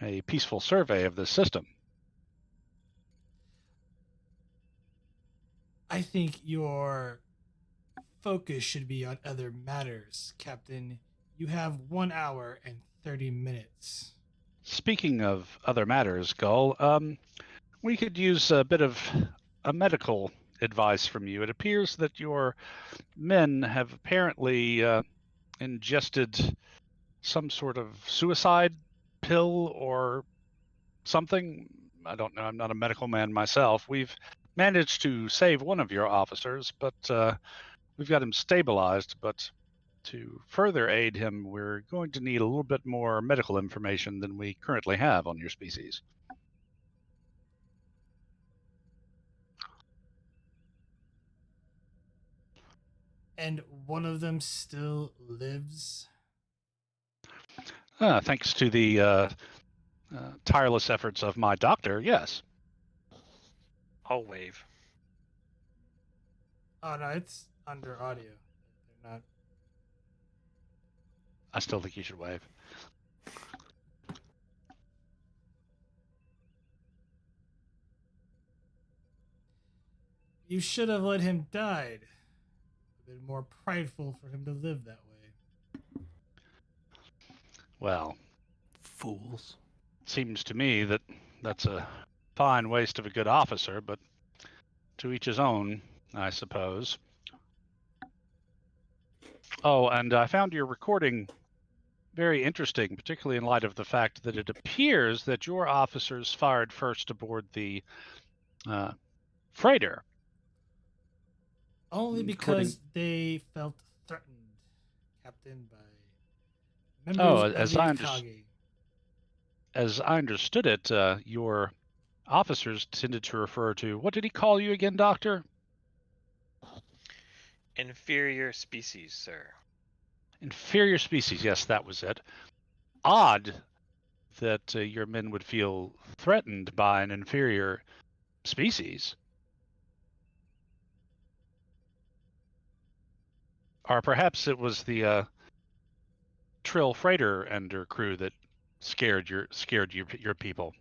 A: a peaceful survey of this system.
C: I think your focus should be on other matters, Captain. You have 1 hour and 30 minutes.
A: Speaking of other matters, Gull, we could use a bit of a medical advice from you. It appears that your men have apparently ingested some sort of suicide pill or something. I don't know. I'm not a medical man myself. We've managed to save one of your officers, but we've got him stabilized. But to further aid him, we're going to need a little bit more medical information than we currently have on your species.
C: And one of them still lives?
A: Thanks to the tireless efforts of my doctor, yes.
F: I'll wave.
C: Oh, no, it's under audio. They're not.
A: I still think you should wave.
C: You should have let him die. A bit more prideful for him to live that way.
A: Well,
E: Fools.
A: seems to me that that's a fine waste of a good officer, but to each his own, I suppose. Oh, and I found your recording very interesting, particularly in light of the fact that it appears that your officers fired first aboard the freighter.
C: Only because they felt threatened, Captain, by members of the Akagi.
A: As I understood it, your officers tended to refer to, what did he call you again, Doctor?
F: Inferior species, sir.
A: Inferior species, yes, that was it. Odd that your men would feel threatened by an inferior species. Or perhaps it was the Trill freighter and her crew that scared your people.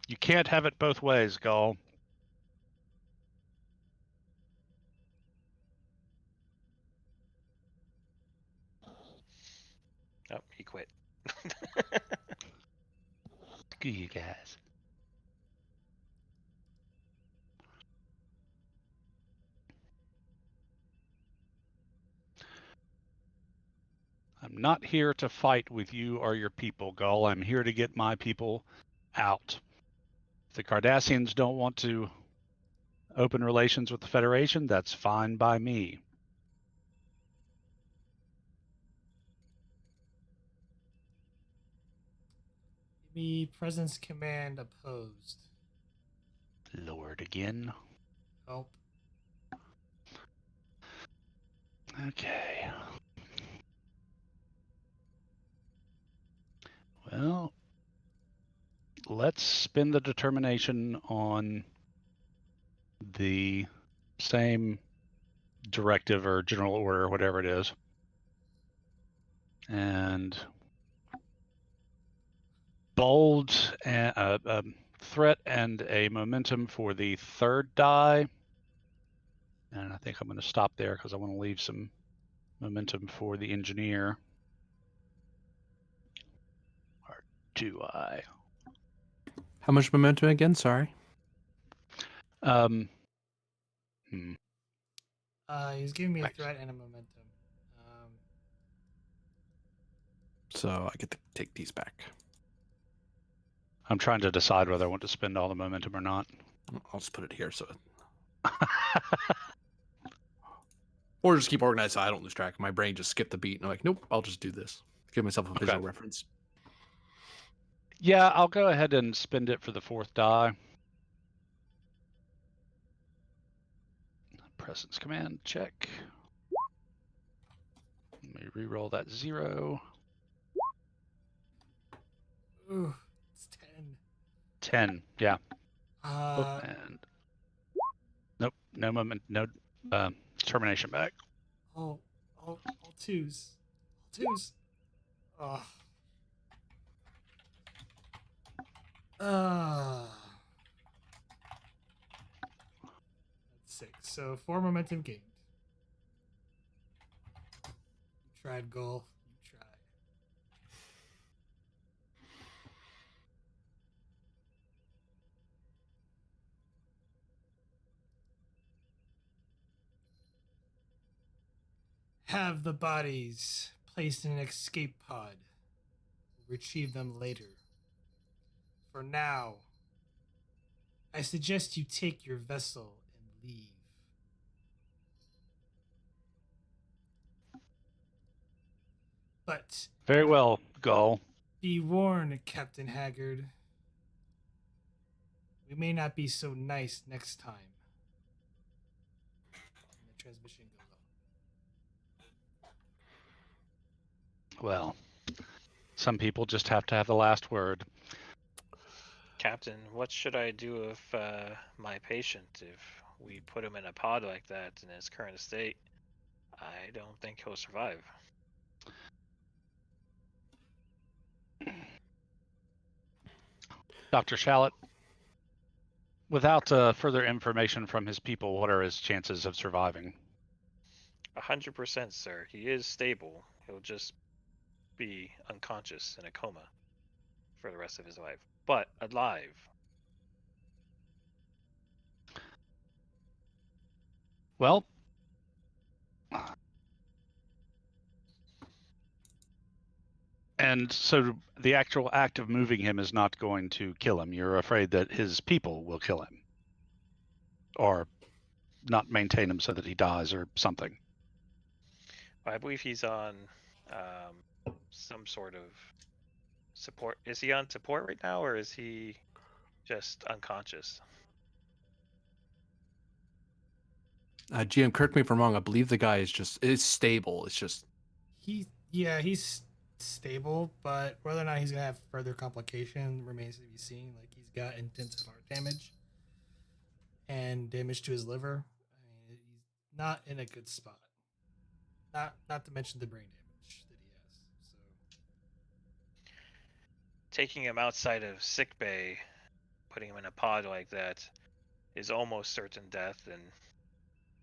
A: You can't have it both ways, Gull.
F: Oh, he quit.
A: Screw you guys. I'm not here to fight with you or your people, Gull. I'm here to get my people out. If the Cardassians don't want to open relations with the Federation, that's fine by me.
C: The Presence Command opposed.
A: Lord again.
C: Oh.
A: Okay. Well, let's spin the determination on the same directive or general order, whatever it is. And bold threat and a momentum for the third die. And I think I'm going to stop there because I want to leave some momentum for the engineer. Or do I?
E: How much momentum again? Sorry.
C: He's giving me a threat and a momentum.
E: So I get to take these back.
A: I'm trying to decide whether I want to spend all the momentum or not.
E: I'll just put it here so. Or just keep organized so I don't lose track. My brain just skipped the beat and I'm like, nope, I'll just do this. Give myself a visual reference.
A: Yeah, I'll go ahead and spend it for the fourth die. Presence command, check. Let me re-roll that 0.
C: Ooh, it's 10.
A: 10, yeah.
C: And
A: nope, no moment, no termination back.
C: all twos. All twos. Oh. That's 6. So 4 momentum gained. You tried, Goal. You tried. have the bodies placed in an escape pod. We'll retrieve them later. For now, I suggest you take your vessel and leave. But
A: Very well, Gull.
C: be warned, Captain Haggard. We may not be so nice next time. And the transmission goes off.
A: Well, some people just have to have the last word.
F: Captain, what should I do with my patient if we put him in a pod like that in his current state? I don't think he'll survive.
A: Dr. Shallot, without further information from his people, what are his chances of surviving?
F: 100%, sir. He is stable. He'll just be unconscious in a coma for the rest of his life, but alive.
A: Well, and so the actual act of moving him is not going to kill him. You're afraid that his people will kill him, or not maintain him so that he dies or something.
F: I believe he's on some sort of support. Is he on support right now, or is he just unconscious?
E: GM, correct me if I'm wrong. I believe the guy is stable. It's just
C: He's stable, but whether or not he's gonna have further complication remains to be seen. Like, he's got intensive heart damage and damage to his liver. I mean, he's not in a good spot. Not to mention the brain damage that he has. So
F: Taking him outside of sickbay, putting him in a pod like that, is almost certain death, and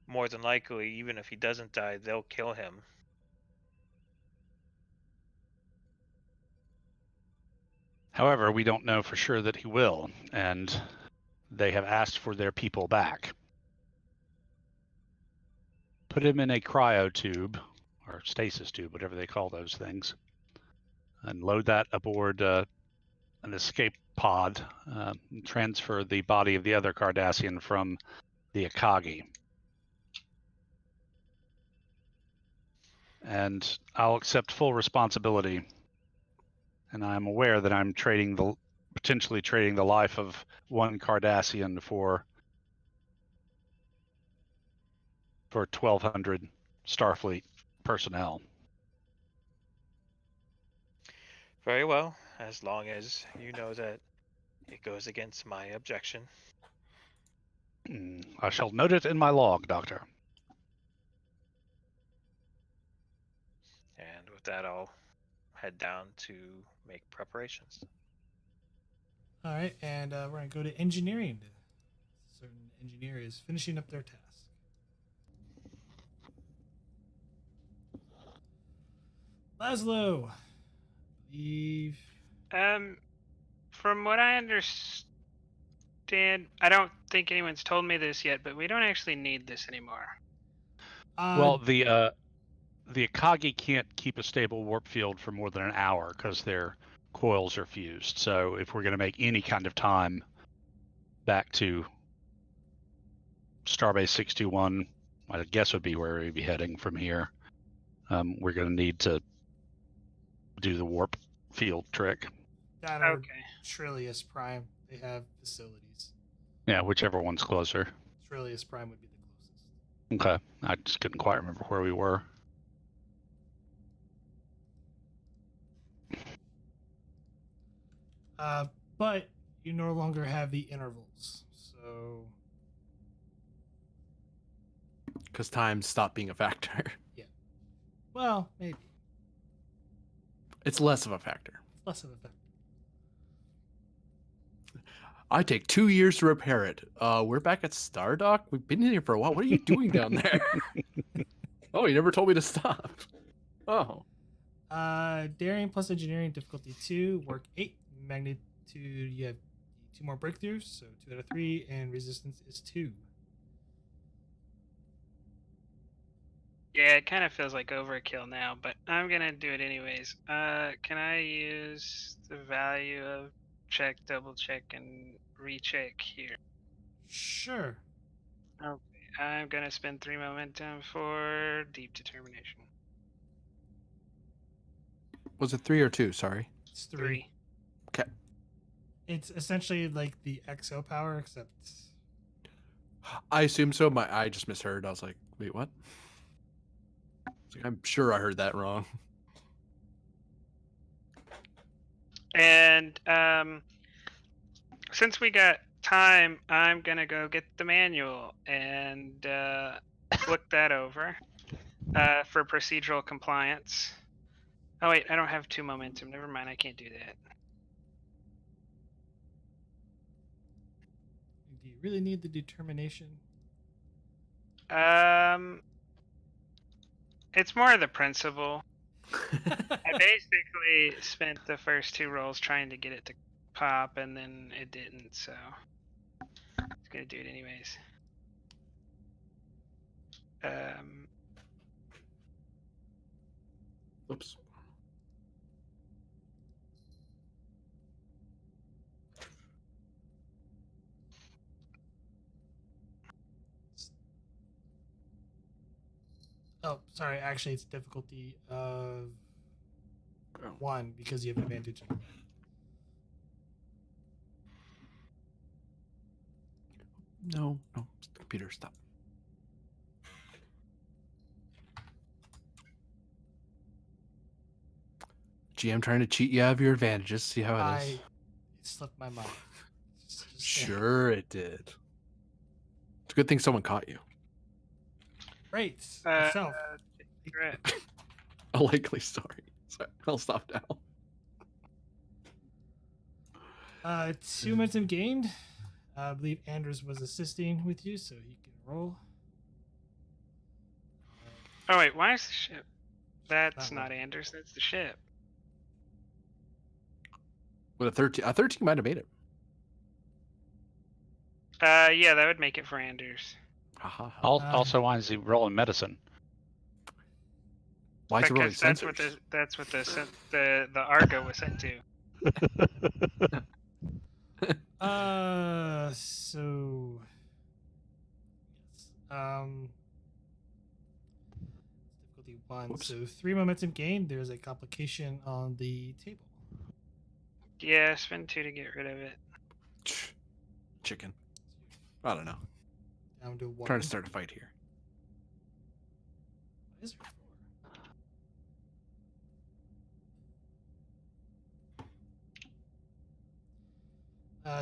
F: more than likely, even if he doesn't die, they'll kill him.
A: However, we don't know for sure that he will, and they have asked for their people back. Put him in a cryo tube, or stasis tube, whatever they call those things, and load that aboard an escape pod, and transfer the body of the other Cardassian from the Akagi. And I'll accept full responsibility. And I'm aware that I'm potentially trading the life of one Cardassian for 1,200 Starfleet personnel.
F: Very well, as long as you know that it goes against my objection.
A: I shall note it in my log, Doctor.
F: And with that, I'll head down to make preparations.
C: all right, and we're gonna go to engineering. A certain engineer is finishing up their task. Laszlo, leave.
B: From what I understand, I don't think anyone's told me this yet, but we don't actually need this anymore.
A: Well, the Akagi can't keep a stable warp field for more than an hour because their coils are fused. So if we're going to make any kind of time back to Starbase 621, I guess would be where we'd be heading from here. We're going to need to do the warp field trick.
C: that or
B: Okay.
C: Trillius Prime. They have facilities.
A: Yeah, whichever one's closer.
C: Trillius Prime would be the closest.
A: Okay, I just couldn't quite remember where we were.
C: But you no longer have the intervals, so
E: because time stopped being a factor.
C: well, maybe
E: It's less of a factor.
C: it's less of a factor.
E: I take 2 years to repair it. We're back at Stardock. We've been in here for a while. What are you doing down there? Oh, you never told me to stop. Oh.
C: Daring plus engineering difficulty 2, work 8, magnitude you have 2 more breakthroughs, so 2 out of 3, and resistance is 2.
B: Yeah, it kind of feels like overkill now, but I'm gonna do it anyways. Can I use the value of check, double check, and recheck here?
C: Sure.
B: Okay, I'm gonna spend 3 momentum for deep determination.
E: Was it 3 or 2? Sorry.
C: It's 3.
B: 3.
E: Okay.
C: It's essentially like the XO power, except
E: I assume so. I just misheard. I was like, wait, what? I'm sure I heard that wrong.
B: And since we got time, I'm gonna go get the manual and look that over for procedural compliance. Oh wait, I don't have 2 momentum. Never mind, I can't do that.
C: do you really need the determination?
B: It's more of the principle. I basically spent the first 2 rolls trying to get it to pop, and then it didn't, so I'm gonna do it anyways.
E: Oops.
C: Oh, sorry. Actually, it's difficulty of 1 because you have advantage.
E: No, computer, stop. Gee, I'm trying to cheat you out of your advantages. See how it is.
C: It slipped my mind.
E: Sure, it did. It's a good thing someone caught you.
C: Right. Myself.
E: A likely story. Sorry, I'll stop now.
C: 2 momentum gained. I believe Anders was assisting with you, so he can roll.
B: Oh wait, why is the ship? That's not Anders. That's the ship.
E: With a 13 might have made it.
B: Yeah, that would make it for Anders.
A: Also, why is he rolling medicine?
E: Why is he rolling
B: That's
E: sensors?
B: what the Argo was sent to.
C: So yes. Difficulty 1.
E: Whoops.
C: So 3 momentum gained. There's a complication on the table.
B: Yeah, spend 2 to get rid of it.
E: Chicken. I don't know.
C: Down to 1.
E: Trying to start a fight here.
C: What is it for?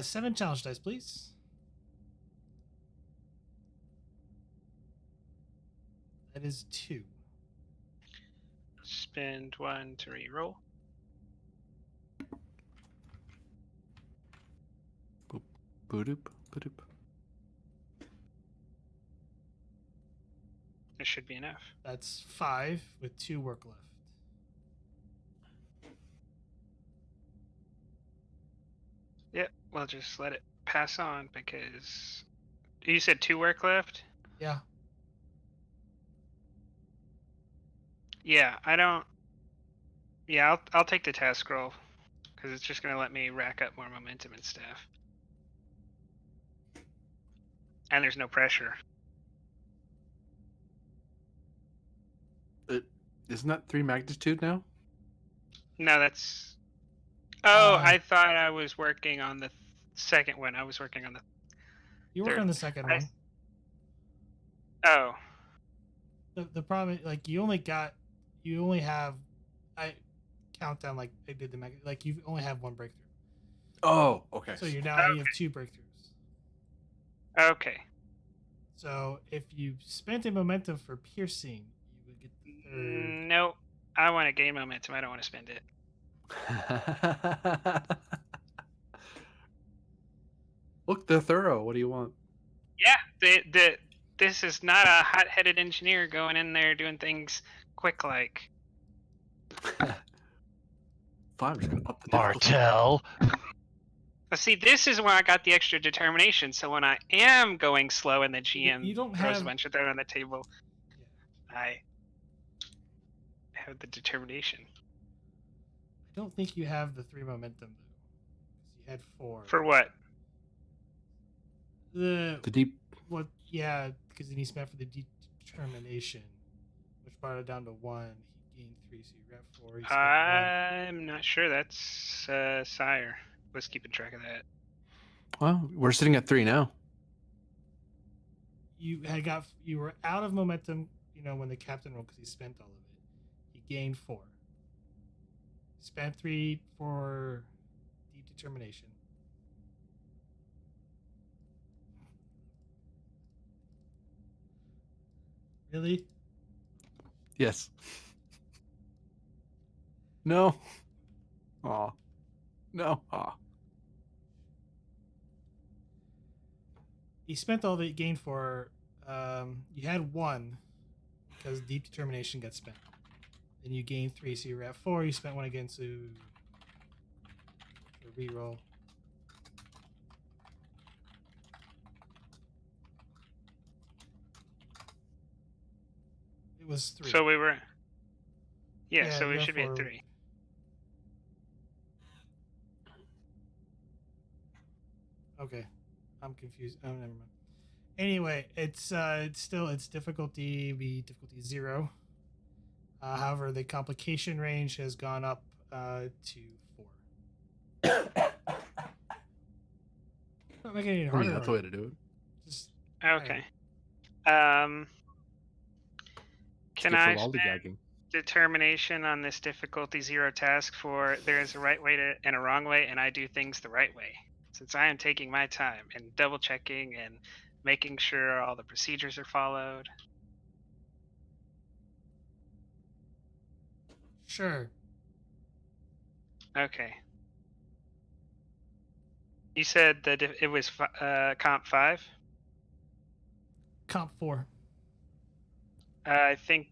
C: 7 challenge dice, please. That is 2.
B: Spend 1 to re-roll.
E: Boop, boop.
B: It should be enough.
C: That's 5 with 2 work left.
B: Yep, we'll just let it pass on because you said 2 work left?
C: Yeah.
B: Yeah, I don't. Yeah, I'll take the task roll because it's just gonna let me rack up more momentum and stuff. And there's no pressure.
E: Isn't that 3 magnitude now?
B: No, that's. Oh, I thought I was working on the second one. I was working on the.
C: You work on the second one.
B: Oh.
C: The problem is, like, you only have, I count down like I did like you only have 1 breakthrough.
E: Oh, okay.
C: So you have 2 breakthroughs.
B: Okay.
C: So if you spent a momentum for piercing, you would get the 3rd.
B: Nope. I want to gain momentum. I don't want to spend it.
E: Look, they're thorough. What do you want?
B: Yeah, this is not a hot-headed engineer going in there doing things quick like.
E: Fine, I'm just gonna up the
A: Martel.
B: See, this is where I got the extra determination. So when I am going slow and the GM
C: You don't
B: throws
C: have
B: a bunch of that on the table, have the determination.
C: I don't think you have the 3 momentum though. 'Cause you had 4.
B: For what?
C: The
E: deep.
C: what? Yeah, because then he spent for the determination, which brought it down to 1. He gained 3, so you're at 4. He spent 1.
B: I'm not sure. That's Sire was keeping track of that.
E: Well, we're sitting at 3 now.
C: You were out of momentum, when the captain rolled because he spent all of it. He gained 4. Spent 3 for deep determination. Really?
E: Yes. No. Aw. No. Aw.
C: He spent all that he gained for. You had 1 because deep determination got spent. Then you gained 3, so you were at 4. You spent 1 again, so reroll. It was 3.
B: So we were. Yeah,
C: Yeah,
B: so we
C: you're
B: should be at
C: for-
B: 3.
C: Okay, I'm confused. Oh, never mind. Anyway, it's difficulty 0. However, the complication range has gone up to 4. Not making it any
E: I
C: harder.
E: mean, that's the way to do it.
C: Just,
B: Okay. Can
E: Skip the
B: I
E: lollygagging.
B: spend determination on this difficulty 0 task for there is a right way and a wrong way, and I do things the right way? Since I am taking my time and double checking and making sure all the procedures are followed.
C: Sure.
B: Okay. You said that it was comp 5?
C: Comp 4.
B: I think.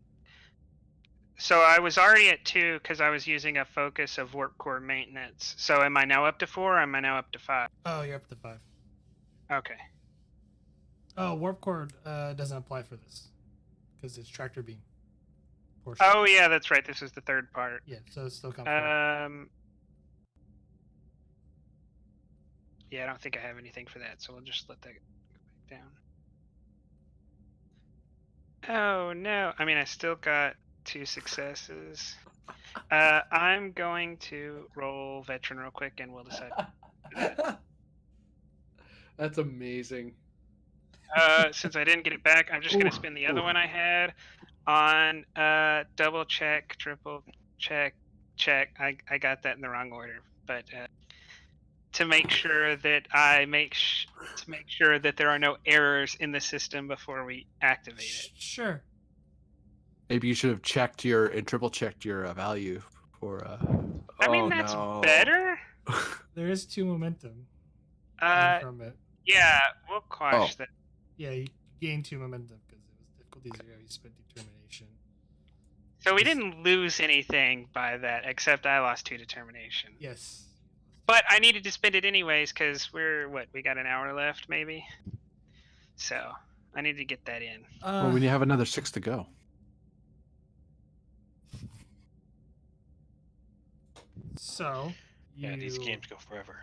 B: So I was already at 2 because I was using a focus of warp core maintenance. So am I now up to 4 or am I now up to 5?
C: Oh, you're up to 5.
B: Okay.
C: Oh, warp core doesn't apply for this because it's tractor beam portion.
B: Oh yeah, that's right. This is the third part.
C: Yeah, so it's still comp 4.
B: Yeah, I don't think I have anything for that, so we'll just let that go back down. Oh no! I mean, I still got 2 successes. I'm going to roll veteran real quick, and we'll decide.
E: That's amazing.
B: Since I didn't get it back, I'm just going to spin the other one I had on double check, triple check. I got that in the wrong order, but to make sure that to make sure that there are no errors in the system before we activate it.
C: Sure.
E: Maybe you should have checked triple checked your value for.
B: I mean, that's better.
C: There is 2 momentum from it.
B: Yeah, we'll quash that.
C: Yeah, you gained 2 momentum because it was difficulty 0. You spent determination.
B: So we didn't lose anything by that, except I lost 2 determination.
C: Yes.
B: But I needed to spend it anyways because we got an hour left maybe. So I need to get that in.
E: Well, when you have another 6 to go.
C: So
H: Yeah, these games go forever.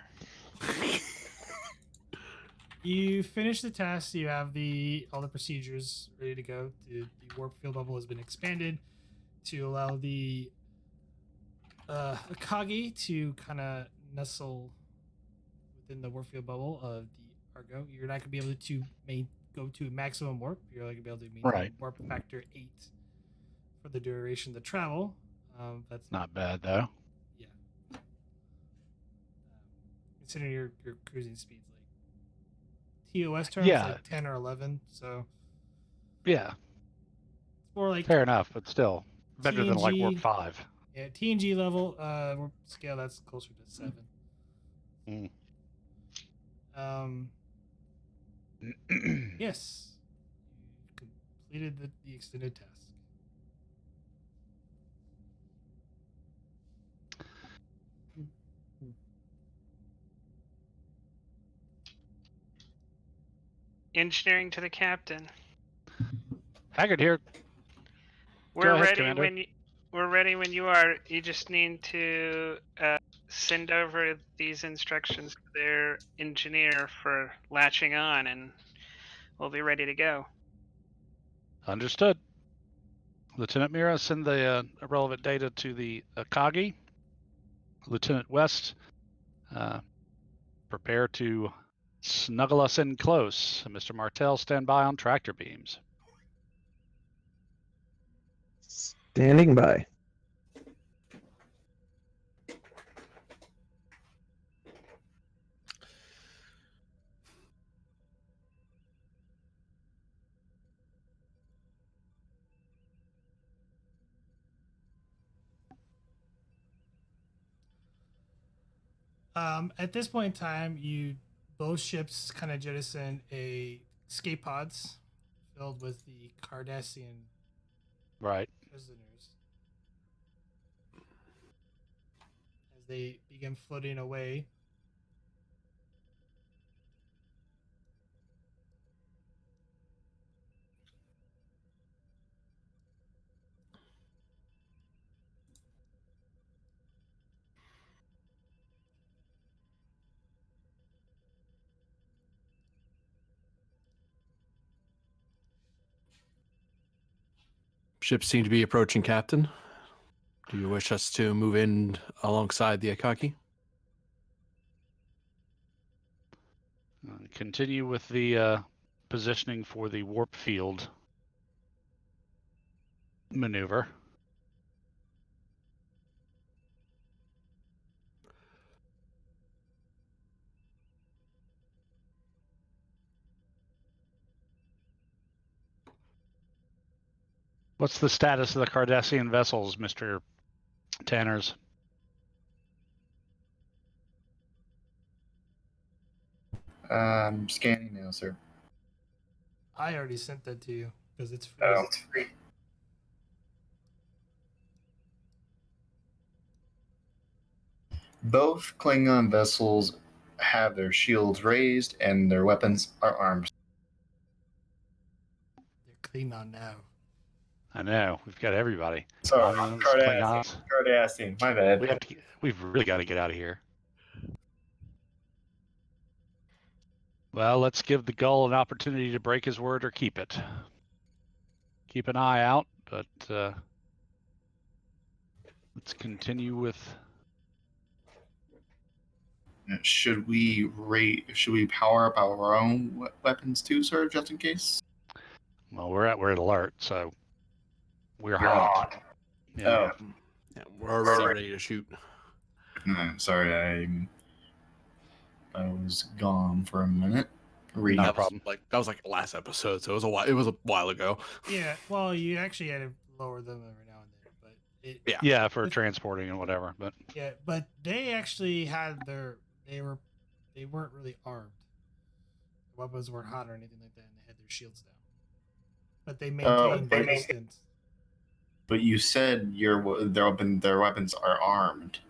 C: You finish the task. You have all the procedures ready to go. The warp field bubble has been expanded to allow the Akagi to kind of nestle within the warp field bubble of the Argo. You're not going to be able to go to maximum warp. You're only going to be able to maintain warp factor 8 for the duration of the travel. That's
A: Not bad though.
C: Yeah. Considering your cruising speeds, like TOS terms, like 10 or 11. So
A: yeah,
C: it's more like
A: fair enough, but still better than like warp
C: TNG.
A: 5.
C: Yeah, TNG level warp scale, that's closer to 7. Yes, you completed the extended task.
B: Engineering to the captain.
A: Haggard here.
B: We're
A: ahead,
B: ready
A: Commander.
B: We're ready when you are. You just need to send over these instructions to their engineer for latching on, and we'll be ready to go.
A: Understood. Lieutenant Mira, send the relevant data to the Akagi. Lieutenant West, prepare to snuggle us in close. Mr. Martell, stand by on tractor beams.
G: Standing by.
C: At this point in time, both ships kind of jettison a escape pods filled with the Cardassian
A: Right.
C: prisoners as they begin floating away.
E: Ships seem to be approaching, Captain. Do you wish us to move in alongside the Akagi?
A: Continue with the positioning for the warp field maneuver. What's the status of the Cardassian vessels, Mr. Tanners?
I: Scanning now, sir.
C: I already sent that to you because it's free.
I: Oh, it's free. Both Klingon vessels have their shields raised and their weapons are armed.
C: They're clean on now.
A: I know we've got everybody.
I: Sorry,
A: Romulans,
I: Cardassian.
A: Klingons.
I: Cardassian. My bad.
A: We've really got to get out of here. Well, let's give the Gull an opportunity to break his word or keep it. Keep an eye out, but let's continue with.
I: Should we power up our own weapons too, sir, just in case?
A: Well, we're at alert, so we're hot. Yeah.
I: Oh,
E: Yeah, we're already ready to shoot.
I: no, sorry, I was gone for a minute.
A: Not a problem.
E: That was like last episode, so it was a while ago.
C: Yeah, well, you actually had to lower them every now and then, but
A: Yeah, for transporting and whatever. But
C: yeah, but they actually had they weren't really armed. The weapons weren't hot or anything like that, and they had their shields down. But they maintained their distance.
I: But you said their weapons are armed.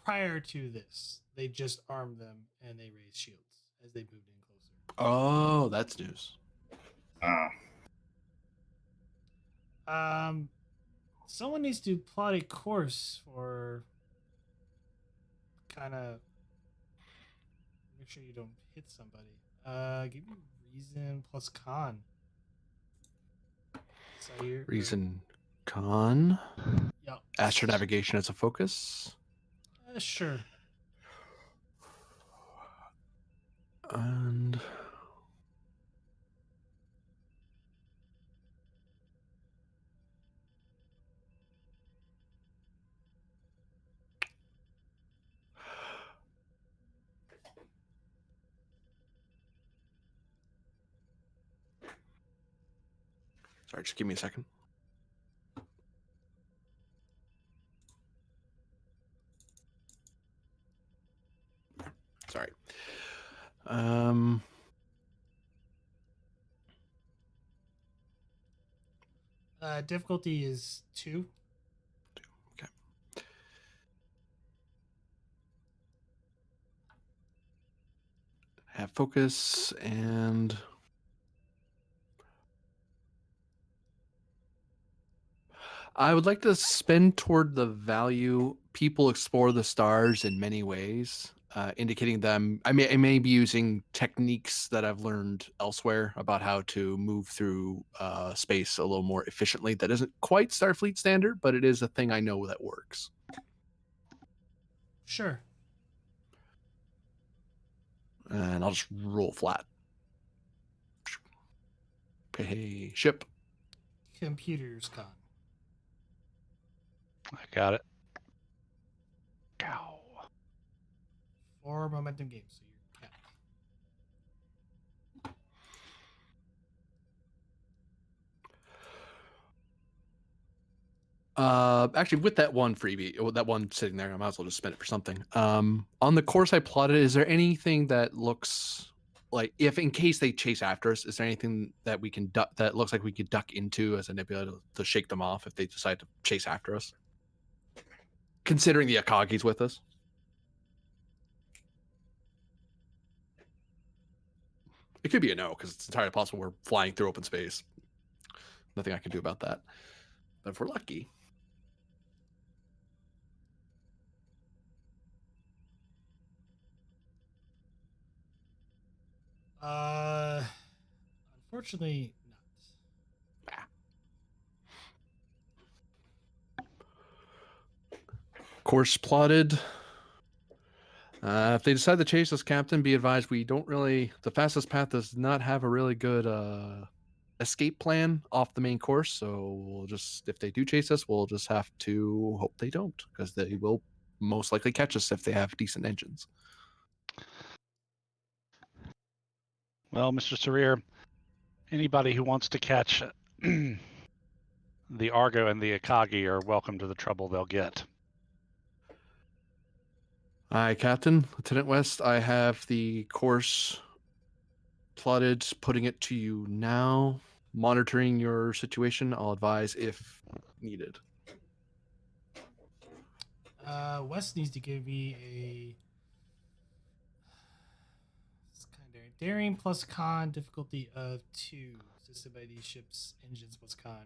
C: Prior to this, they just armed them and they raised shields as they moved in closer.
E: Oh, that's news.
C: Someone needs to plot a course for kind of make sure you don't hit somebody. Give me reason plus con.
E: Reason con.
C: Yep.
E: Astronavigation as a focus.
C: Sure.
E: And sorry, just give me a second. Sorry.
C: Difficulty is 2.
E: Okay. Have focus and I would like to spend toward the value. People explore the stars in many ways, indicating them. I may be using techniques that I've learned elsewhere about how to move through space a little more efficiently. That isn't quite Starfleet standard, but it is a thing I know that works.
C: Sure.
E: And I'll just roll flat. Okay, ship.
C: Computers con.
A: I got it. Cow.
C: 4 momentum games, so you're capped.
E: Actually, with that one freebie, that one sitting there, I might as well just spend it for something. On the course I plotted, is there anything that looks like, if in case they chase after us, is there anything that we can duck, that looks like we could duck into as a nebula to shake them off if they decide to chase after us? Considering the Akagi's with us. It could be a no, because it's entirely possible we're flying through open space. Nothing I can do about that. But if we're lucky.
C: Unfortunately, not.
E: Course plotted. If they decide to chase us, Captain, be advised we don't really. The fastest path does not have a really good escape plan off the main course. So we'll just, if they do chase us, we'll just have to hope they don't, because they will most likely catch us if they have decent engines.
A: Well, Mr. Sarir, anybody who wants to catch the Argo and the Akagi are welcome to the trouble they'll get.
E: Aye, Captain. Lieutenant West, I have the course plotted, putting it to you now. Monitoring your situation, I'll advise if needed.
C: Wes needs to give me a kind of daring plus con difficulty of 2, assisted by these ships' engines plus con.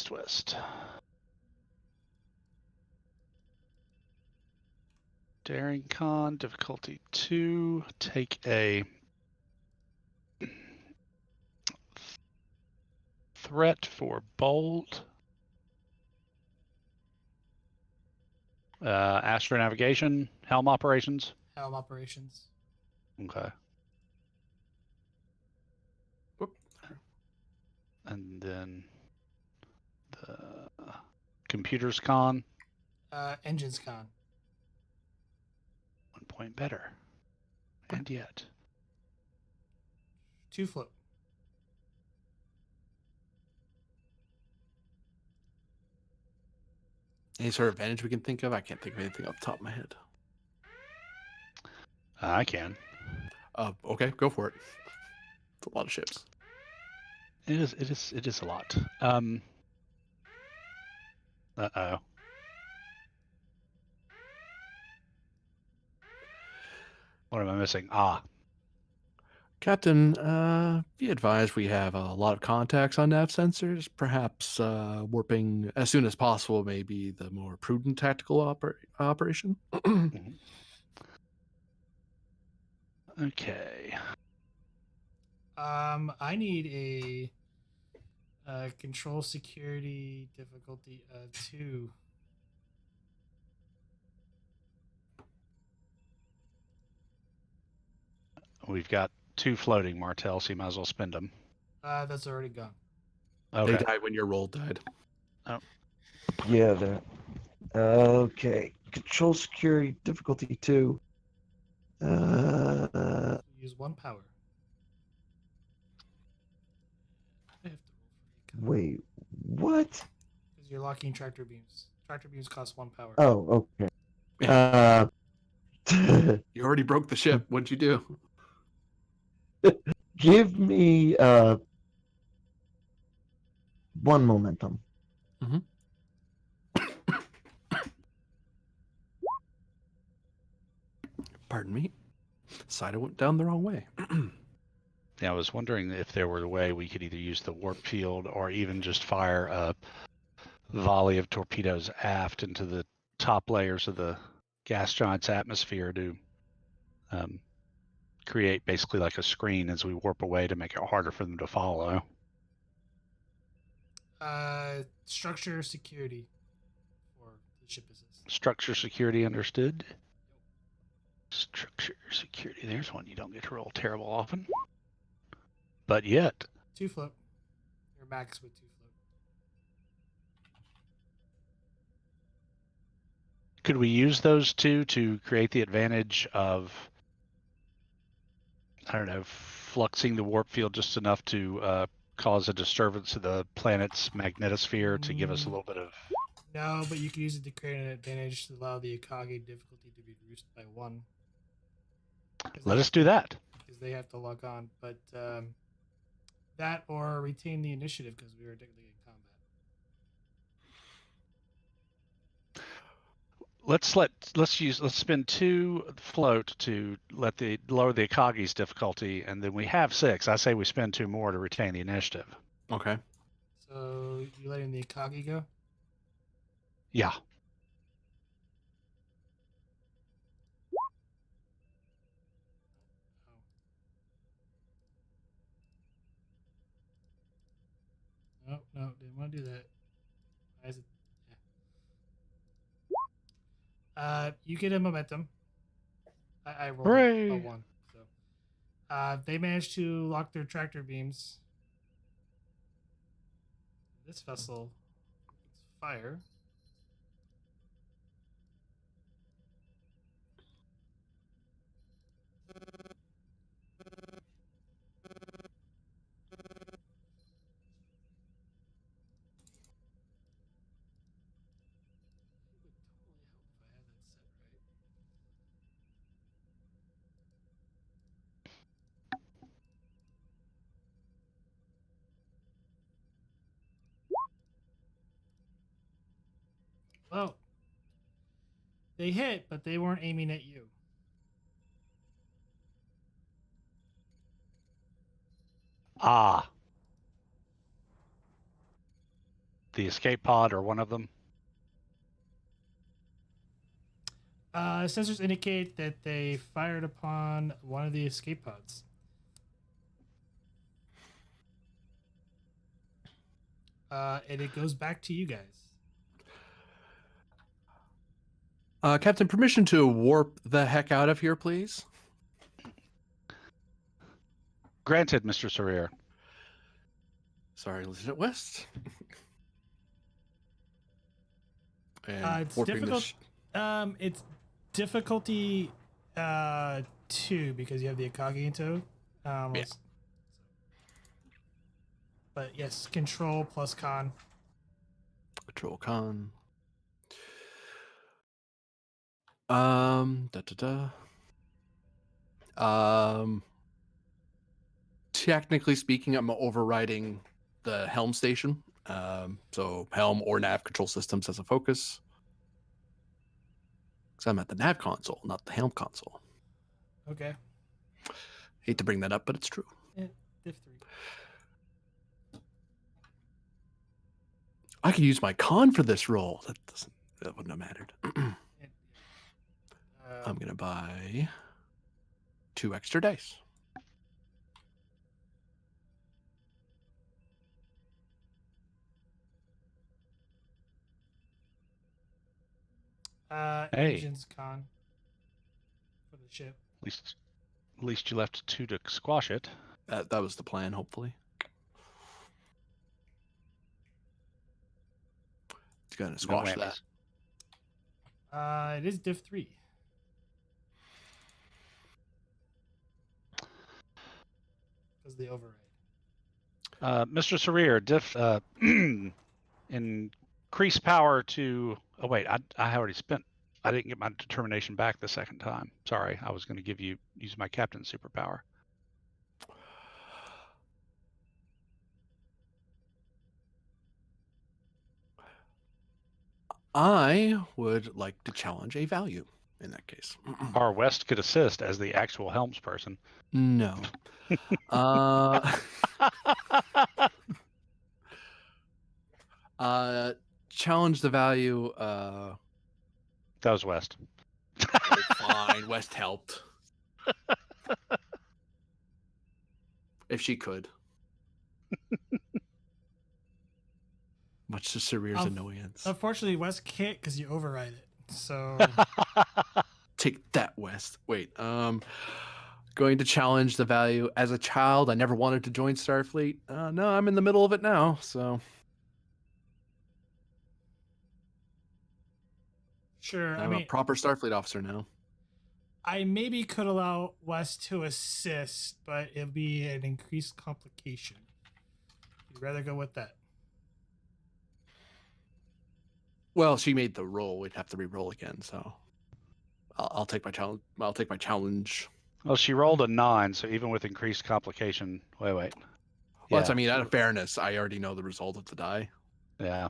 A: West. Daring con, difficulty 2. Take a threat for bold. Astronavigation, helm operations.
C: Helm operations.
A: Okay.
E: Whoop.
A: And then the computers con.
C: Engines con.
A: 1 point better. And yet.
C: 2 float.
E: Any sort of advantage we can think of? I can't think of anything off the top of my head.
A: I can.
E: Okay, go for it. It's a lot of ships.
A: It is a lot. Uh-oh. What am I missing?
E: Captain, be advised we have a lot of contacts on nav sensors. Perhaps warping as soon as possible may be the more prudent tactical operation.
A: Okay.
C: I need a control security difficulty of 2.
A: We've got 2 floating, Martel, so you might as well spend them.
C: That's already gone.
A: Okay.
E: They died when your roll died.
A: Oh.
G: Yeah, that. Okay. Control security difficulty 2.
C: Use 1 power. I have to roll for
G: Wait, what?
C: because you're locking tractor beams. Tractor beams cost 1 power.
G: Oh, okay.
E: You already broke the ship. What'd you do?
G: Give me 1 momentum.
E: Pardon me. Side went down the wrong way.
A: Yeah, I was wondering if there were a way we could either use the warp field or even just fire a volley of torpedoes aft into the top layers of the gas giant's atmosphere to create basically like a screen as we warp away to make it harder for them to follow.
C: Structure security for the ship is this.
A: Structure security understood. Structure security. There's one you don't get to roll terrible often. But yet.
C: 2 float. Your max with 2 float.
A: Could we use those two to create the advantage of, I don't know, fluxing the warp field just enough to cause a disturbance of the planet's magnetosphere to give us a little bit of...
C: No, but you can use it to create an advantage to allow the Akagi difficulty to be reduced by 1.
A: Let us do that.
C: Because they have to log on. But that or retain the initiative because we were technically in combat.
A: Let's spend 2 float to lower the Akagi's difficulty, and then we have 6. I say we spend 2 more to retain the initiative.
E: Okay.
C: So you letting the Akagi go?
A: Yeah.
C: No, didn't want to do that. Why is it? Yeah. You get a momentum. I rolled a 1. So, they managed to lock their tractor beams. This vessel opens fire. Well, they hit, but they weren't aiming at you.
A: Ah. The escape pod or one of them?
C: Sensors indicate that they fired upon one of the escape pods. And it goes back to you guys.
E: Captain, permission to warp the heck out of here, please.
A: Granted, Mr. Sarir.
E: Sorry, Lieutenant West. And
C: It's
E: warping
C: difficult. It's difficulty 2 because you have the Akagi in tow.
E: Yeah.
C: But yes, control plus con.
E: Control con. Technically speaking, I'm overriding the helm station. So helm or nav control systems as a focus. Because I'm at the nav console, not the helm console.
C: Okay.
E: Hate to bring that up, but it's true.
C: Yeah, diff 3.
E: I could use my con for this roll. That wouldn't have mattered. I'm gonna buy 2 extra dice.
A: Hey.
C: Engines con for the ship.
A: At least you left 2 to squash it.
E: That was the plan, hopefully. It's gonna squash that.
C: It is diff 3. Because the override.
A: Mr. Sarir, increase power to... Oh, wait, I already spent... I didn't get my determination back the second time. Sorry, I was going to use my captain's superpower.
E: I would like to challenge a value in that case.
A: Our West could assist as the actual helmsperson.
E: No. Challenge the value.
A: That was West.
E: Fine, West helped. If she could. Much to Sarir's annoyance.
C: Unfortunately, West can't because you override it. So
E: Take that, West. Wait. Going to challenge the value. As a child, I never wanted to join Starfleet. No, I'm in the middle of it now, so.
C: sure.
E: I'm a proper Starfleet officer now.
C: I maybe could allow West to assist, but it'll be an increased complication. You'd rather go with that.
E: Well, she made the roll. We'd have to re-roll again, so I'll take my challenge. I'll take my challenge.
A: Well, she rolled a 9, so even with increased complication. Wait.
E: Well,
A: Yeah,
E: that's, I mean, out of fairness, I already know the result of the die.
A: Yeah.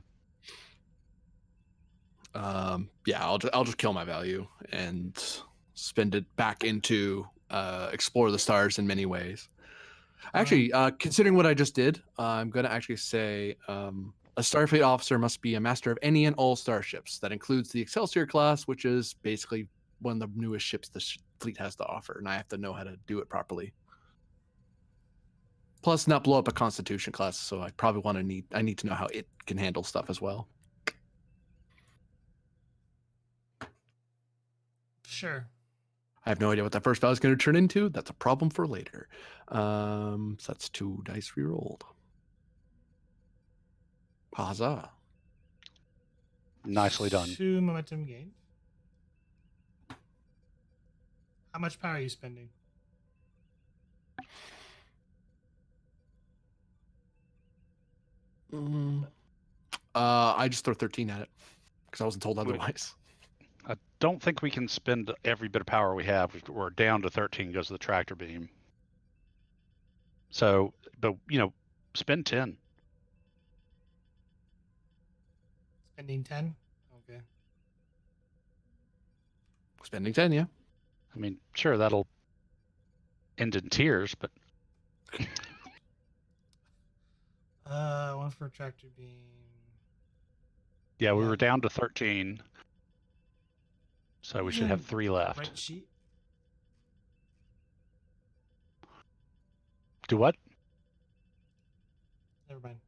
E: Yeah, I'll just kill my value and spend it back into explore the stars in many ways. Actually, considering what I just did, I'm going to actually say a Starfleet officer must be a master of any and all starships. That includes the Excelsior class, which is basically one of the newest ships the fleet has to offer, and I have to know how to do it properly. Plus, not blow up a Constitution class, so I probably I need to know how it can handle stuff as well.
C: Sure.
E: I have no idea what that first value is going to turn into. That's a problem for later. So that's 2 dice re-rolled. Huzzah.
A: Nicely done.
C: 2 momentum gain. How much power are you spending?
E: I just throw 13 at it because I wasn't told otherwise.
A: I don't think we can spend every bit of power we have. We're down to 13 goes to the tractor beam. So, but, spend 10.
C: Spending 10? Okay.
E: Spending 10, yeah.
A: I mean, sure, that'll end in tears, but...
C: 1 for tractor beam.
A: Yeah, we were down to 13. So we should have 3 left.
C: Right sheet?
A: Do what?
C: Never mind.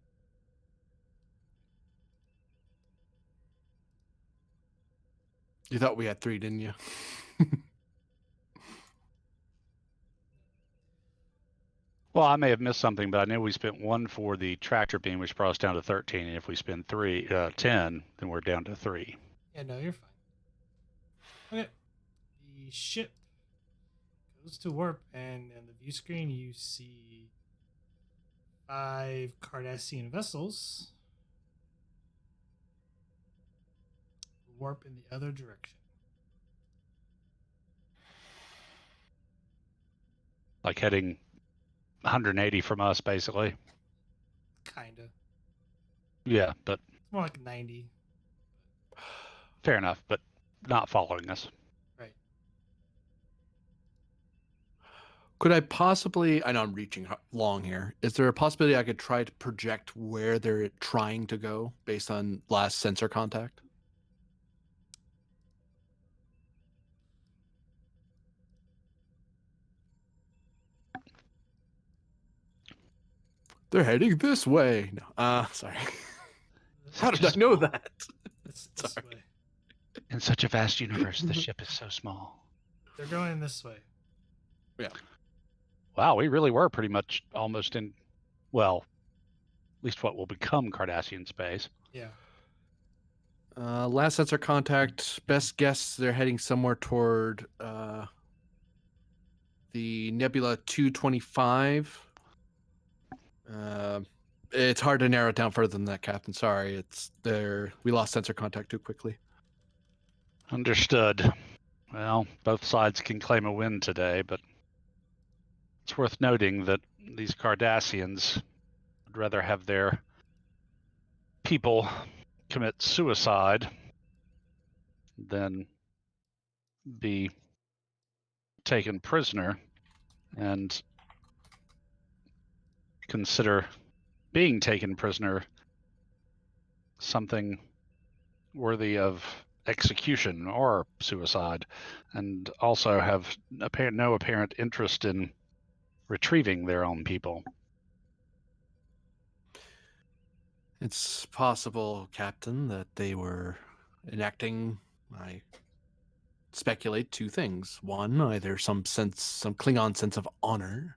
E: You thought we had 3, didn't you?
A: Well, I may have missed something, but I know we spent 1 for the tractor beam, which brought us down to 13. And if we spend 10, then we're down to 3.
C: Yeah, no, you're fine. Okay. The ship goes to warp, and on the view screen, you see 5 Cardassian vessels warp in the other direction.
A: Like heading 180 from us, basically.
C: Kinda.
A: Yeah, but...
C: It's more like 90.
A: Fair enough, but not following us.
C: Right.
E: Could I possibly, I know I'm reaching long here, is there a possibility I could try to project where they're trying to go based on last sensor contact? They're heading this way. No, sorry. How did I know that?
C: This
E: Sorry.
C: way.
A: In such a vast universe, the ship is so small.
C: They're going this way.
E: Yeah.
A: Wow, we really were pretty much almost in, well, at least what will become Cardassian space.
C: Yeah.
E: Last sensor contact, best guess they're heading somewhere toward the Nebula 225. It's hard to narrow it down further than that, Captain. Sorry, it's there. We lost sensor contact too quickly.
A: Understood. Well, both sides can claim a win today, but it's worth noting that these Cardassians would rather have their people commit suicide than be taken prisoner and consider being taken prisoner something worthy of execution or suicide, and also have no apparent interest in retrieving their own people.
E: It's possible, Captain, that they were enacting, I speculate, two things. One, either some Klingon sense of honor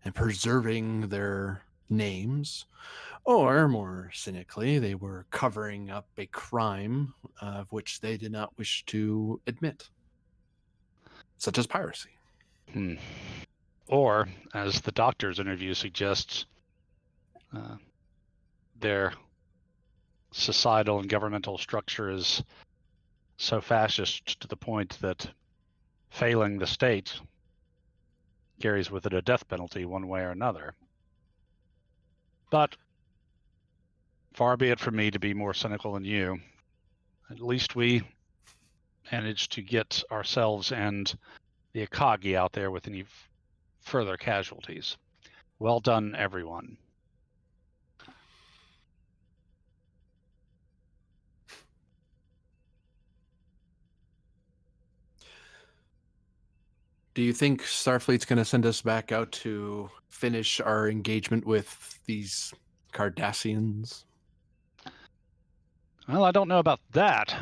E: and preserving their names, or more cynically, they were covering up a crime of which they did not wish to admit, such as piracy.
A: Or, as the doctor's interview suggests, their societal and governmental structure is so fascist to the point that failing the state carries with it a death penalty one way or another. But far be it from me to be more cynical than you. At least we managed to get ourselves and the Akagi out there with any further casualties. Well done, everyone.
E: Do you think Starfleet's going to send us back out to finish our engagement with these Cardassians?
A: Well, I don't know about that.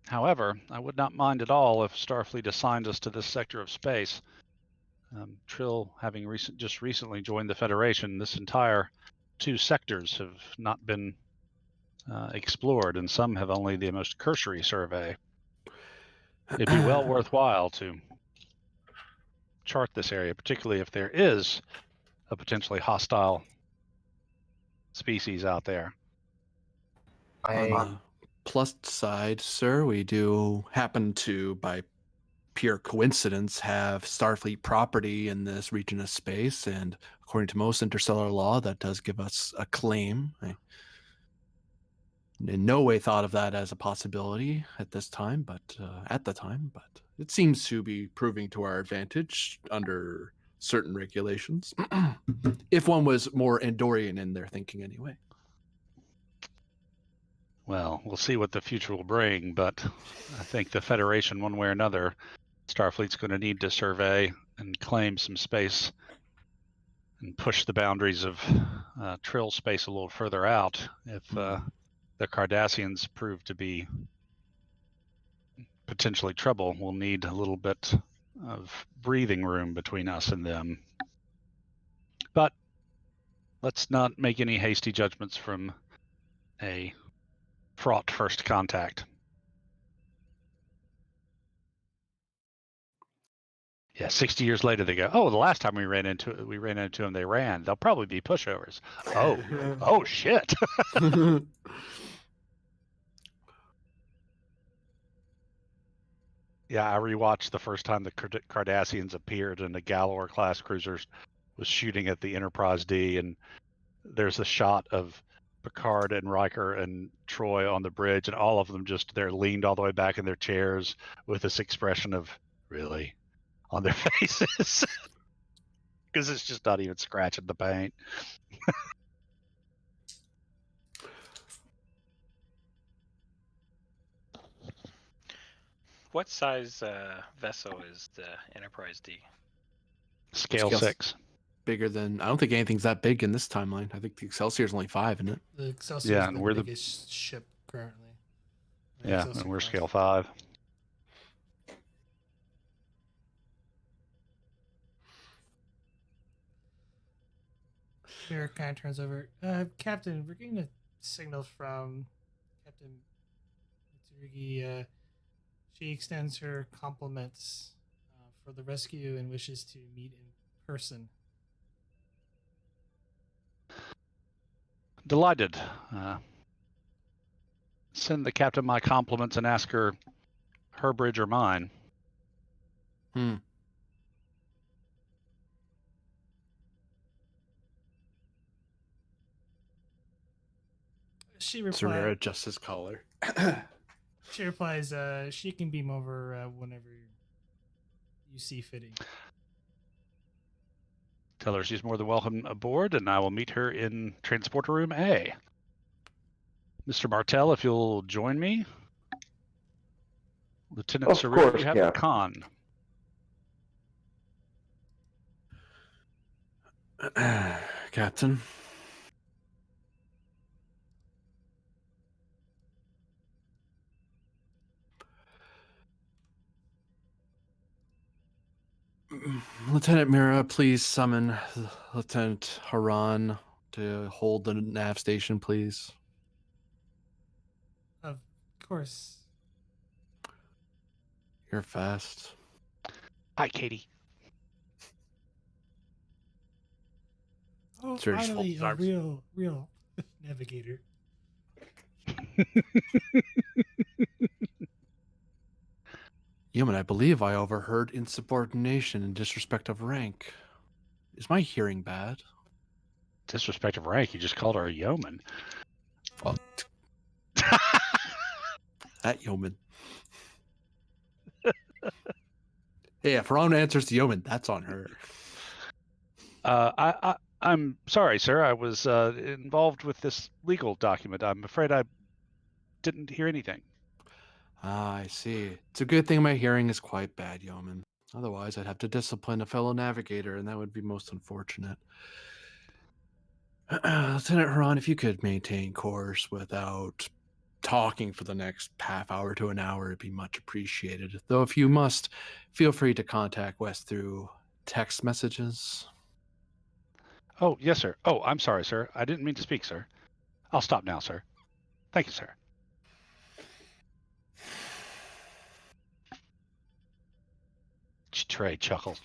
A: However, I would not mind at all if Starfleet assigned us to this sector of space. Trill, having just recently joined the Federation, this entire 2 sectors have not been explored, and some have only the most cursory survey. It'd be well worthwhile to chart this area, particularly if there is a potentially hostile species out there.
E: On the plus side, sir, we do happen to, by pure coincidence, have Starfleet property in this region of space, and according to most interstellar law, that does give us a claim. I in no way thought of that as a possibility at the time, but it seems to be proving to our advantage under certain regulations. If one was more Andorian in their thinking anyway.
A: Well, we'll see what the future will bring, but I think the Federation, one way or another, Starfleet's going to need to survey and claim some space and push the boundaries of Trill space a little further out if the Cardassians prove to be potentially trouble. We'll need a little bit of breathing room between us and them. But let's not make any hasty judgments from a fraught first contact. Yeah, 60 years later they go, oh, the last time we ran into them, they ran. They'll probably be pushovers. Oh shit. Yeah, I rewatched the first time the Cardassians appeared and the Galor class cruisers was shooting at the Enterprise D, and there's a shot of Picard and Riker and Troy on the bridge, and all of them just they're leaned all the way back in their chairs with this expression of really on their faces because it's just not even scratching the paint.
F: What size vessel is the Enterprise D?
A: Scale 6.
E: Bigger than, I don't think anything's that big in this timeline. I think the Excelsior's only 5, isn't it?
C: The Excelsior is the biggest ship currently.
A: Yeah, and we're scale 5.
C: Mirror kind of turns over. Captain, we're getting a signal from Captain Mitsurugi. She extends her compliments for the rescue and wishes to meet in person.
A: Delighted. Send the captain my compliments and ask her bridge or mine.
C: She replied,
E: Serena adjusts his collar.
C: She replies, she can beam over whenever you see fitting.
A: Tell her she's more than welcome aboard, and I will meet her in transporter room A. Mr. Martell, if you'll join me. Lieutenant
G: Of
A: Sarir,
G: course,
A: you have the
G: Cap.
A: con.
E: Captain. Lieutenant Mira, please summon Lieutenant Haran to hold the nav station, please.
C: Of course.
E: You're fast.
A: Hi, Katie.
C: Oh,
E: It's very
C: finally, a
A: small.
C: real navigator.
E: Yeoman, I believe I overheard insubordination and disrespect of rank. Is my hearing bad?
A: Disrespect of rank. You just called her a yeoman.
E: Well, that yeoman. Hey, if Haran answers the yeoman, that's on her.
A: I'm sorry, sir. I was involved with this legal document. I'm afraid I didn't hear anything.
E: Ah, I see. It's a good thing my hearing is quite bad, yeoman. Otherwise, I'd have to discipline a fellow navigator, and that would be most unfortunate. Lieutenant Haran, if you could maintain course without talking for the next half hour to an hour, it'd be much appreciated. Though if you must, feel free to contact West through text messages.
A: Oh, yes, sir. Oh, I'm sorry, sir. I didn't mean to speak, sir. I'll stop now, sir. Thank you, sir. Trey chuckles.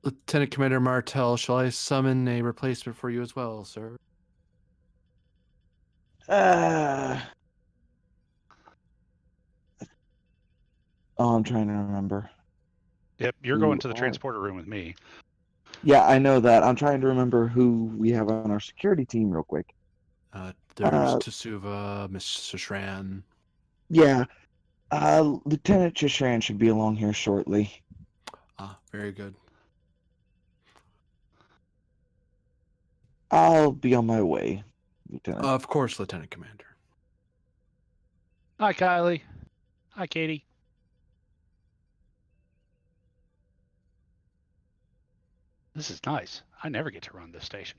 E: Lieutenant Commander Martell, shall I summon a replacement for you as well, sir?
G: I'm trying to remember.
A: Yep, you're
G: Who
A: going to the
G: are-
A: transporter room with me.
G: Yeah, I know that. I'm trying to remember who we have on our security team real quick.
E: There's Tsuva, Miss Shran.
G: Yeah, Lieutenant Chishran should be along here shortly.
E: Ah, very good.
G: I'll be on my way, Lieutenant.
E: Of course, Lieutenant Commander.
A: Hi, Kylie. Hi, Katie. This is nice. I never get to run this station.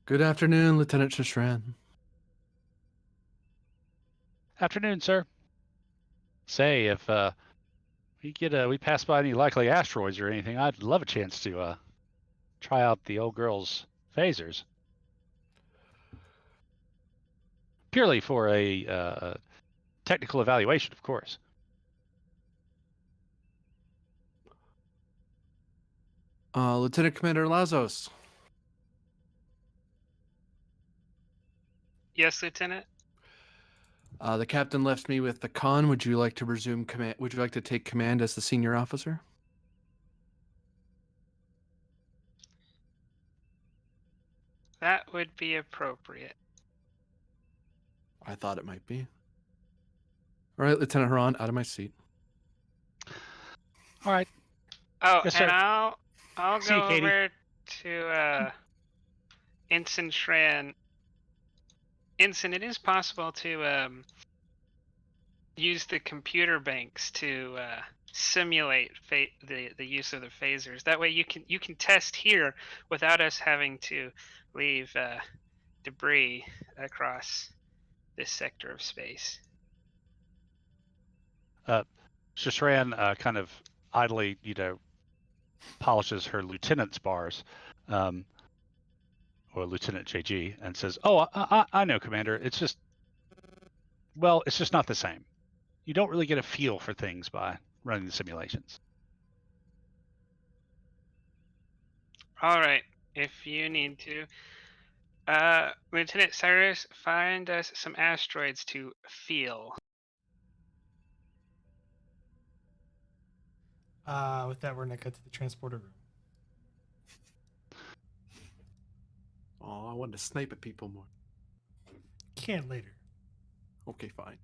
E: Good afternoon, Lieutenant Shishran.
A: Afternoon, sir. Say, if we pass by any likely asteroids or anything, I'd love a chance to try out the old girl's phasers. Purely for a technical evaluation, of course.
E: Lieutenant Commander Lazos.
B: Yes, Lieutenant.
E: The captain left me with the con. Would you like to resume command? Would you like to take command as the senior officer?
B: That would be appropriate.
E: I thought it might be. All right, Lieutenant Haran, out of my seat.
A: All right.
B: Oh,
A: Yes,
B: and
A: sir.
B: I'll
A: See you,
B: go
A: Katie.
B: over to Ensign Shran. Ensign, it is possible to use the computer banks to simulate the use of the phasers. That way you can test here without us having to leave debris across this sector of space.
A: Shishran kind of idly, polishes her lieutenant's bars, or Lieutenant JG, and says, "Oh, I know, Commander. It's just not the same. You don't really get a feel for things by running the simulations."
B: All right, if you need to. Lieutenant Cyrus, find us some asteroids to feel.
C: With that, we're gonna cut to the transporter room.
E: Oh, I wanted to snipe at people more.
C: Can later.
E: Okay, fine.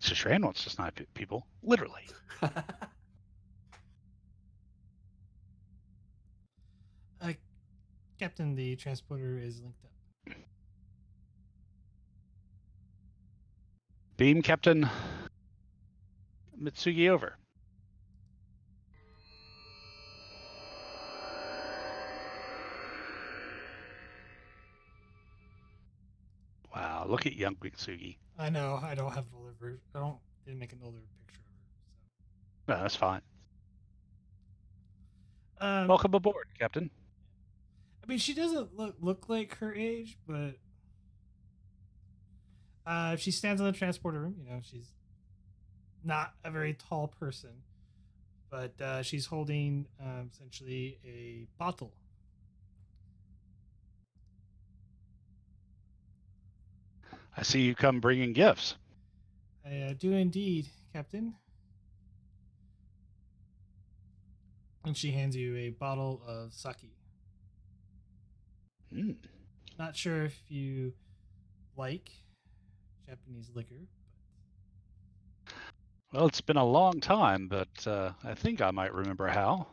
A: Shishran wants to snipe at people, literally.
C: Captain, the transporter is linked up.
A: Beam Captain Mitsugi over. Wow, look at young Mitsugi.
C: I know. I don't have an older version. Didn't make an older picture of her.
A: No, that's fine.
C: So.
A: Welcome aboard, Captain.
C: I mean, she doesn't look like her age, but if she stands in the transporter room, she's not a very tall person, but she's holding essentially a bottle.
A: I see you come bringing gifts.
C: I do indeed, Captain. And she hands you a bottle of sake.
A: Mm.
C: Not sure if you like Japanese liquor.
A: Well, it's been a long time, but I think I might remember how.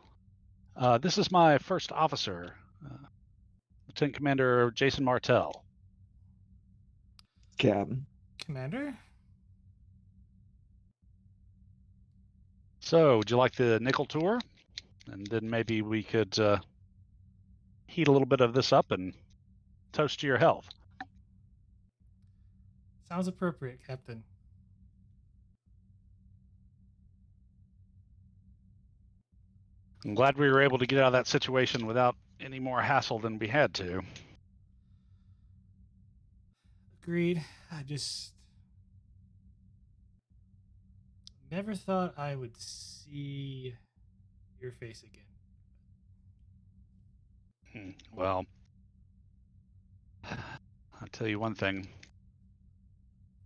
A: This is my first officer, Lieutenant Commander Jason Martell.
G: Captain.
C: Commander?
A: So, would you like the nickel tour? And then maybe we could heat a little bit of this up and toast to your health.
C: Sounds appropriate, Captain.
A: I'm glad we were able to get out of that situation without any more hassle than we had to.
C: Agreed. I just never thought I would see your face again.
A: Well, I'll tell you one thing.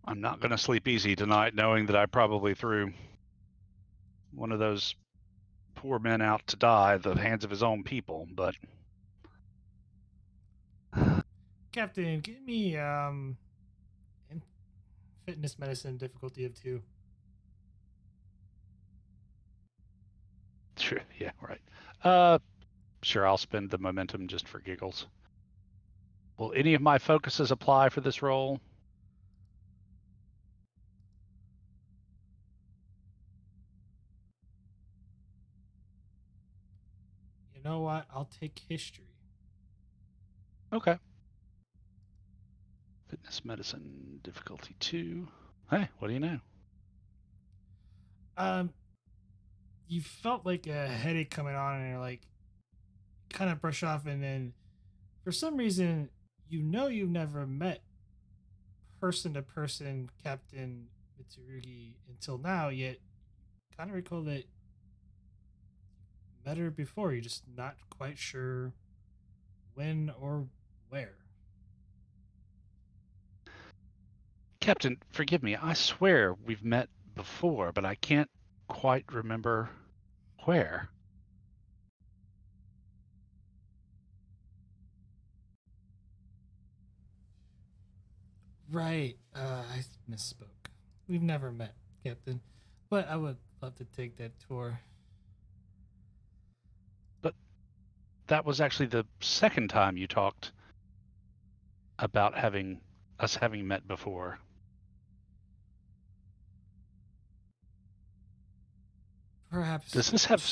A: I'm not going to sleep easy tonight knowing that I probably threw one of those poor men out to die at the hands of his own people, but...
C: Captain, give me fitness medicine difficulty of 2.
A: Sure, yeah, right. Sure, I'll spend the momentum just for giggles. Will any of my focuses apply for this role?
C: You know what? I'll take history.
A: Okay. Fitness medicine difficulty 2. Hey, what do you know?
C: You felt like a headache coming on, and you're like, kind of brush off, and then for some reason, you've never met person to person Captain Mitsurugi until now, yet kind of recall that met her before. You're just not quite sure when or where.
A: Captain, forgive me. I swear we've met before, but I can't quite remember where.
C: Right. I misspoke. We've never met, Captain, but I would love to take that tour.
A: But that was actually the second time you talked about us having met before.
C: Perhaps
A: Does this have...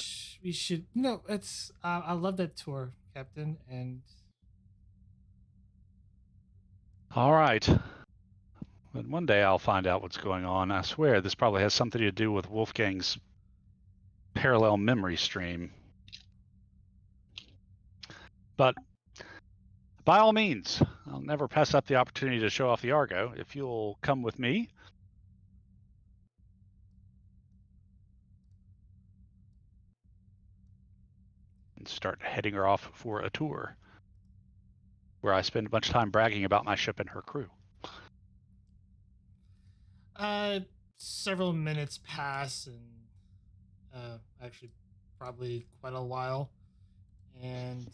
C: we should... No, it's... I love that tour, Captain, and...
A: All right. But one day I'll find out what's going on. I swear this probably has something to do with Wolfgang's parallel memory stream. But by all means, I'll never pass up the opportunity to show off the Argo. If you'll come with me. And start heading her off for a tour where I spend a bunch of time bragging about my ship and her crew.
C: Several minutes pass, and actually probably quite a while, and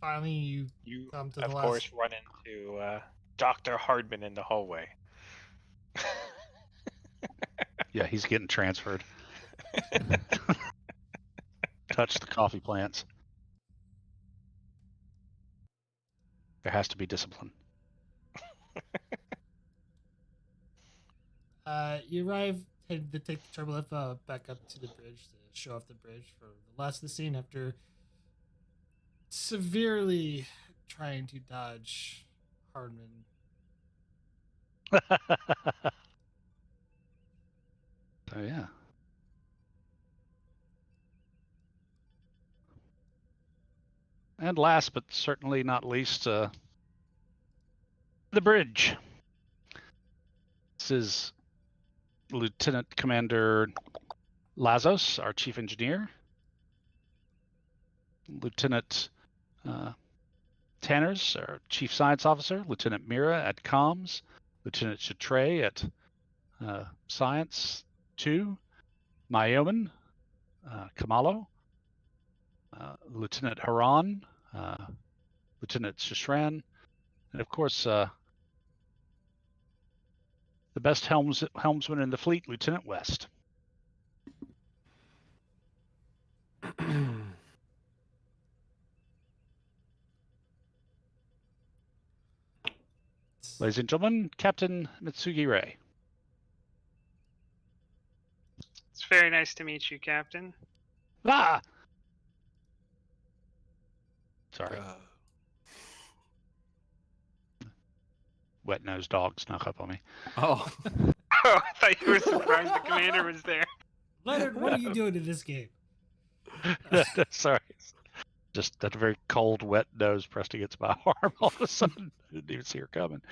C: finally you
F: You,
C: come to the
F: of
C: last.
F: course, run into Dr. Hardman in the hallway.
A: Yeah, he's getting transferred. Touch the coffee plants. There has to be discipline.
C: You arrive to take the turbolift back up to the bridge to show off the bridge for the last of the scene after severely trying to dodge Hardman.
A: So yeah. And last but certainly not least, the bridge. This is Lieutenant Commander Lazos, our chief engineer. Lieutenant Tanners, our chief science officer. Lieutenant Mira at comms. Lieutenant Chatray at science 2. Mayoman, Kamalo. Lieutenant Haran, Lieutenant Shishran, and of course the best helmsman in the fleet, Lieutenant West. Ladies and gentlemen, Captain Mitsugi Ray.
B: It's very nice to meet you, Captain.
A: Ah! Sorry. Wet-nosed dog snuck up on me.
E: Oh.
B: Oh, I thought you were surprised the commander was there.
C: Leonard, what are you doing in this game?
A: Sorry. Just that very cold, wet nose pressed against my arm all of a sudden. I didn't even see her coming.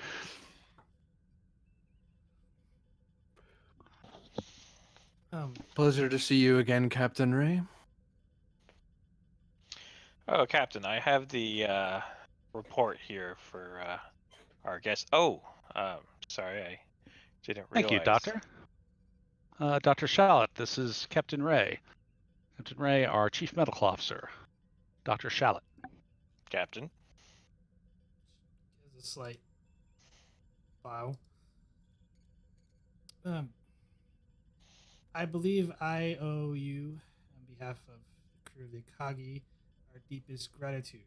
E: Pleasure to see you again, Captain Ray.
F: Oh, Captain, I have the report here for our guest. Oh, sorry, I didn't realize.
A: Thank you, Doctor. Dr. Shallot, this is Captain Ray. Captain Ray, our Chief Medical Officer. Dr. Shallot.
F: Captain.
C: There's a slight bow. I believe I owe you, on behalf of the crew of the Akagi, our deepest gratitude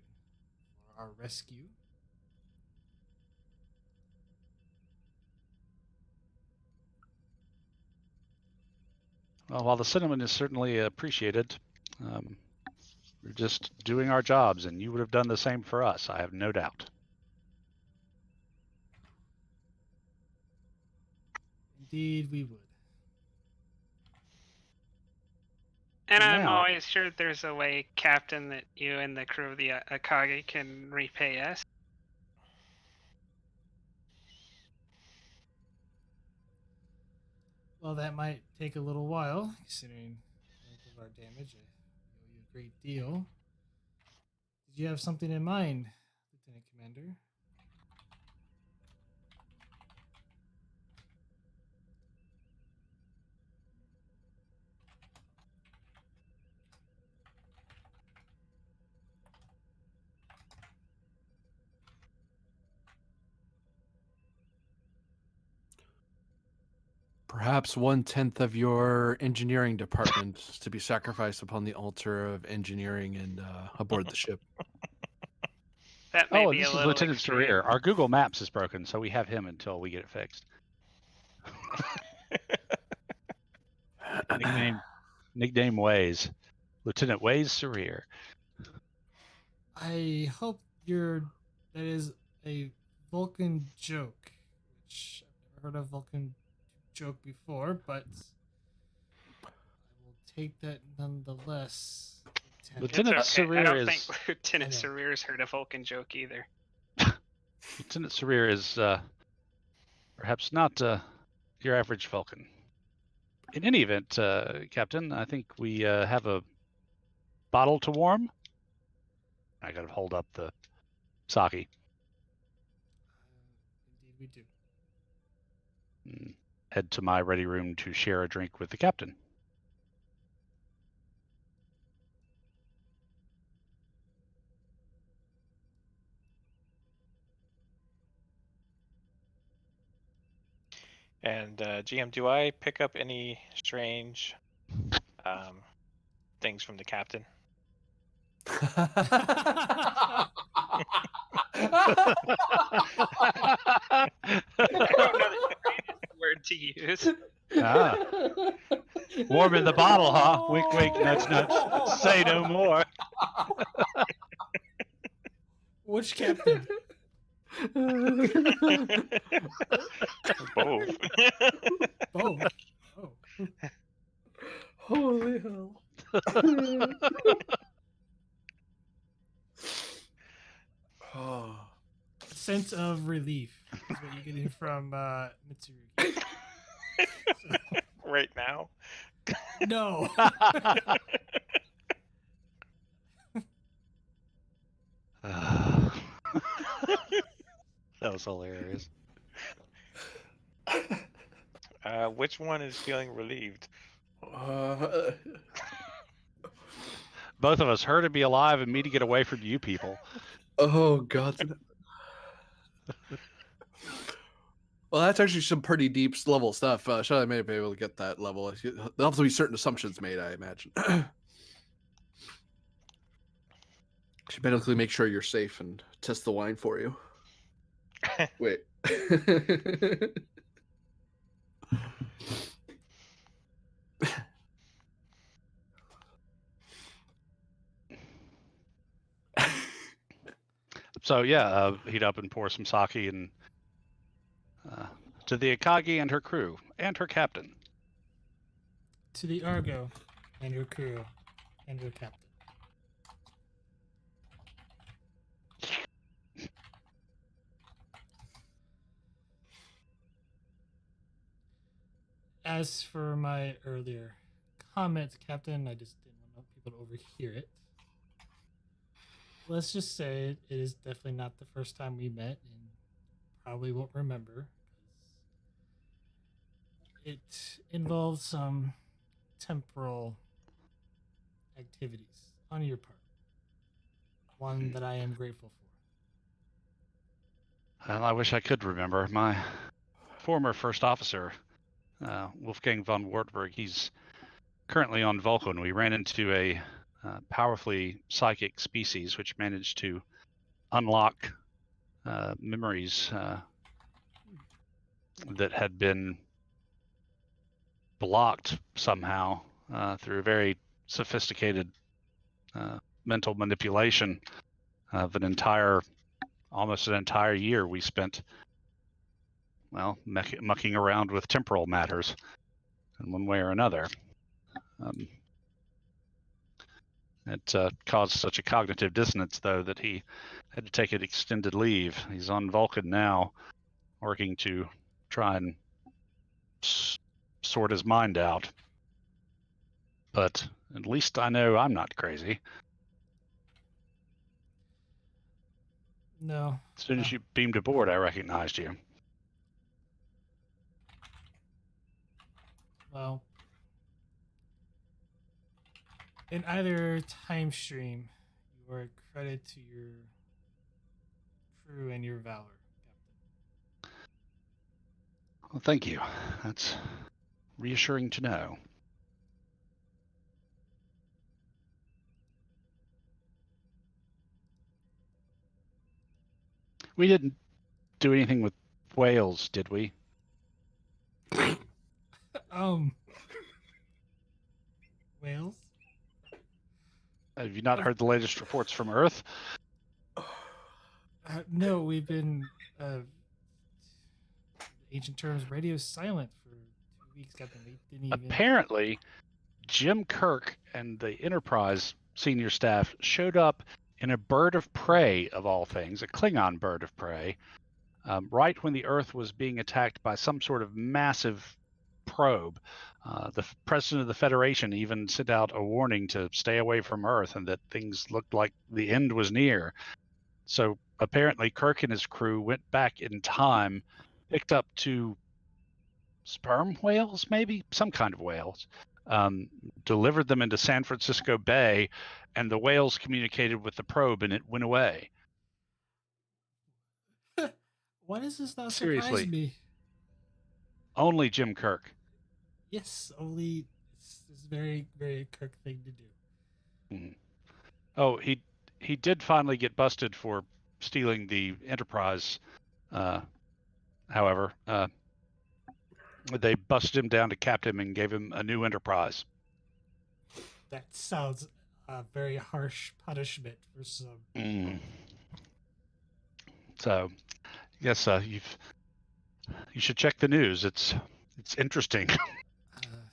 C: for our rescue.
A: Well, while the sentiment is certainly appreciated, we're just doing our jobs, and you would have done the same for us, I have no doubt.
C: Indeed, we would.
B: And I'm
A: Now-
B: always sure there's a way, Captain, that you and the crew of the Akagi can repay us.
C: Well, that might take a little while, considering the length of our damage. I owe you a great deal. Did you have something in mind, Lieutenant Commander?
E: Perhaps 1/10 of your engineering department to be sacrificed upon the altar of engineering and aboard the ship.
B: That may
A: Oh,
B: be
A: this
B: a
A: is
B: little
A: Lieutenant
B: extreme.
A: Sarir. Our Google Maps is broken, so we have him until we get it fixed. Nickname Waze. Lieutenant Waze Sarir.
C: I hope that is a Vulcan joke, which I've never heard a Vulcan joke before, but I will take that nonetheless.
A: Lieutenant
B: It's okay. I
A: Sarir
B: don't
A: is
B: think Lieutenant
C: I know.
B: Sarir's heard a Vulcan joke either.
A: Lieutenant Sarir is perhaps not your average Vulcan. In any event, Captain, I think we have a bottle to warm. I gotta hold up the sake.
C: Indeed, we do.
A: And head to my ready room to share a drink with the captain.
F: And GM, do I pick up any strange things from the captain?
B: I don't know the greatest word to use.
A: Warm in the bottle, huh? Wink, wink, nudge, nudge. Say no more.
C: Which captain?
F: Both.
C: Both. Oh.
E: Holy hell. Oh.
C: Sense of relief is what you're getting from Mitsurugi.
F: Right now.
C: No.
A: That was hilarious.
F: Which one is feeling relieved?
A: Both of us, her to be alive and me to get away from you people.
E: Oh god. Well, that's actually some pretty deep level stuff. Charlotte may be able to get that level. There'll have to be certain assumptions made, I imagine. Should medically make sure you're safe and test the wine for you. Wait.
A: So yeah, heat up and pour some sake and to the Akagi and her crew and her captain.
C: To the Argo and your crew and your captain. As for my earlier comment, Captain, I just didn't want people to overhear it. Let's just say it is definitely not the first time we met, and probably won't remember. It involves some temporal activities on your part. One that I am grateful for.
A: Well, I wish I could remember. My former first officer, Wolfgang von Wartburg, he's currently on Vulcan. We ran into a powerfully psychic species which managed to unlock memories that had been blocked somehow through a very sophisticated mental manipulation of almost an entire year we spent, well, mucking around with temporal matters in one way or another. It caused such a cognitive dissonance, though, that he had to take an extended leave. He's on Vulcan now, working to try and sort his mind out. But at least I know I'm not crazy.
C: No.
A: As soon as you beamed aboard, I recognized you.
C: Well, in either time stream, you are a credit to your crew and your valor, Captain.
A: Well, thank you. That's reassuring to know. We didn't do anything with whales, did we?
C: Whales?
A: Have you not heard the latest reports from Earth?
C: No, we've been ancient terms radio silent for 2 weeks, Captain. We didn't even.
A: Apparently, Jim Kirk and the Enterprise senior staff showed up in a bird of prey, of all things, a Klingon bird of prey, right when the Earth was being attacked by some sort of massive probe. The president of the Federation even sent out a warning to stay away from Earth and that things looked like the end was near. So apparently Kirk and his crew went back in time, picked up 2 sperm whales, maybe some kind of whales, delivered them into San Francisco Bay, and the whales communicated with the probe and it went away.
C: Why does this not
A: Seriously.
C: surprise me?
A: Only Jim Kirk.
C: Yes, only it's a very, very Kirk thing to do.
A: Mhm. Oh, he did finally get busted for stealing the Enterprise. However, they busted him down to captain and gave him a new Enterprise.
C: That sounds a very harsh punishment for some.
A: Mm. So, yes, you should check the news. It's interesting.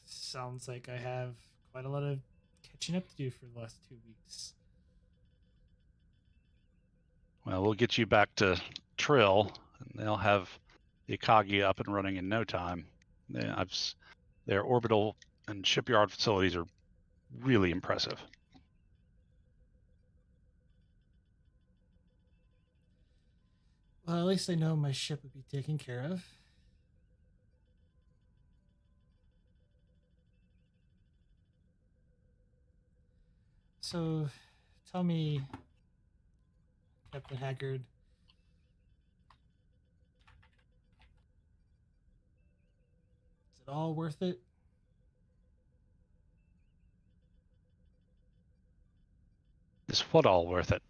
C: Sounds like I have quite a lot of catching up to do for the last 2 weeks.
A: Well, we'll get you back to Trill, and they'll have the Akagi up and running in no time. Their orbital and shipyard facilities are really impressive.
C: Well, at least I know my ship would be taken care of. So, tell me, Captain Haggard, is it all worth it?
A: Is what all worth it?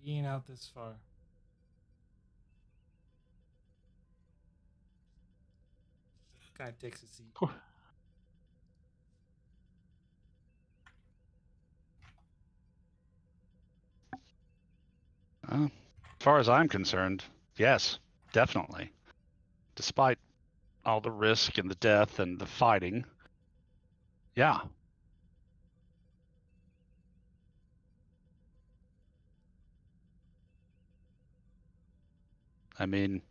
C: Being out this far. Guy takes a seat.
A: As far as I'm concerned, yes, definitely. Despite all the risk and the death and the fighting, yeah. I mean,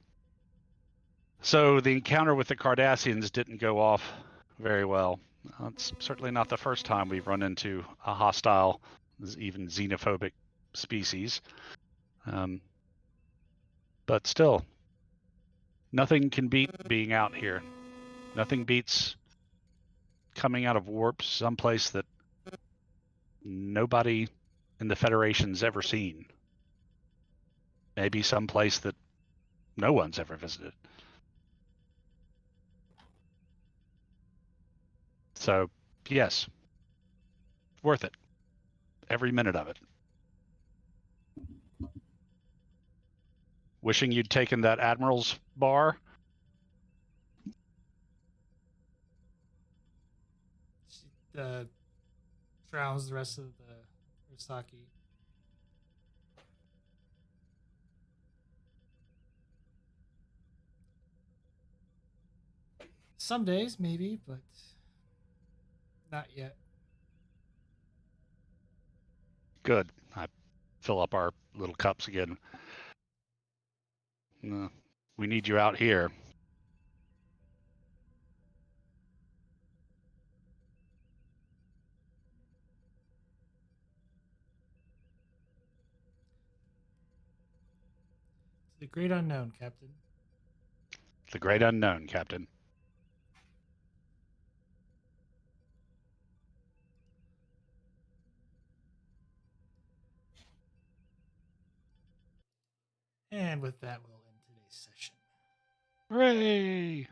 A: so the encounter with the Cardassians didn't go off very well. It's certainly not the first time we've run into a hostile, even xenophobic species. But still, nothing can beat being out here. Nothing beats coming out of warp someplace that nobody in the Federation's ever seen. Maybe someplace that no one's ever visited. So, yes, worth it. Every minute of it. Wishing you'd taken that Admiral's bar.
C: She drowns the rest of the sake. Some days, maybe, but not yet.
A: Good. I fill up our little cups again. We need you out here.
C: It's the great unknown, Captain.
A: The great unknown, Captain.
C: And with that, we'll end today's session.
A: Hooray!